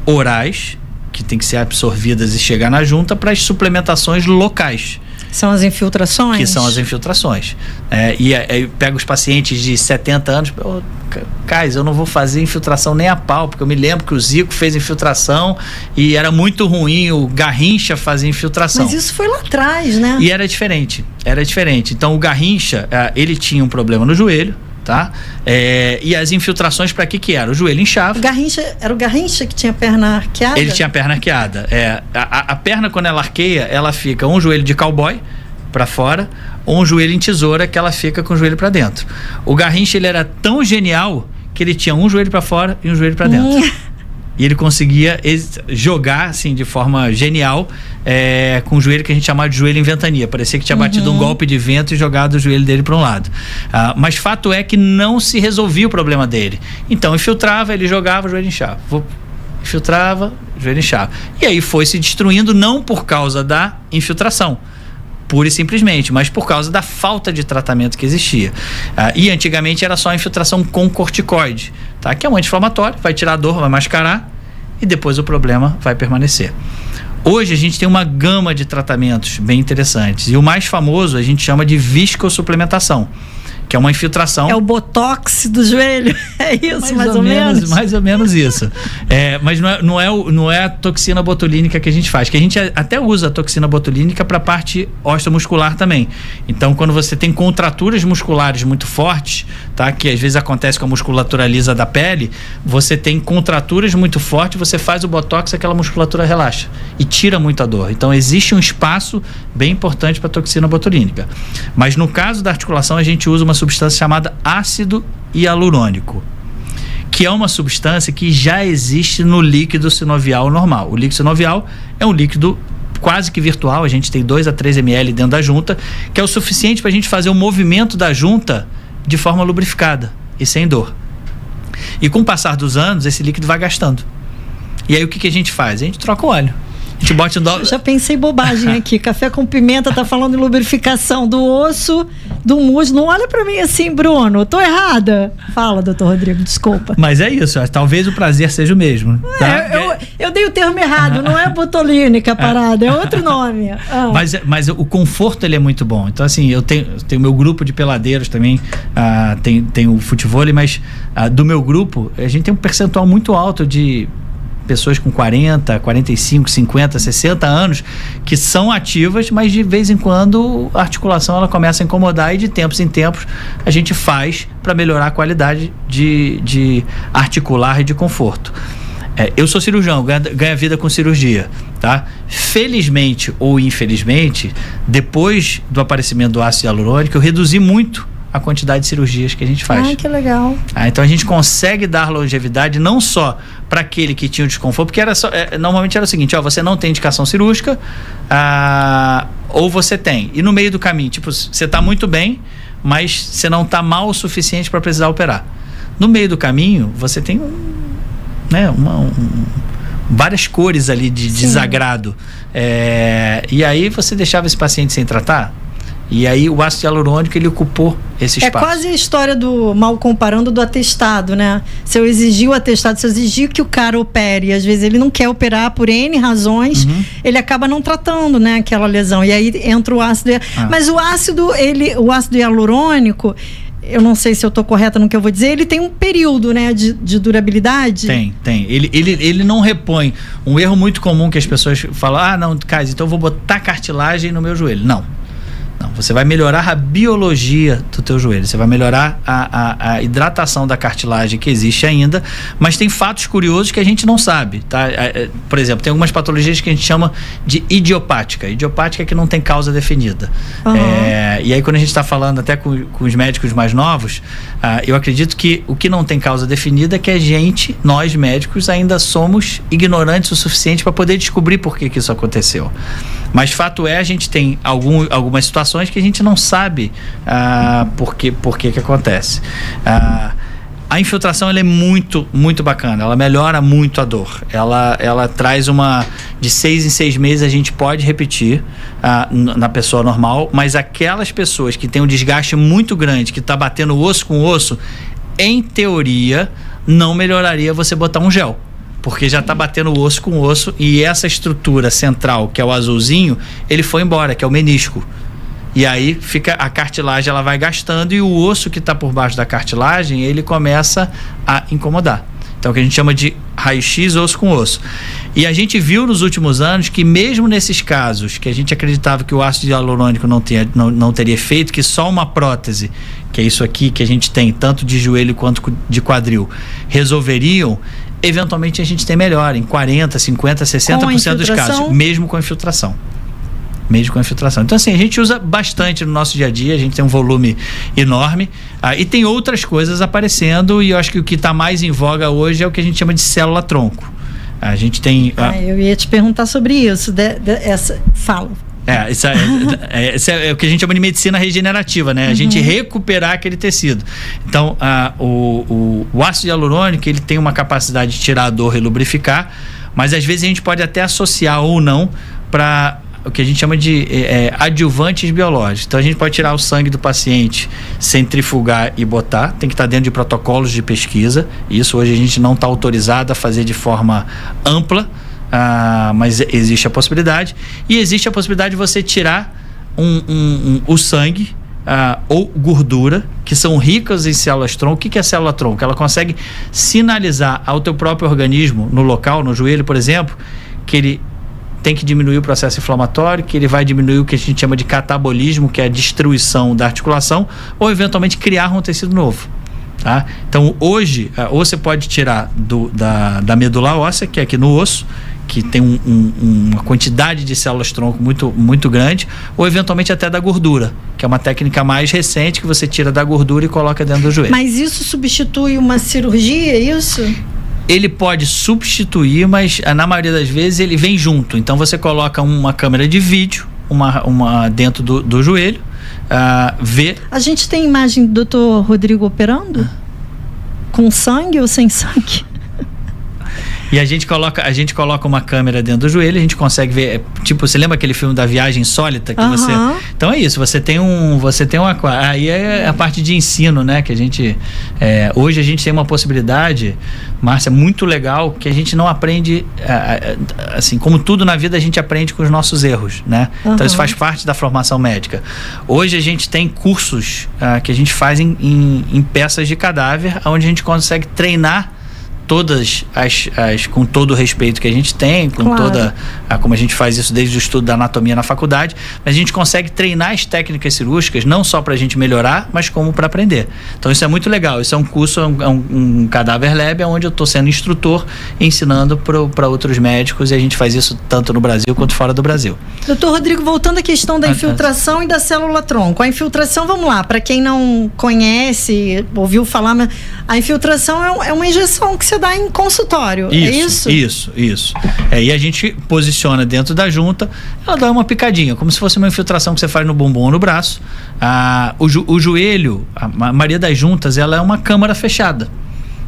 orais, que tem que ser absorvidas e chegar na junta, para as suplementações locais. São as infiltrações? Que são as infiltrações. E aí pega os pacientes de 70 anos, Cais, eu não vou fazer infiltração nem a pau, porque eu me lembro que o Zico fez infiltração e era muito ruim, o Garrincha fazia infiltração. Mas isso foi lá atrás, né? E era diferente. Então o Garrincha, ele tinha um problema no joelho, tá? E as infiltrações para que era? O joelho inchava. Era o Garrincha que tinha perna arqueada? Ele tinha a perna arqueada. A perna, quando ela arqueia, ela fica um joelho de cowboy para fora, ou um joelho em tesoura, que ela fica com o joelho para dentro. O Garrincha, ele era tão genial que ele tinha um joelho para fora e um joelho para dentro. E ele conseguia jogar assim de forma genial, com o joelho que a gente chamava de joelho em ventania. Parecia que tinha batido um golpe de vento e jogado o joelho dele para um lado. Mas fato é que não se resolvia o problema dele. Então infiltrava, ele jogava, o joelho inchava. Infiltrava, o joelho inchava. E aí foi se destruindo, não por causa da infiltração, pura e simplesmente, mas por causa da falta de tratamento que existia. E antigamente era só a infiltração com corticoide, tá? Que é um anti-inflamatório, vai tirar a dor, vai mascarar e depois o problema vai permanecer. Hoje a gente tem uma gama de tratamentos bem interessantes e o mais famoso a gente chama de viscosupplementação, que é uma infiltração. É o botox do joelho, é isso, mais ou menos? Mais ou menos isso. Mas não é a toxina botulínica que a gente faz, que a gente até usa a toxina botulínica para a parte osteomuscular também. Então, quando você tem contraturas musculares muito fortes, tá? Que às vezes acontece com a musculatura lisa da pele, você tem contraturas muito fortes, você faz o botox, aquela musculatura relaxa e tira muito a dor. Então, existe um espaço bem importante para a toxina botulínica. Mas no caso da articulação, a gente usa uma substância chamada ácido hialurônico, que é uma substância que já existe no líquido sinovial normal. O líquido sinovial é um líquido quase que virtual, a gente tem 2 a 3 ml dentro da junta, que é o suficiente para a gente fazer o movimento da junta de forma lubrificada e sem dor. E com o passar dos anos, esse líquido vai gastando. E aí o que a gente faz? A gente troca o óleo. A gente bota Eu já pensei bobagem aqui. Café com Pimenta tá falando de lubrificação do osso, do músculo. Não olha pra mim assim, Bruno. Tô errada? Fala, doutor Rodrigo, desculpa. Mas é isso, talvez o prazer seja o mesmo. Tá? Eu dei o termo errado. Não é botulínica a parada, é outro nome. Mas o conforto, ele é muito bom. Então, assim, eu tenho meu grupo de peladeiros também, tem o futevôlei, mas do meu grupo, a gente tem um percentual muito alto de pessoas com 40, 45, 50, 60 anos que são ativas, mas de vez em quando a articulação ela começa a incomodar e de tempos em tempos a gente faz para melhorar a qualidade de articular e de conforto. Eu sou cirurgião, ganho vida com cirurgia, tá? Felizmente ou infelizmente, depois do aparecimento do ácido hialurônico, eu reduzi muito a quantidade de cirurgias que a gente faz. Ah, que legal. Então a gente consegue dar longevidade não só para aquele que tinha o desconforto, porque normalmente era o seguinte, você não tem indicação cirúrgica, ou você tem, e no meio do caminho, tipo, você está muito bem, mas você não está mal o suficiente para precisar operar. No meio do caminho, você tem várias cores ali de desagrado. E aí você deixava esse paciente sem tratar, e aí o ácido hialurônico ele ocupou esse espaço. É quase a história mal comparando do atestado, né? Se eu exigir o atestado, se eu exigir que o cara opere, e às vezes ele não quer operar por N razões, ele acaba não tratando, né, aquela lesão. E aí entra o ácido. Mas o ácido hialurônico, eu não sei se eu estou correta no que eu vou dizer, ele tem um período, né, de durabilidade? Tem. Ele não repõe. Um erro muito comum que as pessoas falam, não, Kais, então eu vou botar cartilagem no meu joelho. Não, você vai melhorar a biologia do teu joelho, você vai melhorar a hidratação da cartilagem que existe ainda, mas tem fatos curiosos que a gente não sabe, tá? Por exemplo, tem algumas patologias que a gente chama de idiopática. Idiopática é que não tem causa definida. E aí quando a gente está falando até com os médicos mais novos, eu acredito que o que não tem causa definida é que nós médicos ainda somos ignorantes o suficiente para poder descobrir por que isso aconteceu. Mas fato a gente tem algumas situações que a gente não sabe por que acontece. A infiltração ela é muito, muito bacana, ela melhora muito a dor, ela traz de 6 em 6 meses a gente pode repetir na pessoa normal, mas aquelas pessoas que têm um desgaste muito grande, que está batendo osso com osso, em teoria não melhoraria você botar um gel, porque já está batendo osso com osso, e essa estrutura central, que é o azulzinho, ele foi embora, que é o menisco. E aí fica a cartilagem, ela vai gastando, e o osso que está por baixo da cartilagem, ele começa a incomodar. Então, o que a gente chama de raio-x osso com osso. E a gente viu nos últimos anos que mesmo nesses casos que a gente acreditava que o ácido hialurônico não teria efeito, que só uma prótese, que é isso aqui que a gente tem, tanto de joelho quanto de quadril, resolveriam, eventualmente a gente tem melhora em 40%, 50%, 60% dos casos, mesmo com infiltração. Então, assim, a gente usa bastante no nosso dia a dia, a gente tem um volume enorme, e tem outras coisas aparecendo, e eu acho que o que está mais em voga hoje é o que a gente chama de célula-tronco. A gente tem... eu ia te perguntar sobre isso, fala. Isso é o que a gente chama de medicina regenerativa, né? A gente recuperar aquele tecido. Então, o ácido hialurônico, ele tem uma capacidade de tirar a dor e lubrificar, mas às vezes a gente pode até associar ou não para o que a gente chama de adjuvantes biológicos. Então a gente pode tirar o sangue do paciente, centrifugar e botar, tem que estar dentro de protocolos de pesquisa. Isso hoje a gente não está autorizado a fazer de forma ampla, mas existe a possibilidade. E existe a possibilidade de você tirar o sangue ou gordura, que são ricas em células-tronco. O que é célula-tronco? Ela consegue sinalizar ao teu próprio organismo, no local, no joelho, por exemplo, que ele tem que diminuir o processo inflamatório, que ele vai diminuir o que a gente chama de catabolismo, que é a destruição da articulação, ou eventualmente criar um tecido novo. Tá? Então hoje, ou você pode tirar da medula óssea, que é aqui no osso, que tem uma quantidade de células-tronco muito, muito grande, ou eventualmente até da gordura, que é uma técnica mais recente, que você tira da gordura e coloca dentro do joelho. Mas isso substitui uma cirurgia, é isso? Ele pode substituir, mas na maioria das vezes ele vem junto. Então você coloca uma câmera de vídeo uma dentro do joelho, vê. A gente tem imagem do Dr. Rodrigo operando? Com sangue ou sem sangue? E a gente coloca uma câmera dentro do joelho, a gente consegue ver, tipo, você lembra aquele filme da Viagem Insólita que você... Então é isso, você tem uma... Aí é a parte de ensino, né, que a gente... hoje a gente tem uma possibilidade, Márcia, muito legal, que a gente não aprende, assim, como tudo na vida a gente aprende com os nossos erros, né? Então isso faz parte da formação médica. Hoje a gente tem cursos que a gente faz em peças de cadáver, onde a gente consegue treinar todas com todo o respeito que a gente tem, com toda como a gente faz isso desde o estudo da anatomia na faculdade, mas a gente consegue treinar as técnicas cirúrgicas não só para a gente melhorar, mas como para aprender. Então isso é muito legal. Isso é um curso, um Cadáver Lab, onde eu estou sendo instrutor, ensinando para outros médicos, e a gente faz isso tanto no Brasil quanto fora do Brasil. Doutor Rodrigo, voltando à questão da infiltração e da célula-tronco. A infiltração, vamos lá, para quem não conhece, ouviu falar, mas a infiltração é uma injeção que você dá em consultório, isso, é isso? Isso. E a gente posiciona dentro da junta, ela dá uma picadinha, como se fosse uma infiltração que você faz no bumbum ou no braço. O joelho, a maioria das juntas, ela é uma câmara fechada,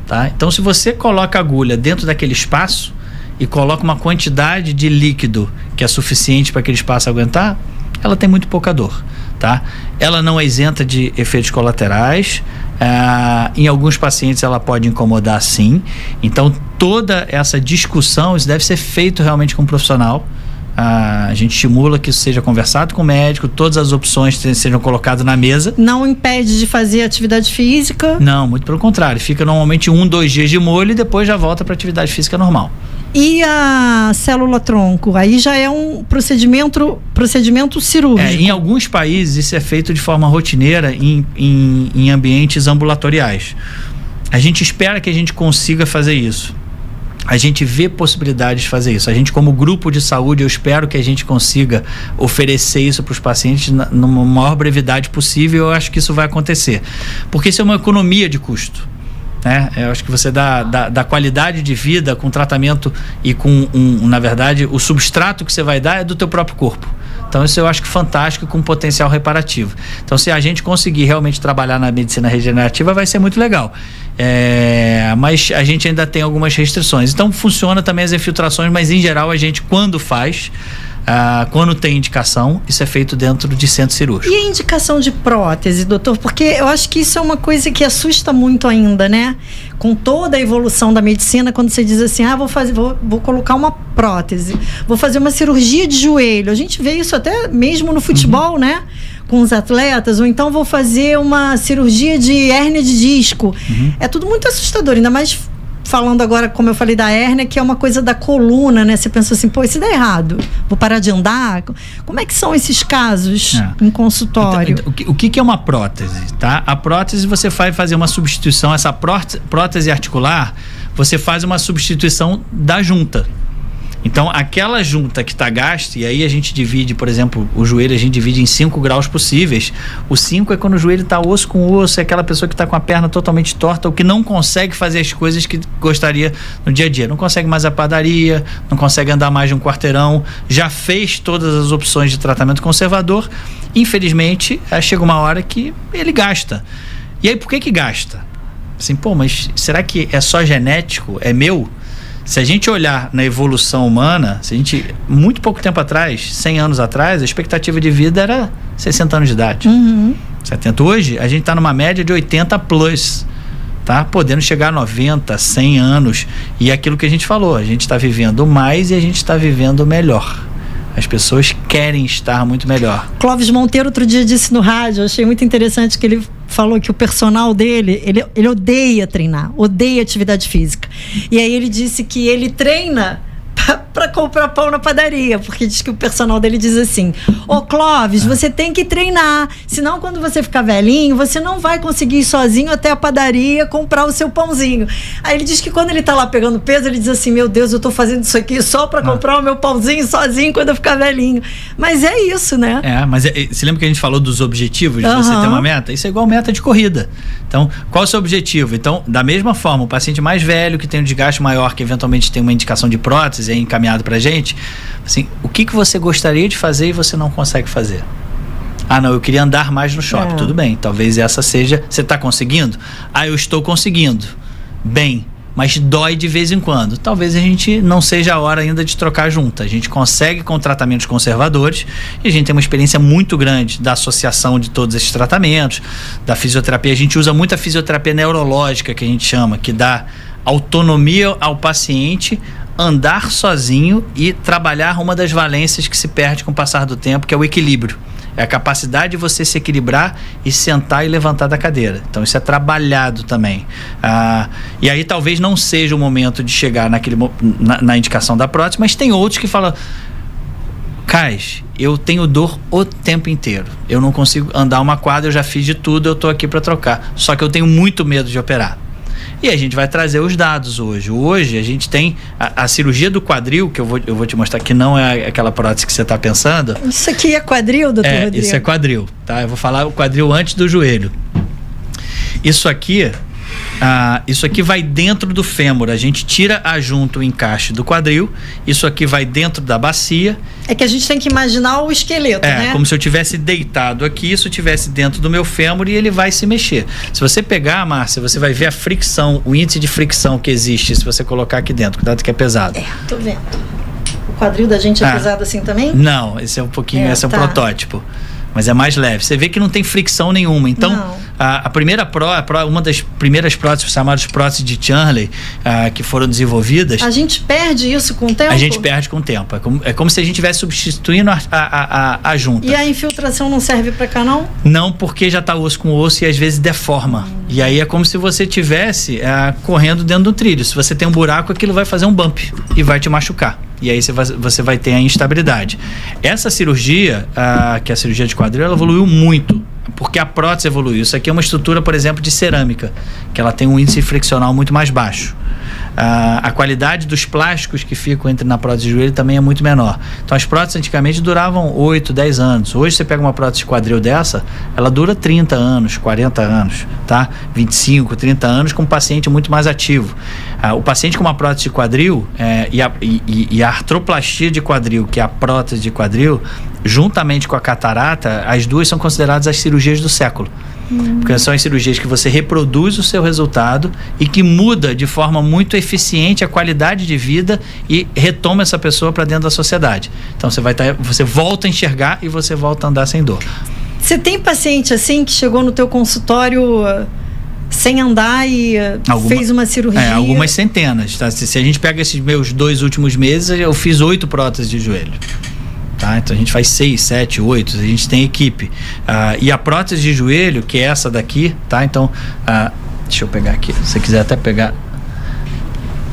tá? Então, se você coloca a agulha dentro daquele espaço e coloca uma quantidade de líquido que é suficiente para aquele espaço aguentar, ela tem muito pouca dor, tá? Ela não é isenta de efeitos colaterais. Em alguns pacientes ela pode incomodar, sim. Então toda essa discussão, isso deve ser feito realmente com um profissional. A gente estimula que isso seja conversado com o médico, todas as opções sejam colocadas na mesa. Não impede de fazer atividade física? Não, muito pelo contrário. Fica normalmente 1-2 dias de molho e depois já volta para atividade física normal. E a célula-tronco? Aí já é um procedimento cirúrgico. Em alguns países isso é feito de forma rotineira em ambientes ambulatoriais. A gente espera que a gente consiga fazer isso. A gente vê possibilidades de fazer isso. A gente, como grupo de saúde, eu espero que a gente consiga oferecer isso para os pacientes numa maior brevidade possível. Eu acho que isso vai acontecer. Porque isso é uma economia de custo. Eu acho que você dá qualidade de vida com tratamento e com, na verdade, o substrato que você vai dar é do teu próprio corpo. Então isso eu acho que fantástico, com potencial reparativo. Então se a gente conseguir realmente trabalhar na medicina regenerativa, vai ser muito legal. Mas a gente ainda tem algumas restrições. Então funciona também as infiltrações, mas em geral a gente, quando faz, quando tem indicação, isso é feito dentro de centro cirúrgico. E a indicação de prótese, doutor? Porque eu acho que isso é uma coisa que assusta muito ainda, né? Com toda a evolução da medicina, quando você diz assim, vou colocar uma prótese, vou fazer uma cirurgia de joelho. A gente vê isso até mesmo no futebol, né? Com os atletas, ou então vou fazer uma cirurgia de hérnia de disco. É tudo muito assustador, ainda mais falando agora, como eu falei, da hérnia, que é uma coisa da coluna, né? Você pensa assim, isso dá errado, vou parar de andar. Como é que são esses casos em consultório? Então, o que é uma prótese, tá? A prótese, você vai fazer uma substituição, essa prótese articular, você faz uma substituição da junta. Então, aquela junta que está gasta, e aí a gente divide, por exemplo, o joelho, a gente divide em 5 graus possíveis. O 5 é quando o joelho está osso com osso, é aquela pessoa que está com a perna totalmente torta, ou que não consegue fazer as coisas que gostaria no dia a dia. Não consegue mais a padaria, não consegue andar mais de um quarteirão, já fez todas as opções de tratamento conservador. Infelizmente, chega uma hora que ele gasta. E aí, por que gasta? Assim, mas será que é só genético? É meu? Se a gente olhar na evolução humana, muito pouco tempo atrás, 100 anos atrás, a expectativa de vida era 60 anos de idade. 70. Hoje, a gente está numa média de 80 plus, tá? Podendo chegar a 90, 100 anos. E é aquilo que a gente falou, a gente está vivendo mais e a gente está vivendo melhor. As pessoas querem estar muito melhor. Clóvis Monteiro outro dia disse no rádio, eu achei muito interessante que ele falou que o personal dele, ele odeia treinar, odeia atividade física. E aí ele disse que ele treina para comprar pão na padaria, porque diz que o personal dele diz assim: Clóvis, você tem que treinar, senão quando você ficar velhinho, você não vai conseguir ir sozinho até a padaria comprar o seu pãozinho. Aí ele diz que quando ele tá lá pegando peso, ele diz assim: meu Deus, eu tô fazendo isso aqui só para comprar o meu pãozinho sozinho quando eu ficar velhinho. Mas é isso, né? Mas você lembra que a gente falou dos objetivos, de você ter uma meta? Isso é igual meta de corrida. Então, qual é o seu objetivo? Então, da mesma forma, o paciente mais velho, que tem um desgaste maior, que eventualmente tem uma indicação de prótese, é encaminhado pra gente, assim, o que você gostaria de fazer e você não consegue fazer? Não, eu queria andar mais no shopping. Tudo bem, talvez essa seja... Você está conseguindo? Eu estou conseguindo. Bem, mas dói de vez em quando. Talvez a gente não seja a hora ainda de trocar junta. A gente consegue com tratamentos conservadores e a gente tem uma experiência muito grande da associação de todos esses tratamentos, da fisioterapia. A gente usa muito a fisioterapia neurológica, que a gente chama, que dá autonomia ao paciente andar sozinho e trabalhar uma das valências que se perde com o passar do tempo, que é o equilíbrio. É a capacidade de você se equilibrar e sentar e levantar da cadeira. Então isso é trabalhado também. E aí talvez não seja o momento de chegar na indicação da prótese, mas tem outros que falam: Cais, eu tenho dor o tempo inteiro, eu não consigo andar uma quadra, eu já fiz de tudo, eu tô aqui para trocar, só que eu tenho muito medo de operar. E a gente vai trazer os dados hoje. Hoje a gente tem a cirurgia do quadril, que eu vou te mostrar que não é aquela prótese que você está pensando. Isso aqui é quadril, doutor Rodrigo? Isso é quadril, tá? Eu vou falar o quadril antes do joelho. Isso aqui vai dentro do fêmur. A gente tira a junta, o encaixe do quadril. Isso aqui vai dentro da bacia. É que a gente tem que imaginar o esqueleto, né? Como se eu tivesse deitado aqui, isso estivesse dentro do meu fêmur e ele vai se mexer. Se você pegar, Márcia, você vai ver a fricção, o índice de fricção que existe se você colocar aqui dentro. Cuidado que é pesado. Tô vendo. O quadril da gente é pesado assim também? Não, esse é um pouquinho, esse é um protótipo. Mas é mais leve. Você vê que não tem fricção nenhuma. Então, uma das primeiras próteses, chamadas próteses de Chanley, que foram desenvolvidas... A gente perde isso com o tempo? A gente perde com o tempo. É como se a gente estivesse substituindo a junta. E a infiltração não serve para cá, não? Não, porque já está osso com osso e às vezes deforma. E aí é como se você estivesse correndo dentro do trilho. Se você tem um buraco, aquilo vai fazer um bump e vai te machucar. E aí você vai ter a instabilidade. Essa cirurgia, que é a cirurgia de quadril, ela evoluiu muito, porque a prótese evoluiu. Isso aqui é uma estrutura, por exemplo, de cerâmica, que ela tem um índice friccional muito mais baixo. A qualidade dos plásticos que ficam na prótese de joelho também é muito menor. Então as próteses antigamente duravam 8, 10 anos. Hoje você pega uma prótese de quadril dessa, ela dura 30 anos, 40 anos, tá? 25, 30 anos com um paciente muito mais ativo. O paciente com uma prótese de quadril e a artroplastia de quadril, que é a prótese de quadril, juntamente com a catarata, as duas são consideradas as cirurgias do século. Porque são as cirurgias que você reproduz o seu resultado e que muda de forma muito eficiente a qualidade de vida e retoma essa pessoa para dentro da sociedade. Então você volta a enxergar e você volta a andar sem dor. Você tem paciente assim que chegou no teu consultório sem andar e fez uma cirurgia? Algumas centenas, tá? Se a gente pega esses meus 2 últimos meses, eu fiz 8 próteses de joelho. Tá? Então a gente faz 6, 7, 8, a gente tem equipe. E a prótese de joelho, que é essa daqui, tá? Então, deixa eu pegar aqui, se você quiser até pegar.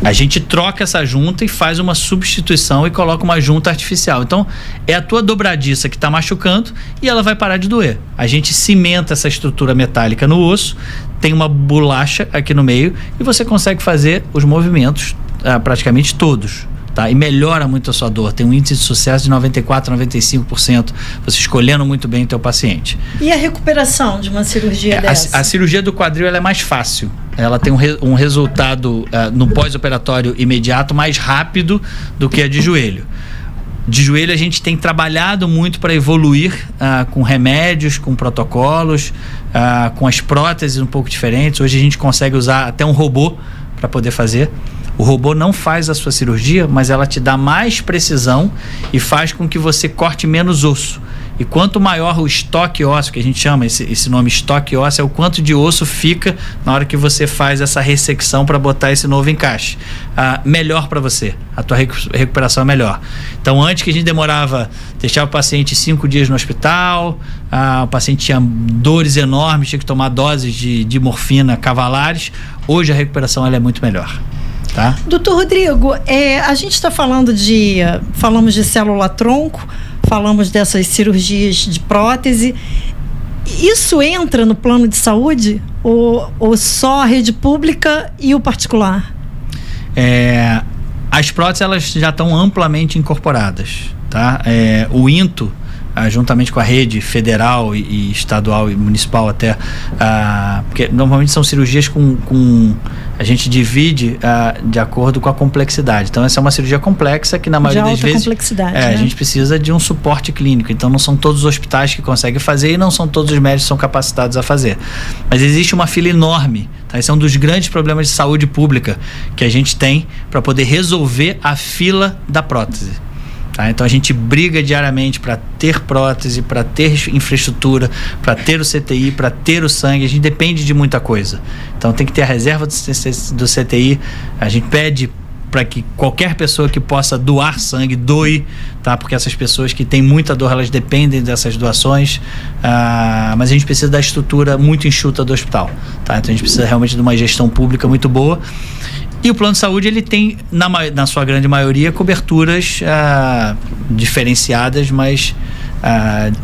A gente troca essa junta e faz uma substituição e coloca uma junta artificial. Então, é a tua dobradiça que está machucando e ela vai parar de doer. A gente cimenta essa estrutura metálica no osso, tem uma bolacha aqui no meio e você consegue fazer os movimentos praticamente todos. Tá? E melhora muito a sua dor, tem um índice de sucesso de 94%, 95%, você escolhendo muito bem o teu paciente. E a recuperação de uma cirurgia dessa? A cirurgia do quadril ela é mais fácil, ela tem um resultado no pós-operatório imediato mais rápido do que a de joelho. De joelho a gente tem trabalhado muito para evoluir com remédios, com protocolos, com as próteses um pouco diferentes. Hoje a gente consegue usar até um robô para poder fazer. O robô não faz a sua cirurgia, mas ela te dá mais precisão e faz com que você corte menos osso. E quanto maior o estoque ósseo, que a gente chama esse nome estoque ósseo, é o quanto de osso fica na hora que você faz essa ressecção para botar esse novo encaixe. Melhor para você, a tua recuperação é melhor. Então antes que a gente deixava o paciente 5 dias no hospital, o paciente tinha dores enormes, tinha que tomar doses de morfina cavalares, hoje a recuperação ela é muito melhor. Tá? Doutor Rodrigo, a gente está falamos de célula-tronco, falamos dessas cirurgias de prótese. Isso entra no plano de saúde ou só a rede pública e o particular? As próteses elas já estão amplamente incorporadas, tá? O INTO, juntamente com a rede federal e estadual e municipal até, porque normalmente são cirurgias a gente divide de acordo com a complexidade. Então essa é uma cirurgia complexa que na maioria das vezes complexidade, né? A gente precisa de um suporte clínico, então não são todos os hospitais que conseguem fazer e não são todos os médicos que são capacitados a fazer, mas existe uma fila enorme, tá? Esse é um dos grandes problemas de saúde pública que a gente tem para poder resolver a fila da prótese. Tá? Então a gente briga diariamente para ter prótese, para ter infraestrutura, para ter o CTI, para ter o sangue. A gente depende de muita coisa. Então tem que ter a reserva do CTI. A gente pede para que qualquer pessoa que possa doar sangue, doe, tá? Porque essas pessoas que têm muita dor, elas dependem dessas doações, mas a gente precisa da estrutura muito enxuta do hospital, tá? Então a gente precisa realmente de uma gestão pública muito boa. E o plano de saúde, ele tem, na sua grande maioria, coberturas diferenciadas, mas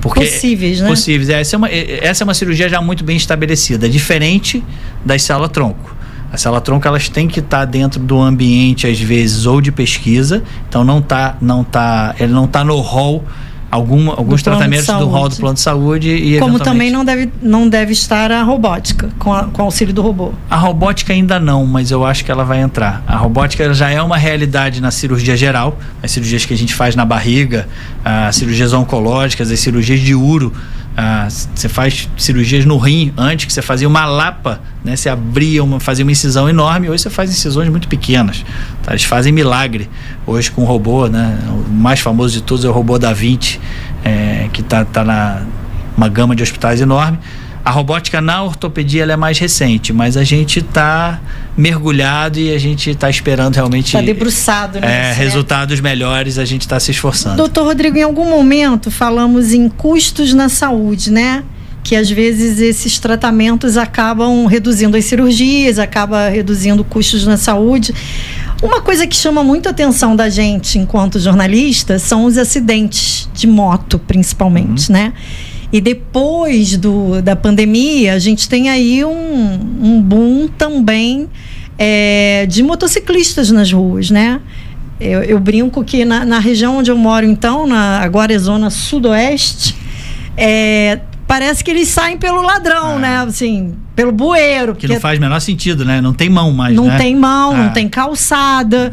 possíveis, né? Possíveis. Essa é uma cirurgia já muito bem estabelecida, diferente das célula-tronco. A célula-tronco, elas têm que estar dentro do ambiente, às vezes, ou de pesquisa, então ele não está no rol, alguns tratamentos do rol do plano de saúde. E como também não deve estar a robótica, com o auxílio do robô. A robótica ainda não, mas eu acho que ela vai entrar. A robótica já é uma realidade na cirurgia geral, as cirurgias que a gente faz na barriga, as cirurgias oncológicas, as cirurgias de uro. Você faz cirurgias no rim, antes que você fazia uma lapa, né? Você fazia uma incisão enorme, hoje você faz incisões muito pequenas, tá? Eles fazem milagre hoje com o robô, né? O mais famoso de todos é o robô Da Vinci, que tá uma gama de hospitais enorme. A robótica na ortopedia, ela é mais recente, mas a gente está mergulhado e a gente está esperando realmente... Está debruçado, né? Resultados melhores, a gente está se esforçando. Doutor Rodrigo, em algum momento falamos em custos na saúde, né? Que às vezes esses tratamentos acabam reduzindo as cirurgias, acaba reduzindo custos na saúde. Uma coisa que chama muito a atenção da gente enquanto jornalista são os acidentes de moto, principalmente, né? E depois da pandemia, a gente tem aí um boom também de motociclistas nas ruas, né? Eu brinco que na região onde eu moro, então, agora é zona sudoeste, parece que eles saem pelo ladrão, né? Assim, pelo bueiro. Que não faz o menor sentido, né? Não tem mão mais, não, né? Tem mão, não tem calçada.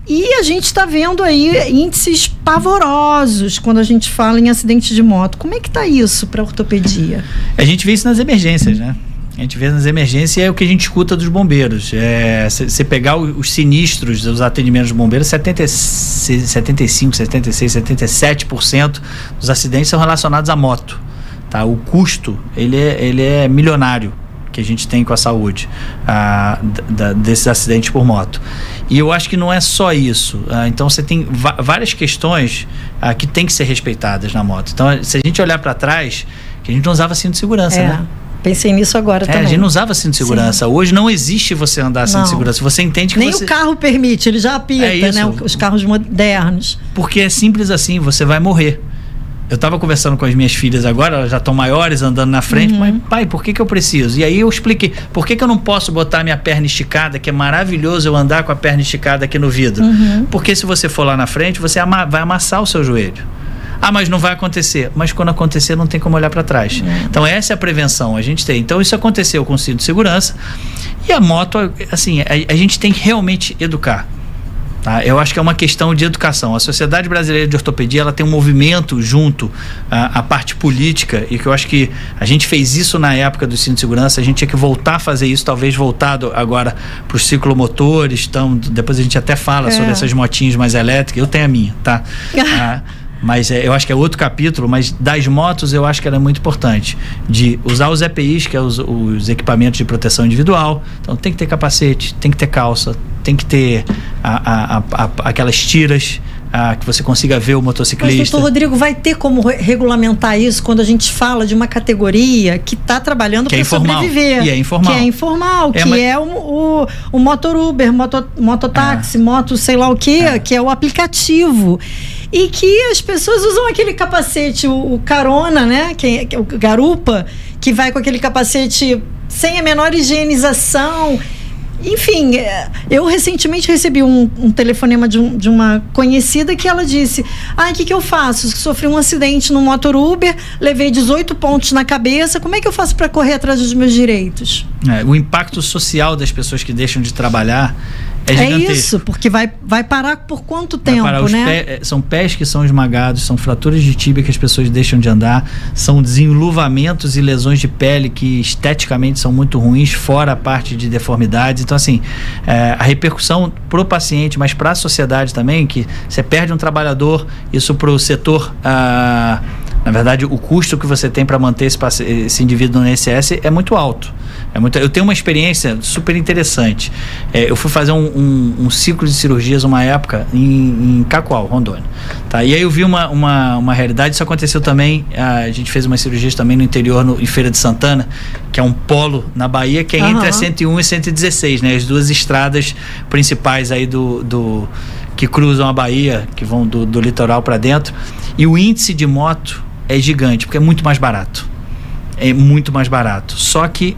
E a gente está vendo aí índices pavorosos quando a gente fala em acidente de moto. Como é que está isso para a ortopedia? A gente vê isso nas emergências, né? A gente vê nas emergências e é o que a gente escuta dos bombeiros. Você pegar os sinistros dos atendimentos dos bombeiros, 75, 76, 77% dos acidentes são relacionados à moto. Tá? O custo, ele é milionário que a gente tem com a saúde desses acidentes por moto. E eu acho que não é só isso. Então você tem várias questões que tem que ser respeitadas na moto. Então, se a gente olhar para trás, que a gente não usava cinto de segurança, né? Pensei nisso agora também. A gente não usava cinto de segurança. Sim. Hoje não existe você andar sem segurança. Você entende que nem o carro permite, ele já apita, né? Os carros modernos. Porque é simples assim, você vai morrer. Eu estava conversando com as minhas filhas agora, elas já estão maiores, andando na frente, mas pai, por que eu preciso? E aí eu expliquei, por que eu não posso botar minha perna esticada, que é maravilhoso eu andar com a perna esticada aqui no vidro? Porque se você for lá na frente, você vai amassar o seu joelho. Mas não vai acontecer. Mas quando acontecer, não tem como olhar para trás. Então essa é a prevenção, a gente tem. Então isso aconteceu com o cinto de segurança. E a moto, assim, a gente tem que realmente educar. Tá? Eu acho que é uma questão de educação. A Sociedade Brasileira de Ortopedia, ela tem um movimento junto à parte política, e que eu acho que a gente fez isso na época do cinto de segurança, a gente tinha que voltar a fazer isso, talvez voltado agora para os ciclomotores. Então, depois a gente até fala sobre essas motinhas mais elétricas. Eu tenho a minha, tá? Mas eu acho que é outro capítulo, mas das motos eu acho que ela é muito importante, de usar os EPIs, que é os equipamentos de proteção individual. Então tem que ter capacete, tem que ter calça, tem que ter aquelas tiras que você consiga ver o motociclista. Mas, doutor Rodrigo, vai ter como regulamentar isso quando a gente fala de uma categoria que está trabalhando para sobreviver? E é informal. Que é informal, é o motor Uber, mototáxi, moto sei lá o quê, que é o aplicativo. E que as pessoas usam aquele capacete, o carona, né? Que é o garupa, que vai com aquele capacete sem a menor higienização. Enfim, eu recentemente recebi um telefonema de uma conhecida que ela disse: o que eu faço? Sofri um acidente no motor Uber, levei 18 pontos na cabeça, como é que eu faço para correr atrás dos meus direitos? O impacto social das pessoas que deixam de trabalhar é gigantesco. É isso, porque vai parar por quanto tempo, né? São pés que são esmagados, são fraturas de tíbia que as pessoas deixam de andar, são desenluvamentos e lesões de pele que esteticamente são muito ruins, fora a parte de deformidades. Então, assim, a repercussão pro paciente, mas para a sociedade também, que você perde um trabalhador, isso pro setor... na verdade, o custo que você tem para manter esse indivíduo no INSS é muito alto. Eu tenho uma experiência super interessante. Eu fui fazer um ciclo de cirurgias uma época em Cacoal, Rondônia. Tá? E aí eu vi uma realidade. Isso aconteceu também. A gente fez umas cirurgias também no interior, em Feira de Santana, que é um polo na Bahia, que é entre a 101 e 116, né? As duas estradas principais aí que cruzam a Bahia, que vão do litoral para dentro. E o índice de moto é gigante, porque é muito mais barato. É muito mais barato. Só que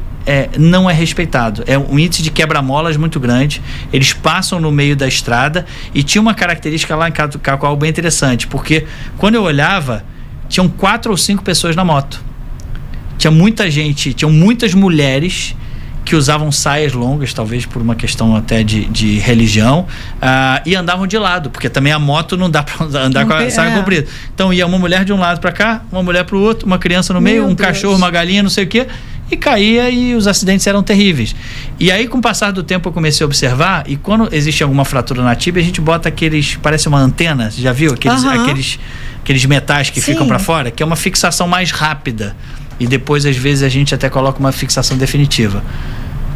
não é respeitado. É um índice de quebra-molas muito grande. Eles passam no meio da estrada e tinha uma característica lá em Cacoal bem interessante, porque quando eu olhava, tinham 4 ou 5 pessoas na moto. Tinha muita gente, tinham muitas mulheres que usavam saias longas, talvez por uma questão até de religião, e andavam de lado, porque também a moto não dá para andar com a saia comprida. Então ia uma mulher de um lado para cá, uma mulher para o outro, uma criança no meio, cachorro, uma galinha, não sei o quê, e caía, e os acidentes eram terríveis. E aí, com o passar do tempo, eu comecei a observar, e quando existe alguma fratura na tíbia, a gente bota parece uma antena, você já viu? Aqueles metais que ficam para fora, que é uma fixação mais rápida. E depois, às vezes, a gente até coloca uma fixação definitiva.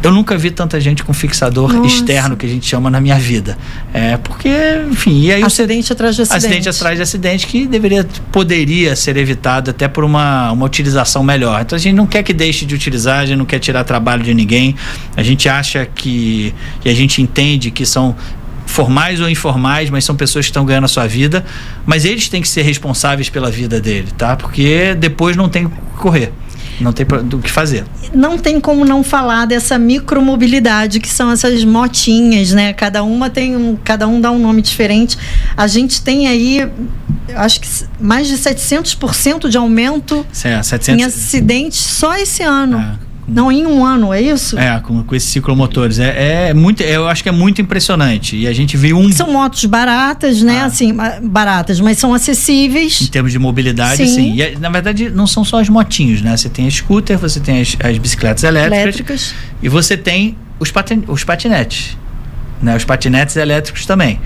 Eu nunca vi tanta gente com fixador externo, que a gente chama, na minha vida. Porque, enfim... E aí acidente atrás de acidente. Acidente atrás de acidente, que poderia ser evitado até por uma utilização melhor. Então, a gente não quer que deixe de utilizar, a gente não quer tirar trabalho de ninguém. A gente acha e a gente entende que são formais ou informais, mas são pessoas que estão ganhando a sua vida, mas eles têm que ser responsáveis pela vida dele, tá? Porque depois não tem o que correr, não tem do que fazer. Não tem como não falar dessa micromobilidade, que são essas motinhas, né? Cada um dá um nome diferente. A gente tem aí, acho que mais de 700% de aumento em acidentes só esse ano. Não, em um ano, é isso? Com esses ciclomotores. Eu acho que é muito impressionante. E a gente viu São motos baratas, né? Assim, baratas, mas são acessíveis. Em termos de mobilidade, sim. E, na verdade, não são só os motinhos, né? Você tem a scooter, você tem as bicicletas elétricas. E você tem os patinetes. Né? Os patinetes elétricos também.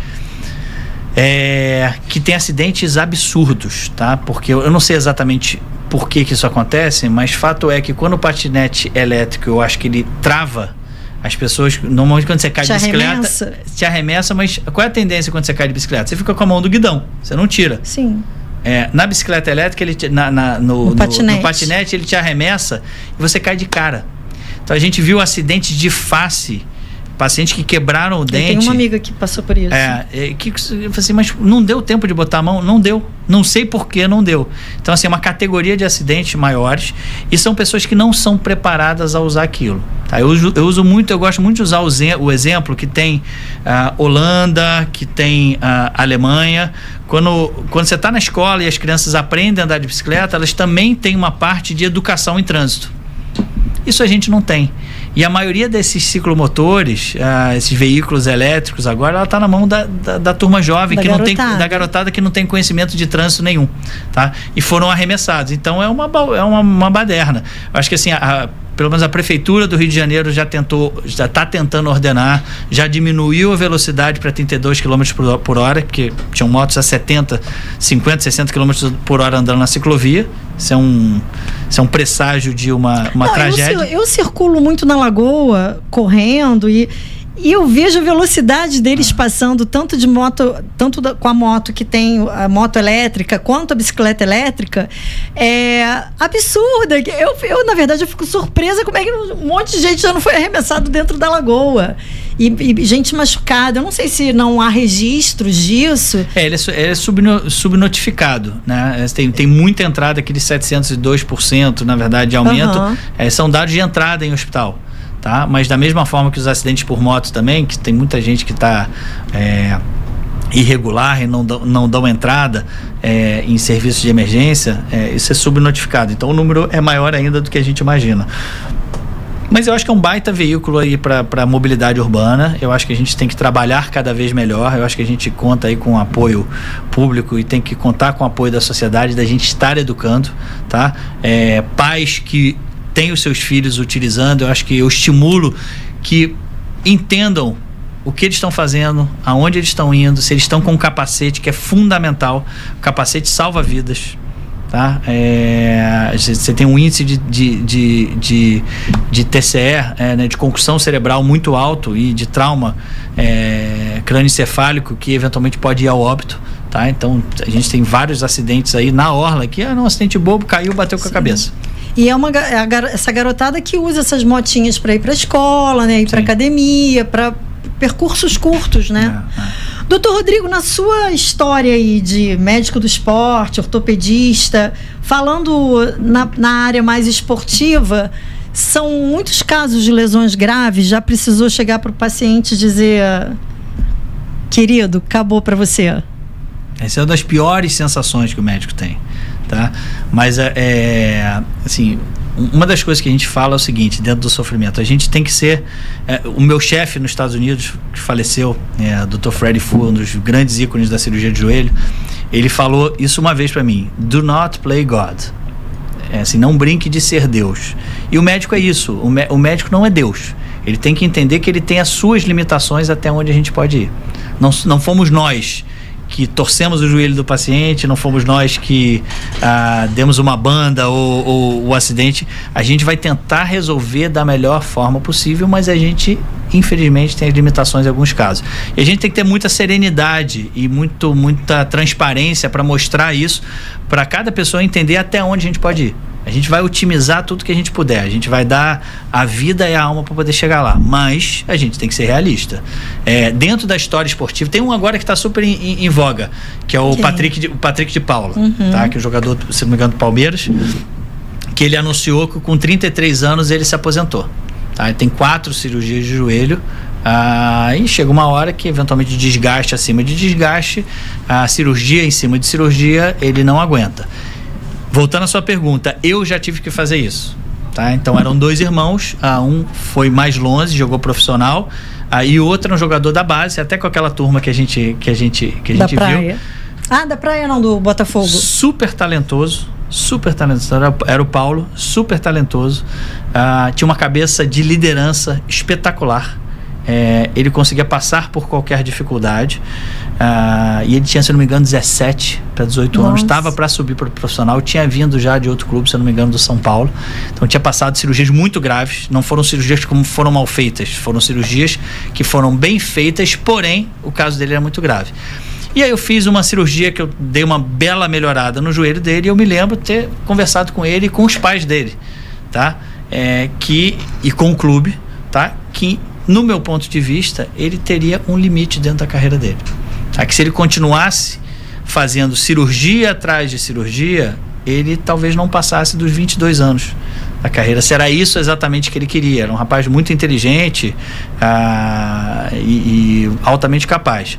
Que tem acidentes absurdos, tá? Porque eu não sei exatamente por que isso acontece, mas fato é que quando o patinete elétrico, eu acho que ele trava as pessoas. Normalmente, quando você cai de bicicleta, te arremessa, mas qual é a tendência quando você cai de bicicleta? Você fica com a mão do guidão, você não tira. Sim. Na bicicleta elétrica, no patinete, ele te arremessa e você cai de cara. Então a gente viu acidentes de face, pacientes que quebraram o dente. Tem uma amiga que passou por isso. Eu falei assim, mas não deu tempo de botar a mão? Não deu. Não sei por que não deu. Então, assim, é uma categoria de acidentes maiores e são pessoas que não são preparadas a usar aquilo. Tá? Eu gosto muito de usar o exemplo que tem Holanda, que tem Alemanha. Quando você está na escola e as crianças aprendem a andar de bicicleta, elas também têm uma parte de educação em trânsito. Isso a gente não tem. E a maioria desses ciclomotores, esses veículos elétricos agora, ela está na mão da turma jovem, da garotada que não tem conhecimento de trânsito nenhum, tá? E foram arremessados. Então é uma baderna. Eu acho que assim, pelo menos a prefeitura do Rio de Janeiro já está tentando ordenar, já diminuiu a velocidade para 32 km por hora, porque tinham motos a 50, 60 km por hora andando na ciclovia. Isso é um presságio de uma tragédia. Eu circulo muito na Lagoa, correndo, e eu vejo a velocidade deles passando, tanto de moto, com a moto que tem a moto elétrica, quanto a bicicleta elétrica, absurda. Eu, na verdade, eu fico surpresa como é que um monte de gente já não foi arremessado dentro da lagoa. E gente machucada. Eu não sei se não há registros disso. Ele é subnotificado, né? Tem muita entrada, aqueles 702%, na verdade, de aumento. São dados de entrada em hospital. Tá? Mas da mesma forma que os acidentes por moto também, que tem muita gente que está irregular e não dão entrada em serviços de emergência, isso é subnotificado. Então o número é maior ainda do que a gente imagina. Mas eu acho que é um baita veículo aí para mobilidade urbana. Eu acho que a gente tem que trabalhar cada vez melhor. Eu acho que a gente conta aí com apoio público e tem que contar com o apoio da sociedade, da gente estar educando, tá? Pais que têm os seus filhos utilizando, eu acho que eu estimulo que entendam o que eles estão fazendo, aonde eles estão indo, se eles estão com um capacete, que é fundamental. O capacete salva vidas. Tá? Você tem um índice TCE, né, de concussão cerebral muito alto e de trauma crânioencefálico que eventualmente pode ir ao óbito, tá? Então a gente tem vários acidentes aí na orla que um acidente bobo, caiu, bateu com a cabeça. E essa garotada que usa essas motinhas para ir para a escola, né, ir para academia, para percursos curtos, né? Doutor Rodrigo, na sua história aí de médico do esporte, ortopedista, falando na área mais esportiva, são muitos casos de lesões graves. Já precisou chegar para o paciente e dizer: querido, acabou para você? Essa é uma das piores sensações que o médico tem, tá? Mas assim, uma das coisas que a gente fala é o seguinte, dentro do sofrimento: a gente tem que ser o meu chefe nos Estados Unidos, que faleceu, o Dr. Freddy Fu, um dos grandes ícones da cirurgia de joelho, ele falou isso uma vez para mim: do not play God. Assim, não brinque de ser Deus. E o médico é isso, o médico não é Deus. Ele tem que entender que ele tem as suas limitações até onde a gente pode ir. Não fomos nós que torcemos o joelho do paciente, não fomos nós que demos uma banda ou o acidente. A gente vai tentar resolver da melhor forma possível, mas a gente, infelizmente, tem as limitações em alguns casos. E a gente tem que ter muita serenidade e muita transparência para mostrar isso, para cada pessoa entender até onde a gente pode ir. A gente vai otimizar tudo que a gente puder. A gente vai dar a vida e a alma para poder chegar lá. Mas a gente tem que ser realista. Dentro da história esportiva, tem um agora que está super em voga, que é o Patrick de Paula, tá? Que é o jogador, se não me engano, do Palmeiras, que ele anunciou que com 33 anos ele se aposentou. Tá? Ele tem 4 cirurgias de joelho. E chega uma hora que eventualmente desgaste acima de desgaste, a cirurgia em cima de cirurgia, ele não aguenta. Voltando à sua pergunta, eu já tive que fazer isso, tá? Então eram 2 irmãos, um foi mais longe, jogou profissional, e o outro era um jogador da base, até com aquela turma que a gente da praia. Viu. Da praia não, do Botafogo. Super talentoso, era o Paulo, super talentoso, tinha uma cabeça de liderança espetacular. Ele conseguia passar por qualquer dificuldade, e ele tinha, se não me engano, 17 para 18 anos, estava para subir para o profissional, tinha vindo já de outro clube, se não me engano, do São Paulo. Então tinha passado cirurgias muito graves, não foram cirurgias como foram mal feitas, foram cirurgias que foram bem feitas, porém o caso dele era muito grave. E aí eu fiz uma cirurgia que eu dei uma bela melhorada no joelho dele, e eu me lembro ter conversado com ele e com os pais dele, tá? E com o clube, tá? Que, no meu ponto de vista, ele teria um limite dentro da carreira dele. Tá? Que se ele continuasse fazendo cirurgia atrás de cirurgia, ele talvez não passasse dos 22 anos da carreira. Será isso exatamente que ele queria. Era um rapaz muito inteligente e altamente capaz.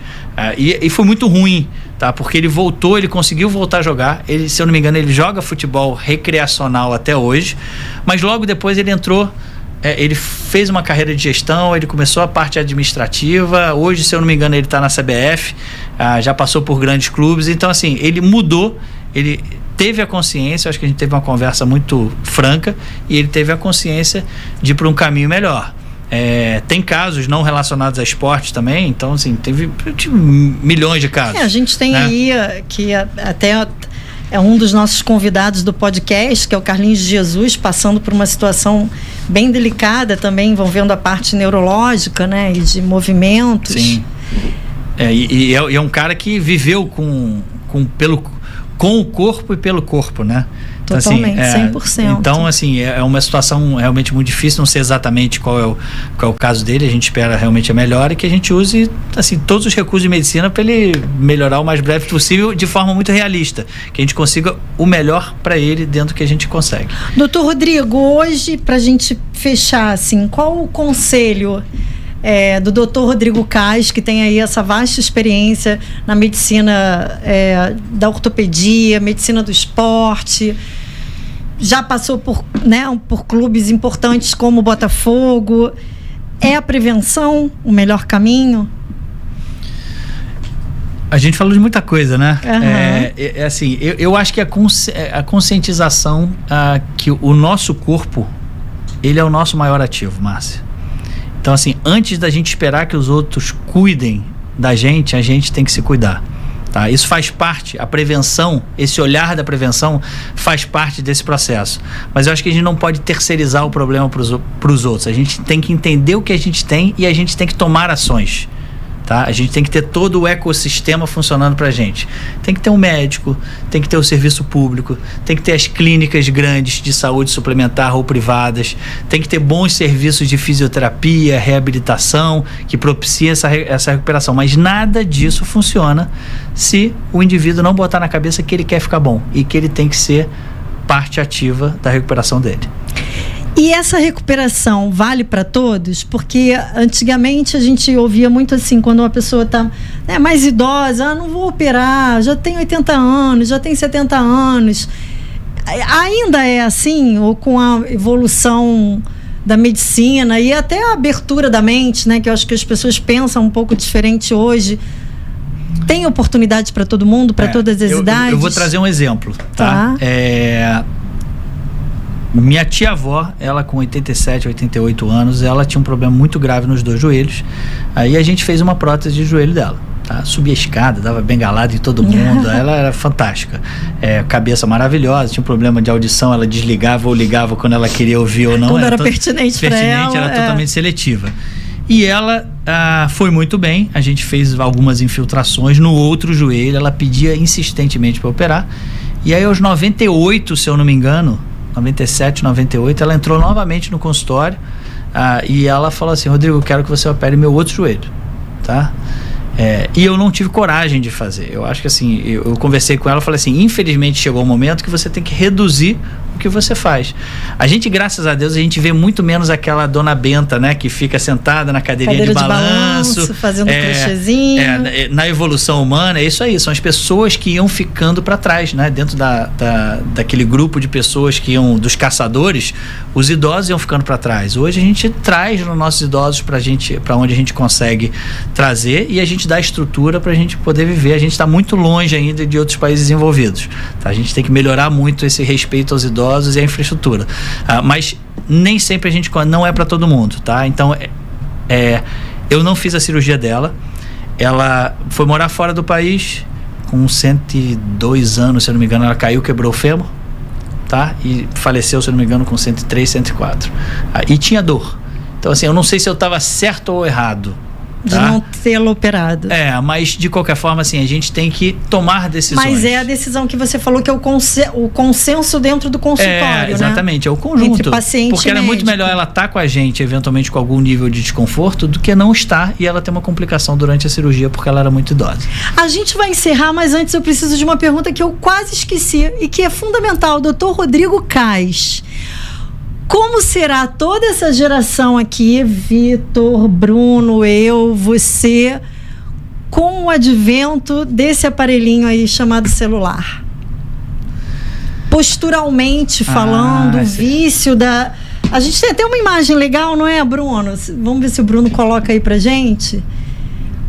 E foi muito ruim, tá? Porque ele conseguiu voltar a jogar. Ele, se eu não me engano, ele joga futebol recreacional até hoje, mas logo depois ele entrou. Ele fez uma carreira de gestão, ele começou a parte administrativa. Hoje, se eu não me engano, ele está na CBF, já passou por grandes clubes. Então, assim, ele mudou, ele teve a consciência, acho que a gente teve uma conversa muito franca, e ele teve a consciência de ir para um caminho melhor. Tem casos não relacionados a esporte também, então, assim, eu tive milhões de casos. A gente tem, né, aí que até é um dos nossos convidados do podcast, que é o Carlinhos de Jesus, passando por uma situação bem delicada também, envolvendo a parte neurológica, né, e de movimentos. Sim. E é um cara que viveu com o corpo e pelo corpo, né? Então, totalmente, assim, 100%. Então, assim, é uma situação realmente muito difícil, não sei exatamente qual é o caso dele. A gente espera realmente a melhora e que a gente use, assim, todos os recursos de medicina para ele melhorar o mais breve possível, de forma muito realista, que a gente consiga o melhor para ele dentro do que a gente consegue. Doutor Rodrigo, hoje, para a gente fechar, assim, qual o conselho do Dr. Rodrigo Kais, que tem aí essa vasta experiência na medicina da ortopedia, medicina do esporte, já passou por clubes importantes como o Botafogo. É a prevenção o melhor caminho? A gente falou de muita coisa, né? Uhum. Assim, eu acho que a conscientização que o nosso corpo, ele é o nosso maior ativo, Márcia. Então, assim, antes da gente esperar que os outros cuidem da gente, a gente tem que se cuidar. Tá? Isso faz parte, a prevenção, esse olhar da prevenção faz parte desse processo. Mas eu acho que a gente não pode terceirizar o problema para os outros. A gente tem que entender o que a gente tem e a gente tem que tomar ações. Tá? A gente tem que ter todo o ecossistema funcionando pra gente. Tem que ter um médico, tem que ter o serviço público, tem que ter as clínicas grandes de saúde suplementar ou privadas, tem que ter bons serviços de fisioterapia, reabilitação, que propiciem essa recuperação. Mas nada disso funciona se o indivíduo não botar na cabeça que ele quer ficar bom e que ele tem que ser parte ativa da recuperação dele. E essa recuperação vale para todos? Porque antigamente a gente ouvia muito assim, quando uma pessoa está mais idosa, não vou operar, já tem 80 anos, já tem 70 anos. Ainda é assim, ou com a evolução da medicina e até a abertura da mente, né, que eu acho que as pessoas pensam um pouco diferente hoje. Tem oportunidade para todo mundo, para todas as idades? Eu vou trazer um exemplo, tá? Minha tia-avó, ela com 87, 88 anos, ela tinha um problema muito grave nos 2 joelhos. Aí a gente fez uma prótese de joelho dela. Tá? Subia a escada, dava bengalada em todo mundo. Ela era fantástica. Cabeça maravilhosa, tinha um problema de audição, ela desligava ou ligava quando ela queria ouvir ou não. Quando era pertinente para ela. Era totalmente seletiva. E ela foi muito bem. A gente fez algumas infiltrações no outro joelho. Ela pedia insistentemente para operar. E aí aos 98, se eu não me engano, 97, 98, ela entrou novamente no consultório e ela falou assim: Rodrigo, eu quero que você opere meu outro joelho, tá? E eu não tive coragem de fazer. Eu acho que assim, eu conversei com ela e falei assim: infelizmente chegou o momento que você tem que reduzir o que você faz. A gente, graças a Deus, a gente vê muito menos aquela dona Benta, né, que fica sentada na cadeirinha de balanço, fazendo crochêzinho. Na evolução humana, é isso aí, são as pessoas que iam ficando para trás, né, dentro daquele grupo de pessoas que iam, dos caçadores, os idosos iam ficando para trás. Hoje a gente traz os nossos idosos para onde a gente consegue trazer e a gente dá a estrutura para a gente poder viver. A gente está muito longe ainda de outros países desenvolvidos, tá? A gente tem que melhorar muito esse respeito aos idosos e a infraestrutura, mas nem sempre a gente, não é para todo mundo, tá? Então eu não fiz a cirurgia dela. Ela foi morar fora do país com 102 anos, se eu não me engano. Ela caiu, quebrou o fêmur, tá? E faleceu, se eu não me engano, com 103, 104. E tinha dor. Então assim, eu não sei se eu estava certo ou errado de não tê-lo operado. Mas de qualquer forma, assim, a gente tem que tomar decisões. Mas é a decisão que você falou, que é o consenso dentro do consultório, exatamente, né? É o conjunto. Entre paciente porque era muito melhor ela estar com a gente, eventualmente com algum nível de desconforto, do que não estar e ela ter uma complicação durante a cirurgia, porque ela era muito idosa. A gente vai encerrar, mas antes eu preciso de uma pergunta que eu quase esqueci e que é fundamental. Dr. Rodrigo Kais, como será toda essa geração aqui, Vitor, Bruno, eu, você, com o advento desse aparelhinho aí chamado celular? Posturalmente falando, o vício da... A gente tem até uma imagem legal, não é, Bruno? Vamos ver se o Bruno coloca aí pra gente.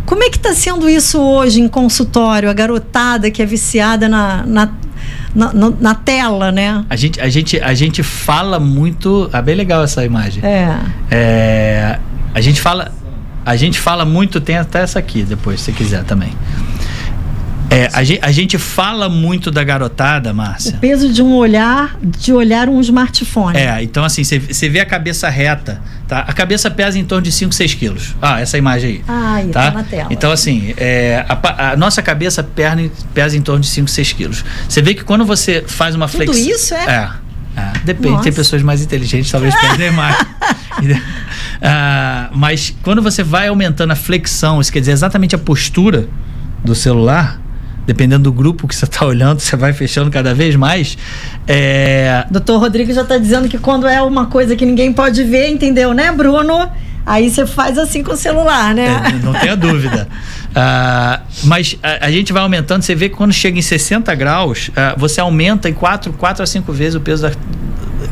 Como é que está sendo isso hoje em consultório? A garotada que é viciada na tela, né? A gente fala muito... bem legal essa imagem. A gente fala muito, tem até essa aqui depois, se quiser também. A gente fala muito da garotada, Márcia. O peso de olhar um smartphone. Então assim, você vê a cabeça reta, tá? A cabeça pesa em torno de 5, 6 quilos. Essa imagem aí. Tá na tela. Então assim, a nossa cabeça pesa em torno de 5, 6 quilos. Você vê que quando você faz uma flexão... Tudo isso depende, Nossa. Tem pessoas mais inteligentes, talvez pesem mais. Mas quando você vai aumentando a flexão, isso quer dizer exatamente a postura do celular, dependendo do grupo que você está olhando, você vai fechando cada vez mais. Dr. Rodrigo já está dizendo que quando é uma coisa que ninguém pode ver, entendeu, né, Bruno? Aí você faz assim com o celular, né? Não tenha dúvida. Mas a gente vai aumentando. Você vê que quando chega em 60 graus, você aumenta em 4 a 5 vezes o peso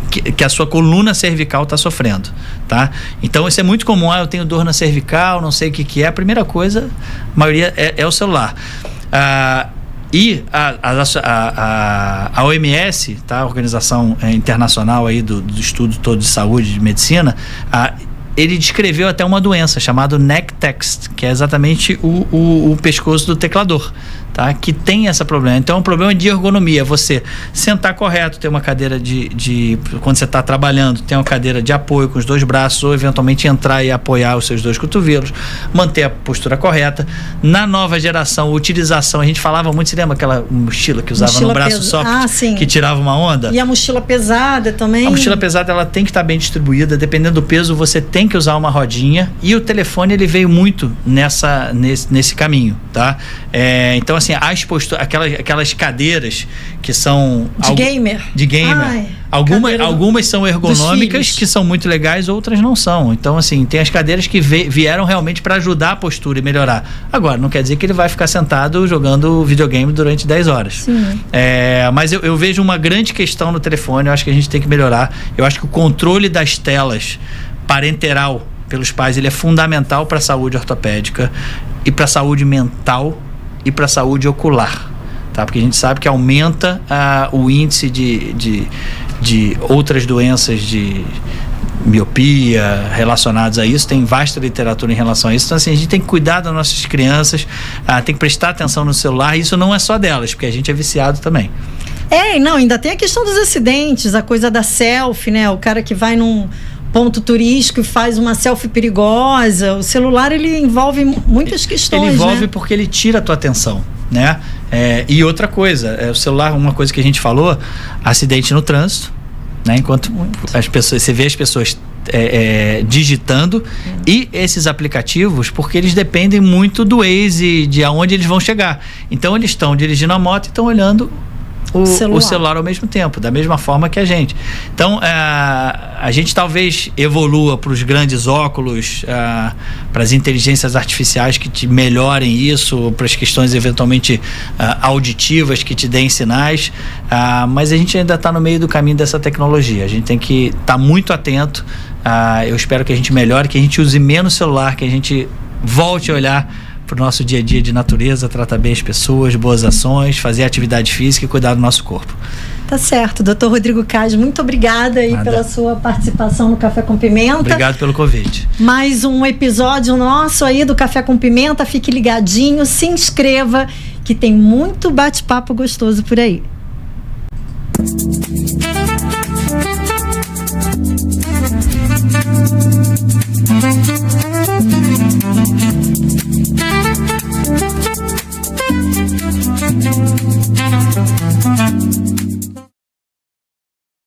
que a sua coluna cervical está sofrendo, tá? Então isso é muito comum. Eu tenho dor na cervical, não sei o que é. A primeira coisa, a maioria é o celular. E a OMS, tá? A Organização Internacional aí do Estudo todo de Saúde, de Medicina, ele descreveu até uma doença chamada neck text, que é exatamente o pescoço do teclador, tá? Que tem esse problema. Então é um problema de ergonomia. Você sentar correto, ter uma cadeira quando você está trabalhando, ter uma cadeira de apoio com os 2 braços, ou eventualmente entrar e apoiar os seus 2 cotovelos, manter a postura correta. Na nova geração, utilização, a gente falava muito, você lembra aquela mochila que usava no braço só, que tirava uma onda? E a mochila pesada também? A mochila pesada, ela tem que estar bem distribuída, dependendo do peso, você tem que usar uma rodinha, e o telefone, ele veio muito nesse caminho, tá? Então, assim, aquelas cadeiras que são... De gamer. Algumas são ergonômicas, que são muito legais, outras não são. Então, assim, tem as cadeiras que vieram realmente para ajudar a postura e melhorar. Agora, não quer dizer que ele vai ficar sentado jogando videogame durante 10 horas. Sim. Mas eu vejo uma grande questão no telefone, eu acho que a gente tem que melhorar. Eu acho que o controle das telas parenteral pelos pais, ele é fundamental para a saúde ortopédica e para a saúde mental e para a saúde ocular, tá? Porque a gente sabe que aumenta o índice de outras doenças de miopia relacionadas a isso. Tem vasta literatura em relação a isso. Então, assim, a gente tem que cuidar das nossas crianças, tem que prestar atenção no celular, e isso não é só delas, porque a gente é viciado também. Ainda tem a questão dos acidentes, a coisa da selfie, né? O cara que vai num ponto turístico e faz uma selfie perigosa. O celular, ele envolve muitas questões, ele envolve, né? Porque ele tira a tua atenção, né? E outra coisa, o celular, uma coisa que a gente falou, acidente no trânsito, né? Enquanto as pessoas, você vê as pessoas digitando, e esses aplicativos, porque eles dependem muito do Waze, de aonde eles vão chegar. Então eles estão dirigindo a moto e estão olhando o celular ao mesmo tempo, da mesma forma que a gente. Então, a gente talvez evolua para os grandes óculos, para as inteligências artificiais que te melhorem isso, para as questões eventualmente auditivas que te deem sinais, mas a gente ainda está no meio do caminho dessa tecnologia. A gente tem que estar muito atento. Eu espero que a gente melhore, que a gente use menos celular, que a gente volte a olhar para o nosso dia a dia de natureza, tratar bem as pessoas, boas ações, fazer atividade física e cuidar do nosso corpo. Tá certo. Dr. Rodrigo Caz, muito obrigada aí pela sua participação no Café com Pimenta. Obrigado pelo convite. Mais um episódio nosso aí do Café com Pimenta. Fique ligadinho, se inscreva, que tem muito bate-papo gostoso por aí.